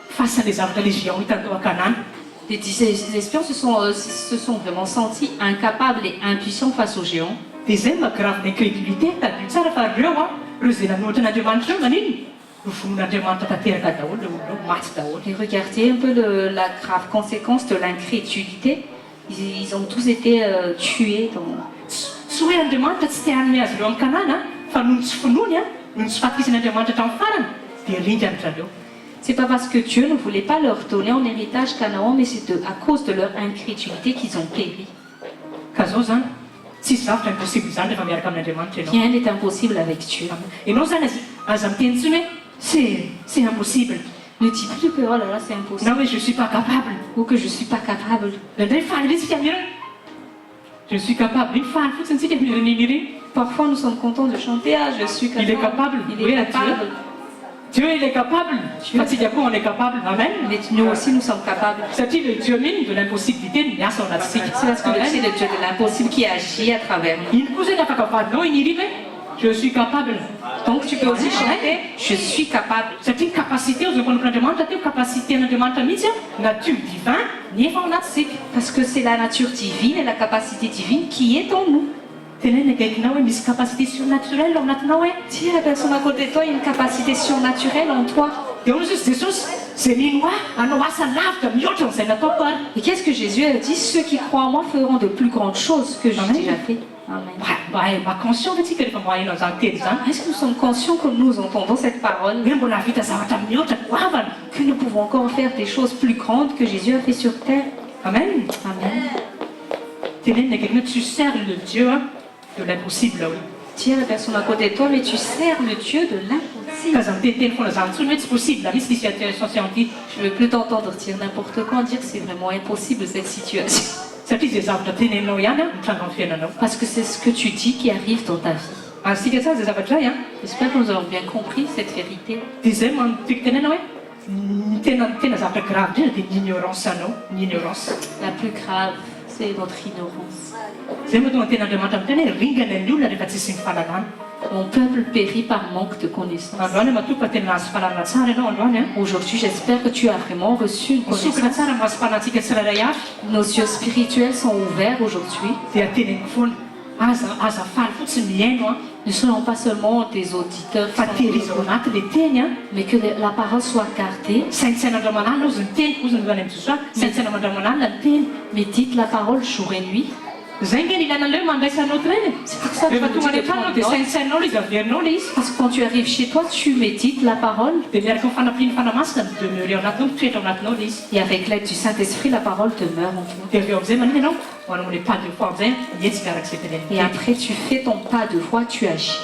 face à les zavatra les géants hitany tao Kanana. Les 10 espions se sont vraiment sentis incapables et impuissants face aux géants. Dia zay mahagravy ny incrédulité tadio tsara fa reo zay nanohitra n'Andriamanitra reo manino novon'Andriamanitra tanteraka daholo le olona reo maty daholo. Et regardez un peu la grave conséquence de l'incrédulité. Ils ont tous été tués. Tsy hoe Andriamanitra tsy te hanome azy reo amin'ny Kanana fa noho ny tsy finoany noho ny tsy fahakisan'Andriamanitra hatramin'ny farany dia rindry anitra reo. C'est pas parce que Dieu ne voulait pas leur donner en héritage Canaan, mais c'est à cause de leur incrédulité qu'ils ont péri. Ka zao zany tsisy zavatra impossible zany rehefa miaraka amin'Andriamanitra ianao. Rien n'est impossible avec Dieu. Ianao zany aza miteny intsony hoe c'est impossible. Ne dis plus que oh là là, c'est impossible. Na hoe je suis pas capable. Ou que je suis pas capable. Indray faly ilay tsika amin'ireny. Je suis capable. Iny faly fotsiny tsika amin'ireny ireny. Parfois nous sommes contents de chanter ah je suis capable. Il est capable. Il est capable. Dieu il est capable. Fatsika koa on est capable. Amen. Mais nous aussi nous sommes capables. Satria le Dieu mine de l'impossibilité no miasa ao anatsika. C'est parce que c'est le Dieu de l'impossible qui agit à travers nous. Iny koa zany afaka vadinao iny iriva je suis capable. Donc tu peux aussi chanter je suis capable. Satria capacité ao zay mpanompon'Andriamanitra teo capacité an'Andriamanitra mihitsy nature divin nefa ao anatsika. Parce que c'est la nature divine et la capacité divine qui est en nous. Tenena akaikinao hoe misy capacité surnaturelle ao anatinao hoe. Si la personne à côté de toi a une capacité surnaturelle en toi. Dia hono izy Jesosy zay mino aho anao asa lavitra mihoatra n'izay nataoko ary. Et qu'est-ce que Jésus a dit? Ceux qui croient en moi feront de plus grandes choses que j'ai déjà fait. Amen. Mba conscient antsika rehefa maheno an'izany teny zany. Est-ce que nous sommes conscients que nous entendons cette parole? Hoe mbola vita zavatra mihoatra goavana. Que nous pouvons encore faire des choses plus grandes que Jésus a fait sur terre. Amen. Amen. Tenena akaikinao tu sers le Dieu de l'impossible oui. Dis à la personne à côté de toi, mais tu sers le Dieu de l'impossible. Ka za mitetiteny foana zany ntsony hoe tsy possible misy ny situation ty. Je ne veux plus t'entendre dire n'importe quoi, dire que c'est vraiment impossible cette situation. Satria zay zavatra teneninao ihany mitranga amin'ny fiainanao. Parce que c'est ce que tu dis qui arrive dans ta vie. Asika tsara zay zavatra zay J'espère que nous avons bien compris cette vérité. dia zay tiako tenena hoe ny tena zavatra grave indrindra dia ny ignorance anao ny ignorance. La plus grave, c'est notre ignorance. Zay mahatonga tenyandriamanitra miteny hoe ringana ny olona rehefa tsisy ny fahalalana. Mon peuple périt par manque de connaissance. Androany matoa fa tena nahazo fahalalana tsara ianao androany. Aujourd'hui, j'espère que tu as vraiment reçu une Misokatra connaissance. tsara mahazo fanantsika tsirairay avy. Nos yeux spirituels sont ouverts aujourd'hui. Dia teneniko foana aza faly fotsiny miaino Ne soyons pas seulement des auditeurs, qui fa sont tehirizina ao anaty le teny mais que la parole soit gardée. saintsain'andriamanalina ozy ny teny ozy ny any amin'ny Jesosy saintsain'andriamanalina ny teny. Mais dites la parole jour et nuit. Zay nge ny ilana leo mandraisa anao reny. C'est pour ça que Rehefa je tonga vous any dis de an-trano prendre dia note. saintsainao le izy averinao le izy. Parce que quand tu arrives chez toi, tu médites la parole. Dia miaraka amin'ny fanampiny fanamasina ny demeure ao anatinao mitoetra ao anatinao le izy. Et avec l'aide du Saint-Esprit, la parole demeure en toi. Dia avy eo amin'izay maniny ianao manao le pas de foi amin'izay mihetsika arak'izay teneniny Et teny. après, tu fais ton pas de foi, tu agis.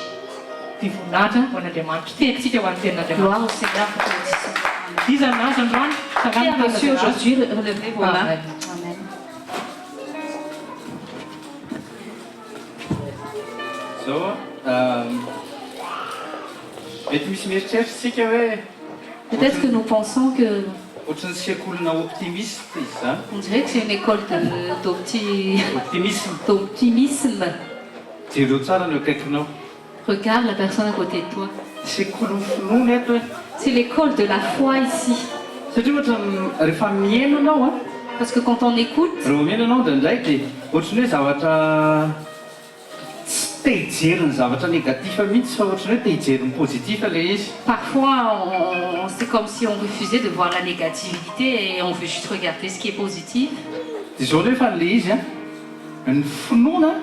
Dia voninahitra ho an'Andriamanitra tenitsika ho an'ny tenin'Andriamanitra. Gloire au Seigneur pour que nous Iza nazo androany Qui a reçu aujourd'hui, relevez vos mains. Amen. Amen. Zao mety misy mieritreritritsika hoe Peut-être que nous pensons que ohatrany sekolona optimiste izy zany. on dirait que c'est une école Optimisme. d'optimisme. Jereo tsara no akaikinao. Regarde la personne à côté de toi. Sekoly finoana eto hoe. C'est l'école de la foi ici. Satria ohatra rehefa mihaino anao Parce que quand on écoute, rehefa mihaino anao ndraindray dia ohatrany hoe zavatra tsy tehijeriny zavatra négatif mihitsy fa ohatrany hoe tehijeriny positif ilay izy. parfois, c'est comme si on refusait de voir la négativité et on veut juste regarder ce qui est positif. Dia zao nefa n'lay izy ny finoana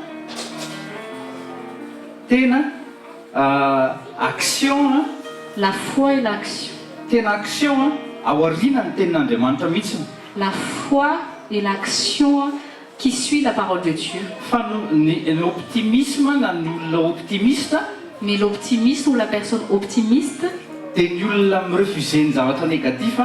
tena action La foi et l'action. tena action aoriana ny tenin'Andriamanitra mihitsy. La foi et l'action qui suit la parole de Dieu. Fa ny optimisme na ny olona optimiste Mais l'optimiste ou la personne optimiste, dia ny olona mirefuse ny zavatra négatif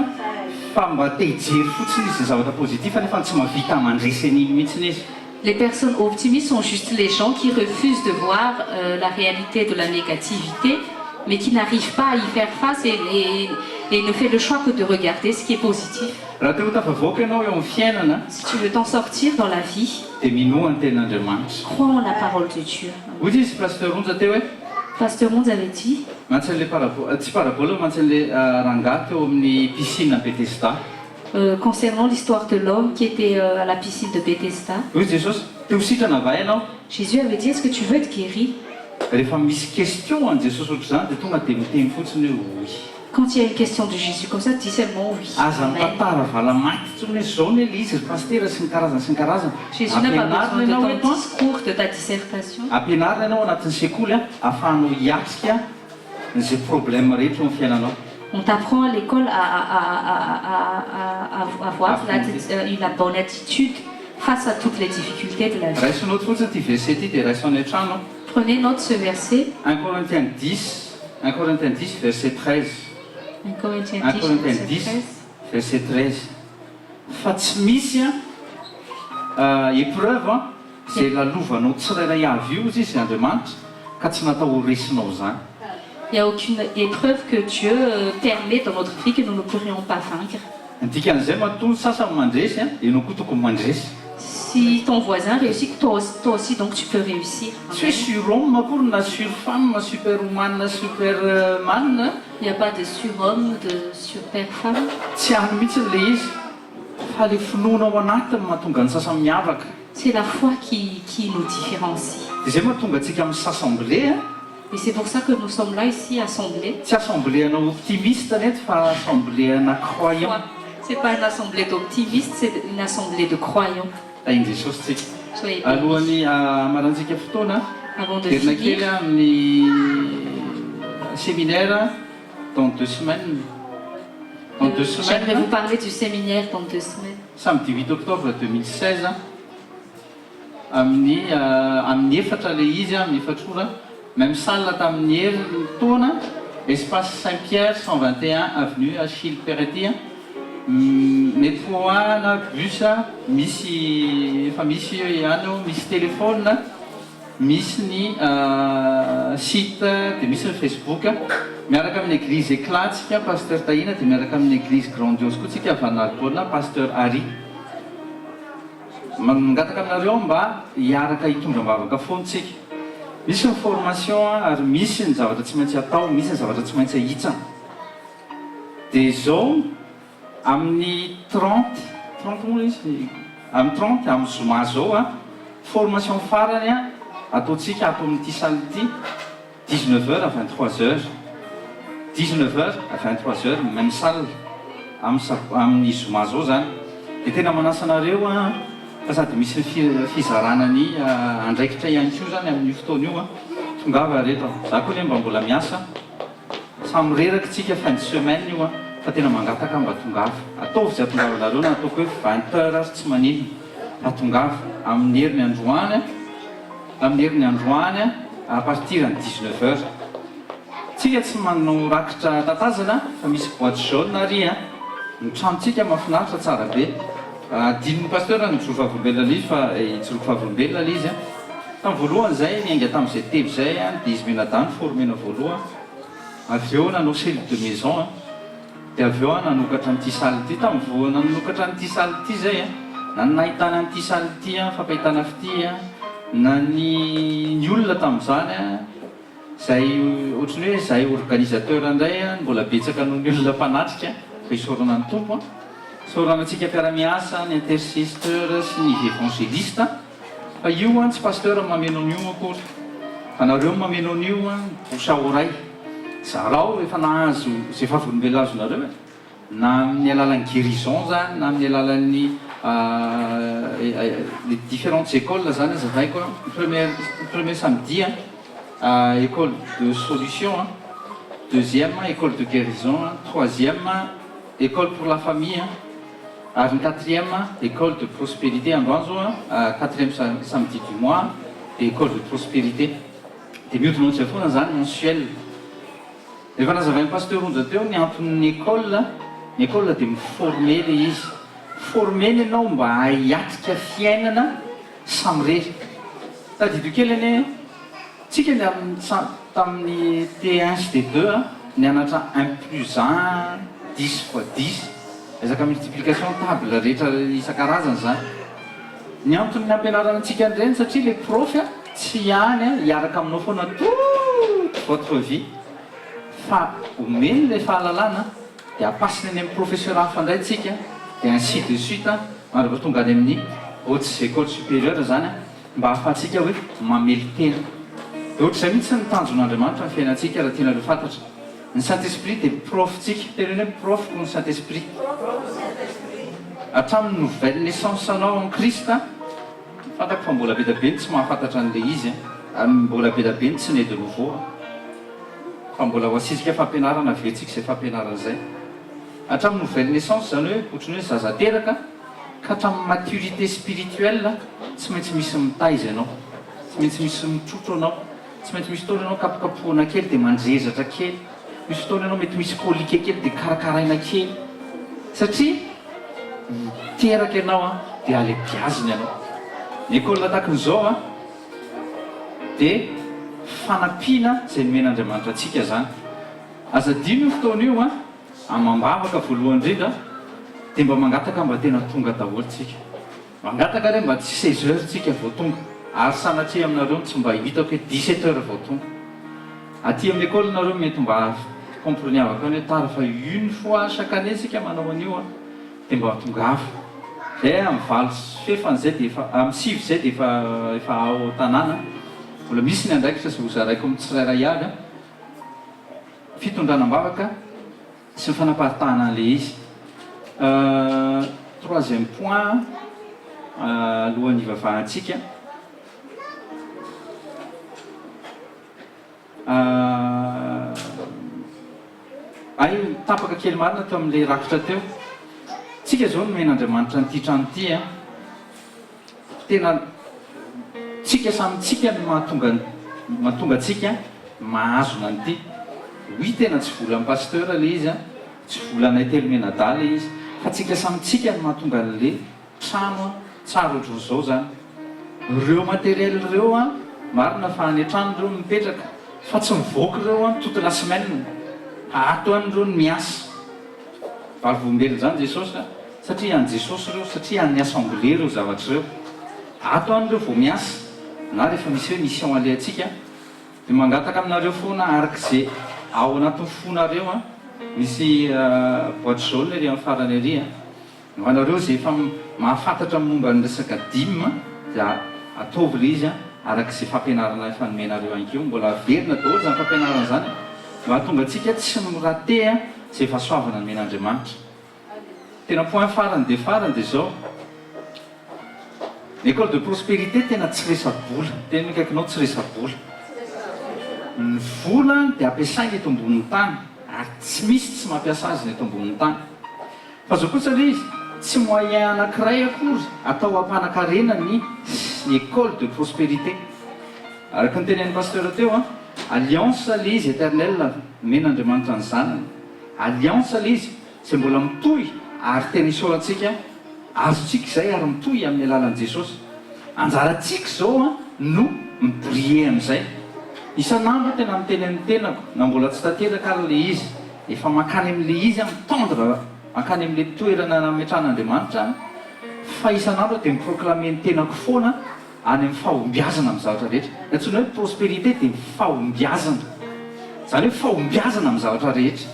fa mba tehijery fotsiny izy ny zavatra positif nefa tsy mahavita mandresen'iny mihitsiny izy. les personnes optimistes sont juste les gens qui refusent de voir la réalité de la négativité, mais qui n'arrivent pas à y faire face et ne fait le choix que de regarder ce qui est positif. Raha te ho tafavoaka ianao eo amin'ny fiainana Si tu veux t'en sortir dans la vie, dia minoa ny tenin'Andriamanitra. crois en la parole de Dieu. Ozy izy pasteur Onja teo hoe Pasteur Monz avait dit, mantsy an'ilay tsy parabola mantsy an'ilay rangahy teo amin'ny piscine Bethesda. concernant l'histoire de l'homme qui était à la piscine de Bethesda, Hoy Jesosy teo sitrana va ianao. Jésus avait dit, est-ce que tu veux être guéri? Rehefa misy question an Jesosy ohatr'izany dia tonga dia miteny fotsiny hoe oui. Quand il y a une question de Jésus comme ça, dis seulement oui. Aza Amen. mitantara valamaty tsony hoe zao ny izy ry pastera sy ny karazany sy ny karazany. Jésus n'a pas besoin Ampianarina de ianao ton eto discours, de ta dissertation. ampianarina ianao anatin'ny sekoly ahafahanao hiasika n'izay problème rehetra eo amin'ny fiainanao. On t'apprend à l'école à avoir la bonne attitude face à toutes les difficultés de la vie. Raisinao fotsiny ty verset ty dia raisinao any an-trano. Prenez note ce verset, 1 Corinthiens 10, 1 Corinthiens 10, verset 13. 1 Corinthiens 1 10, Corinthiens verset 10, 13. verset 13. Fa tsy misy épreuve zay lalovanao tsirairay avy io izy Andriamanitra ka tsy natao ho resinao zany. Il n'y a aucune épreuve que Dieu permet dans notre vie que nous ne pourrions pas vaincre. Dikan'izay mahatonga sasany mandresy ianao koa tokony mandresy. Si ton voisin réussit, toi aussi donc tu peux réussir. Tsy hoe surhomme akory na surfemme na superwoman na superman. Il n'y a pas de surhomme, de superfemme. Tsy any mihitsy le izy fa le finoanao anatiny mahatonga ny sasany miavaka. C'est la foi qui nous différencie. Dia zay mahatonga antsika amin'ny s'assemblée. Et c'est pour ça que nous sommes là ici assemblés. Tsy assemblée anao optimiste neto fa assemblée ana croyant. Ce n'est pas une assemblée d'optimistes, c'est une assemblée de croyants. Tainy Jesosy tsika. Soyez Alohan'ny amarantsika fotoana avant de herina kely finir, amin'ny séminaire dans 2 semaines. Dans 2 j'aimerais vous semaines. parler du séminaire dans 2 semaines. Samedi 8 octobre 2016 amin'ny efatra le izy amin'ny efatrora même salle tamin'ny herin'ny taona espace Saint-Pierre 121 avenue Achille Peretti. Métro ana bus misy efa misy ihany misy téléphone misy ny site dia misy ny Facebook miaraka amin'ny église éclatsika pasteur Tahina dia miaraka amin'ny église grandiose koa tsika Vanalpona pasteur Harry mangataka aminareo mba hiaraka hitondra mbavaka foantsika. Misy ny formation ary misy ny zavatra tsy maintsy atao, misy ny zavatra tsy maintsy ahitsana. Dia zao amin'ny 30 moa izy amin'ny 30 amin'ny zoma zao formation farany ataontsika ato amin'ity salle ity 19h à 23h 19h à 23h même salle amin'ny zoma zao zany. Dia tena manasa anareo fa sady misy fizarana ny andraikitra ihany koa zany amin'ny fotoana io tongava reto za koa mba mbola miasa samy reraka tsika fin de semaine io fa tena mangataka mba tongava ataovy zay atongavanareo na ataoko hoe 20h ary tsy manino fa tongava amin'ny herin'ny androany à partir de 19h. Tsika tsy manao rakitra tatazana fa misy boîte jaune ary ny tranontsika mahafinaritra tsara be. Dinin'ny pasteur nijoro fahavolombelona izy fa ijoroko fahavolombelona le izy tamin'ny voalohany zay niainga tamin'izay tevy zay dia izy menadany formena voalohany avy eo nanao cellule de maison dia avy eo nanokatra n'ity salle ity tamin'ny voana nanokatra n'ity salle ity zay na ny nahitana n'ity salle ity fampahitana fity na ny olona tamin'izany zay ohatrany hoe zay organisateur indray mbola betsaka noho ny olona mpanatrika fa isorana ny tompo soranantsika mpiara-miasa ny intercesseur sy ny évangéliste fa io tsy pasteur mameno an'io akory fa nareo mameno an'io bosa oray zarao efa nahazo zay fahavolombelona azonareo na amin'ny alalan'ny guérison zany na amin'ny alalan'ny les différentes écoles zany azavaiko premier samedi école de solution, deuxième école de guérison, troisième école pour la famille, quatrième école de prospérité en Banzo, quatrième samedi du mois, école de prospérité. Et mieux tout le monde se fait dans un mensuel. Et voilà, j'avais un pasteur on était on est entre une école de me former les former les noms bah yat qui a fienne samré. T'as dit de quelle année? Si qu'il y a tamin'ny T1 sy T2 nianatra 1 plus 1 10 fois 10 ezaka multiplication table rehetra isan-karazany zany ny antony ampianarantsika an'ireny satria le prof tsy ihany hiaraka aminao foana toute votre vie fa omeny le fahalalana dia apasiny any amin'ny professeur hafa indray tsika dia ainsi de suite mandrapa tonga any amin'ny hautes écoles supérieures zany mba ahafahantsika hoe mamely tena. Ohatr'izay mihitsy ny tanjon'Andriamanitra ny fiainantsika raha tiana le fantatra. Ny Saint-Esprit dia proftsika, teneny hoe prof ko ny Saint-Esprit. Hatramin'ny nouvelle naissance anao en Krista, fantako fa mbola be da be ny tsy mahafantatra an'ilay izy, mbola be da be ny tsy né de nouveau. fa mbola ho asisika fampianarana avetsika izay fampianarana izay hatramin'ny nouvelle naissance zany hoe ohatrany hoe zazateraka ka hatramin'ny maturité spirituelle tsy maintsy misy mitaiza ianao tsy maintsy misy mitrotro anao tsy maintsy misy fotoana ianao kapokapohana kely dia mandrezatra kely misy fotoana ianao mety misy kolika kely dia karakaraina kely satria teraka ianao dia alebiazina ianao ny école tahakan'izao dia fanampiana izay nomen'Andriamanitra antsika zany azadino io fotoana io amambavaka voalohany indrindra dia mba mangataka mba tena tonga daholo tsika mangataka re mba tsy 16 heures tsika vao tonga ary sanatria aminareo tsy mba hitako hoe 17 heures vao tonga aty amin'ny école nareo mety mba compreniavaka hoe tara fa une fois chaque année tsika manao an'io dia mba tongafo zay amin'ny valo fefany zay dia amin'ny sivy zay dia efa ao tanàna mbola misy ny andraikitra sy hozaraiko amin'ny tsirairay avy fitondranam-bavaka sy ny fanaparitahana an'ilay izy troisième point alohan'ny ivavahantsika ay tapaka kely marina teo amin'ilay rakitra teo tsika zao nomen'Andriamanitra nyity trano ity tena tsika samytsika no mahatonga tsika mahazona an'ity oui tena tsy volan'ny pasteur le izy tsy volanay telo menadala izy fa tsika samytsika no mahatonga an'le trano tsara ohatr'izao zany ireo matériel ireo marina fa any trano ireo mipetraka fa tsy mivoaka ireo toute la semaine ato an'ireo ny miasa valyvombelona zany jesosy satria any jesosy ireo satria any assemblée ireo zavatra ireo ato an'ireo vao miasa na rehefa misy hoe mission ale atsika dia mangataka aminareo foana arak'izay ao anatin'ny fonareo misy boîte jaune ery amin'ny farany ery anareo zay efa mahafantatra momba ny resaka dime dia ataovy le izy arak'izay fampianarana efa nomenareo ankeo mbola verina daholo zany fampianarana zany mba hatonga atsika tsy mirate zay fahasoavana nomen'Andriamanitra tena point farany dia zao l'école de prospérité tena tsy resabola tena mikaikinao tsy resabola ny vola dia ampiasaina eto ambonin'ny tany ary tsy misy tsy mampiasa azy ny eto ambonin'ny tany fa zao kosa le izy tsy moyen anankiray akory atao ampanankarena ny école de prospérité araka ny tenen'ny pasteur teo alliance le izy éternel men'Andriamanitra ny zanany alliance le izy zay mbola mitohy ary tena isaorantsika azotsika izay ary mitohy amin'ny alalan'i Jesosy anjaratsika zao no mibriller amin'izay isan'andro tena mitenen'ny tenako na mbola tsy tanteraka ary le izy efa makany amin'le izy mitendre makany amin'le toerana nametran'Andriamanitra fa isan'andro dia miproclame ny tenako foana any amin'ny fahombiazana amin'ny zavatra rehetra natsony hoe prospérité dia fahombiazana zany hoe fahombiazana amin'ny zavatra rehetra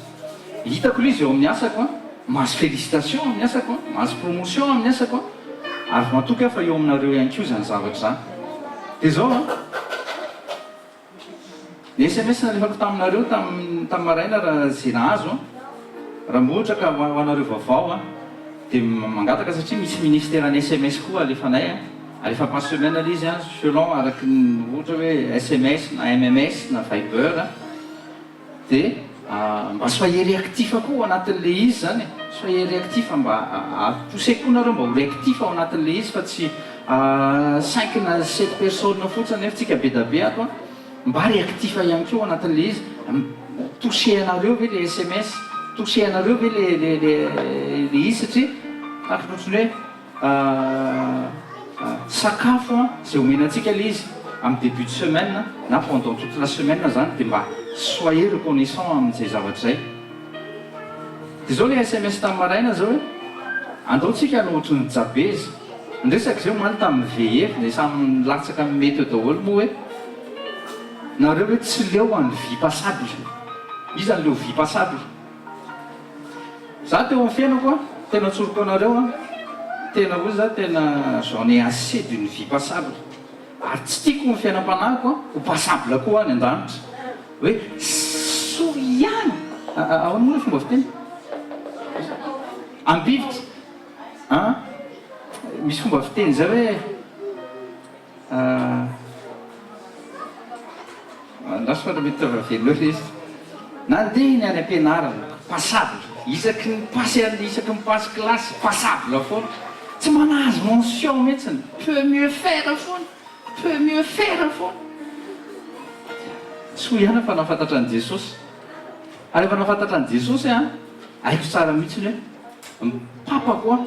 hitako le izy eo amin'ny asako mahazo félicitation amin'ny asako mahazo promotion amin'ny asako ary matoka fa eo aminareo ihany koa zany zavatra zany dia zao ny SMS nalefako taminareo tamin'ny maraina raha zay nahazo raha mohatra ka ho anareo vaovao dia mangataka satria misy ministère ny SMS koa alefanay alefa par semaine le izy selon araky ohatra hoe SMS na MMS na Viber dia mba soyez réactif koa anatin'le izy zany soyez réactif mba poussé koa nareo mba ho réactif ao anatin'le izy fa tsy 5 na 7 personnes fotsiny nefa tsika be da be ato mba réactif ihany koa anatin'le izy touché anareo ve le SMS touché anareo ve le izy satria tahaka ohatrany hoe sakafo zay omenantsika le izy amin'ny début de semaine na pendant toute la semaine zany dia mba soyez reconnaissant amin'izay zavatra zay dia zao le SMS tamin'ny maraina zao hoe andaotsika no ohatry ny jabeza nresaka zay maly tamin'ny VF dia samy latsaka mety eo daholo moa hoe nareo hoe tsy leo any vie passable izy an'leo vie passable za teo amin'ny fiainako tena tsoroko anareo tena hoe za tena j'en ai assez d'une vie passable ary tsy tiako ny fiainam-panahiko ho passable koa any an-danitra hoe soa ihany ahoana moa fomba fiteny ambivitra misy fomba fiteny zay hoe andraso fa mety tavavelona izy nandeha ny any am-pianarana passable isaky ny pasy klasy passable foana tsy manazy mention mihitsiny peut mieux faire foana so ihana fa nafantatra an' jesosy ary efa nafantatra an' jesosy a aiko tsara mihitsiny hoe mipapako a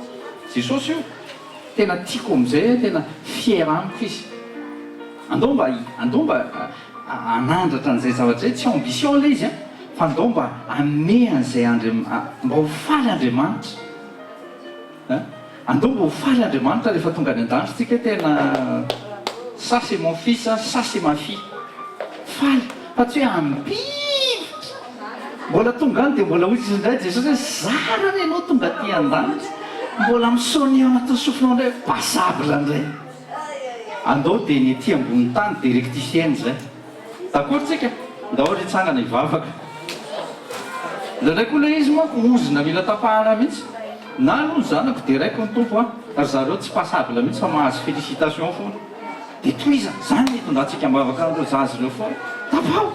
jesosy io tena tiako am'izay tena fier amiko izy andao mba anandratra an'izay zavatra zay tsy ambition le izy a fa andao mba ame an'izay mba ho faly Andriamanitra andao mba ho faly Andriamanitra rehefa tonga any an-danitra tsika tena ça c'est mon fils ça c'est ma fille faly fa tsy hoe ambivitra mbola tonga any dia mbola hoy izy indray jesosy hoe zara re anao tonga ty an-danitra mbola misony ao anatin'ny sofina ndray passable indray andao dia ny ety ambony tany dia rectifienne zay d'accord tsika ndao ritsangana ivavaka ndraiky ola izy manko ozina mila tapahana mihitsy na aloha ny zanako dia raiko ny tompo a ary zareo tsy passable mihitsy fa mahazo félicitation foana dia toiza zany mitondratsika mbavaka andreo zazy ireo foana tapao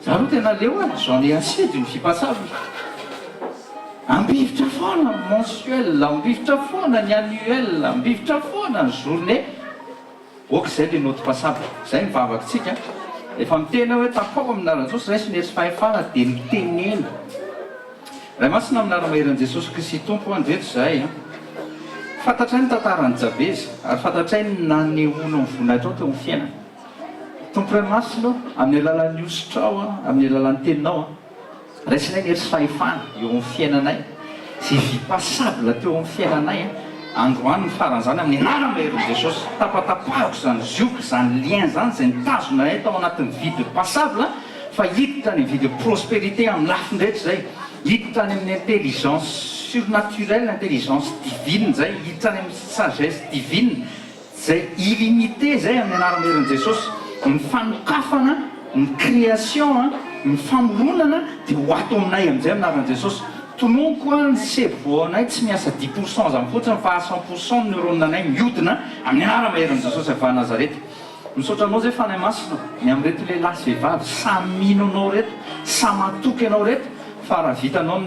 zareo tena leo any j'en ai assez d'une fille passable ambivitra foana mensuel ambivitra foana ny annuel ambivitra foana ny journée oka zay le note passable zay mivavaka tsika efa mitena hoe tapao aminaran-jesosy ray synery sy fahefana dia mitenena raha masina aminara-maheran'i jesosy kristy tompo andreto zay fantatray ny tantarany jabezy ary fantatray ny nanehoana ny voninahitra ao teo amin'ny fiainana tompo ray masina amin'ny alalan'ny osotrao amin'ny alalan'ny teninao raisinay nery sy fahefana eo amin'ny fiainanay zay vie passable teo amin'ny fiainanay androany ny faran'izany amin'ny anara-maheran'i jesosy tapatapahako zany zioka zany lien zany zay nitazona nay tao anatin'ny vie de passable fa hiditra ny vie de prospérité amin'ny lafindretra zay hiditra any amin'ny intelligence surnaturelle intelligence divine zay hiditra any amin'ny sagesse divine zay illimité zay amin'ny anara-maheran'i jesosy ny fanokafana ny création ny famoronana dia ho ato aminay amin'izay aminaran'i jesosy tononoko a ny cerveau anay tsy miasa 10% zany fotsiny fa 100% ny neurone anay miodina amin'ny anara-maheran'i jesosy avy nazareta misaotra anao zay fanahy masina ny amin'reto lehilahy sy vehivavy samino anao reto samatoky anao reto fa raha vitanao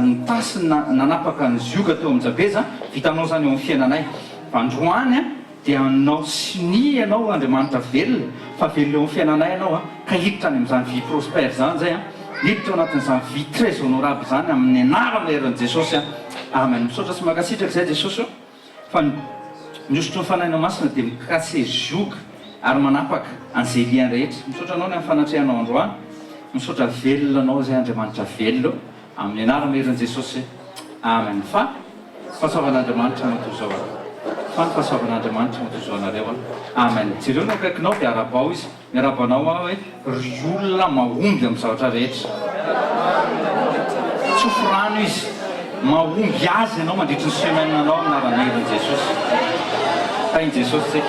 nitasy nanapaka ny zioka teo amin'ny jabeza vitanao zany eo amin'ny fiainanay fa androany dia anao sini ianao Andriamanitra velona fa velona eo amin'ny fiainanay ianao ka hiditra any amin'izany vie prospère zany zay hiditra anatin'izany vie très honorable zany amin'ny anara-maheran'i jesosy amen misaotra sy mankasitraka zay jesosy fa miosotro ny fanahinao masina dia mikase zioka ary manapaka an'izay lian rehetra misaotra anao ny amin'ny fanatrehanao androany misaotra velona anao zay Andriamanitra velona amin'ny anara-maheran'i jesosy amen fa fahasoavan'Andriamanitra matozao fa ny fahasoavan'Andriamanitra matozao anareo amen jereo no akaikinao dia arabao izy miarabanao hoe ry olona mahomby amin'ny zavatra rehetra tsofo-rano izy mahomby azy ianao mandritry ny semaine anao amin'ny anara-maheran'i jesosy fa in jesosy zay